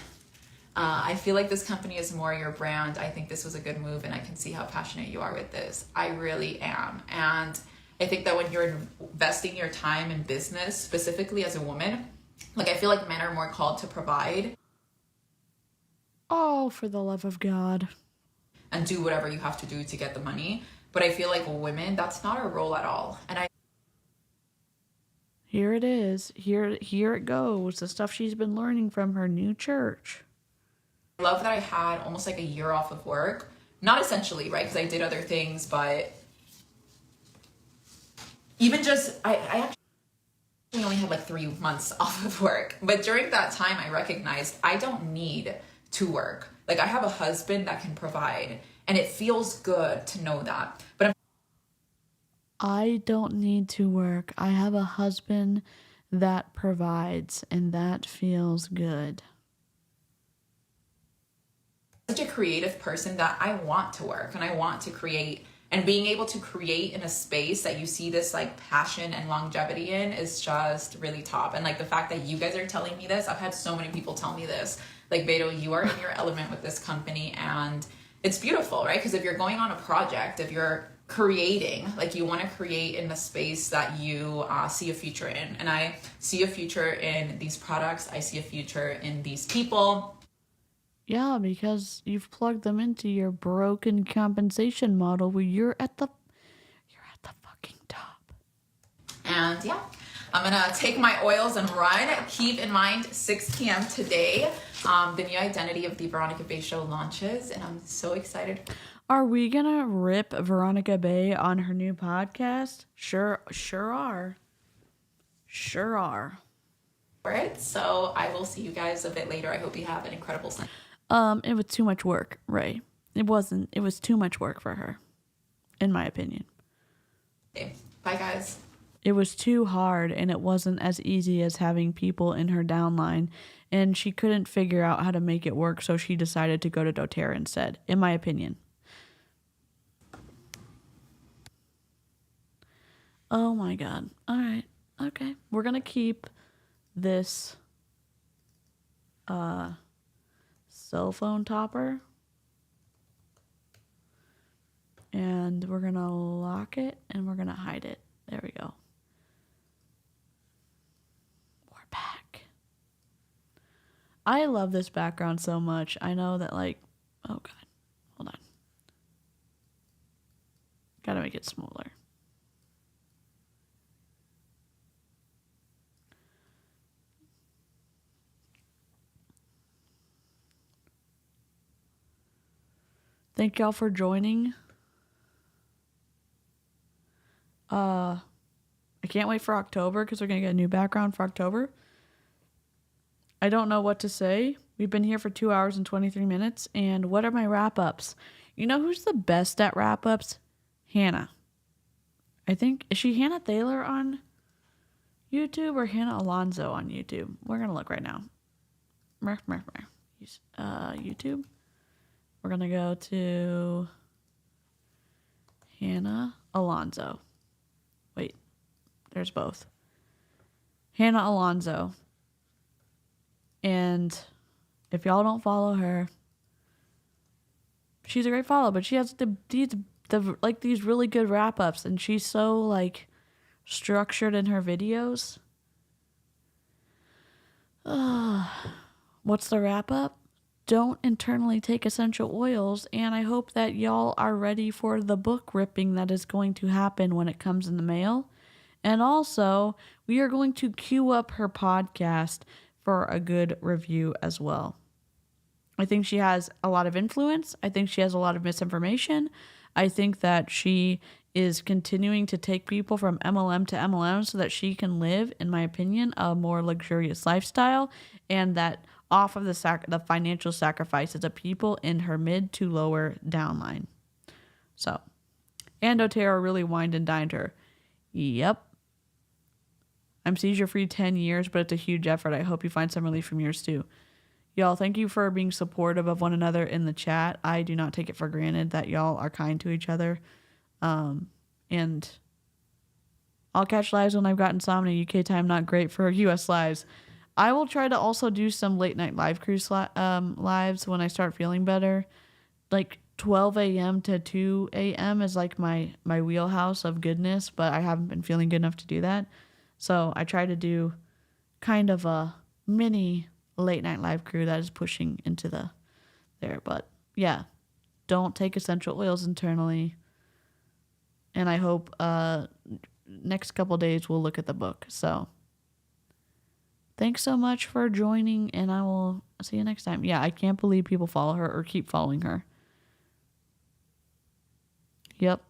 I feel like this company is more your brand. I think this was a good move and I can see how passionate you are with this. I really am. And I think that when you're investing your time in business, specifically as a woman, like I feel like men are more called to provide. Oh, for the love of God. And do whatever you have to do to get the money. But I feel like women, that's not our role at all. And Here it is. Here it goes. The stuff she's been learning from her new church. I love that I had almost like a year off of work. Not essentially, right? Because I did other things, but even just, I actually only had like 3 months off of work. But during that time, I recognized I don't need to work. Like I have a husband that can provide and it feels good to know that. But I don't need to work. I have a husband that provides and that feels good. Such a creative person that I want to work and I want to create, and being able to create in a space that you see this like passion and longevity in is just really top. And like the fact that you guys are telling me this, I've had so many people tell me this, like Beto, you are in your element with this company and it's beautiful, right? Because if you're going on a project, if you're creating, like you want to create in a space that you see a future in. And I see a future in these products. I see a future in these people. Yeah, because you've plugged them into your broken compensation model where you're at the fucking top. And yeah, I'm gonna take my oils and run. Keep in mind 6 p.m. today, the new identity of the Veronica Bay show launches, and I'm so excited. Are we gonna rip Veronica Bay on her new podcast? Sure are. Sure are. For it. So I will see you guys a bit later. I hope you have an incredible Sunday. It was too much work, Ray. It was too much work for her, in my opinion. Okay. Bye, guys. It was too hard, and it wasn't as easy as having people in her downline, and she couldn't figure out how to make it work, so she decided to go to doTERRA instead, in my opinion. Oh my God. All right. Okay. We're going to keep this cell phone topper. And we're going to lock it and we're going to hide it. There we go. We're back. I love this background so much. I know that like, oh God, hold on. Gotta make it smaller. Thank y'all for joining. I can't wait for October because we're going to get a new background for October. I don't know what to say. We've been here for 2 hours and 23 minutes. And what are my wrap-ups? You know who's the best at wrap-ups? Hannah. I think, is she Hannah Thaler on YouTube or Hannah Alonso on YouTube? We're going to look right now. YouTube. We're going to go to Hannah Alonso. Wait, there's both. Hannah Alonso. And if y'all don't follow her, she's a great follow, but she has these really good wrap-ups, and she's so like structured in her videos. What's the wrap-up? Don't internally take essential oils, and I hope that y'all are ready for the book ripping that is going to happen when it comes in the mail. And also, we are going to queue up her podcast for a good review as well. I think she has a lot of influence. I think she has a lot of misinformation. I think that she is continuing to take people from MLM to MLM so that she can live, in my opinion, a more luxurious lifestyle, and that off of the financial sacrifices of people in her mid to lower downline. So, And doTERRA really wined and dined her. Yep. I'm seizure-free 10 years, but it's a huge effort. I hope you find some relief from yours too. Y'all, thank you for being supportive of one another in the chat. I do not take it for granted that y'all are kind to each other. And I'll catch lives when I've got insomnia. UK time not great for US lives. I will try to also do some late night live cruise lives when I start feeling better. Like 12 a.m. to 2 a.m. is like my wheelhouse of goodness, but I haven't been feeling good enough to do that. So I try to do kind of a mini late night live crew that is pushing into there. But yeah, don't take essential oils internally. And I hope next couple days we'll look at the book. So thanks so much for joining, and I will see you next time. Yeah, I can't believe people follow her or keep following her. Yep.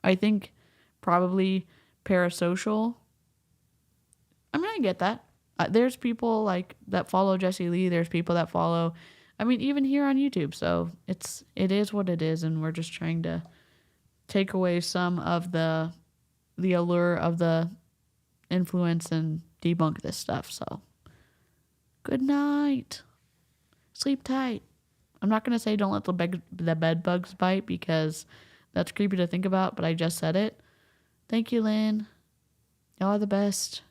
I think probably parasocial. I mean, I get that. There's people like that follow Jessie Lee. There's people that follow, I mean, even here on YouTube. So it is what it is, and we're just trying to take away some of the allure of the influence and debunk this stuff. So good night. Sleep tight. I'm not going to say don't let the bed bugs bite because that's creepy to think about, but I just said it. Thank you, Lynn. Y'all are the best.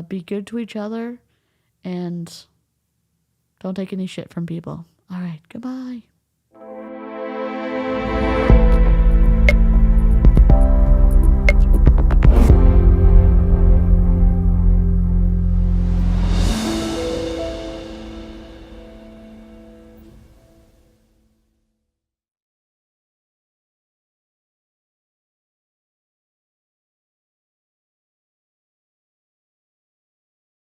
Be good to each other and don't take any shit from people. All right. Goodbye.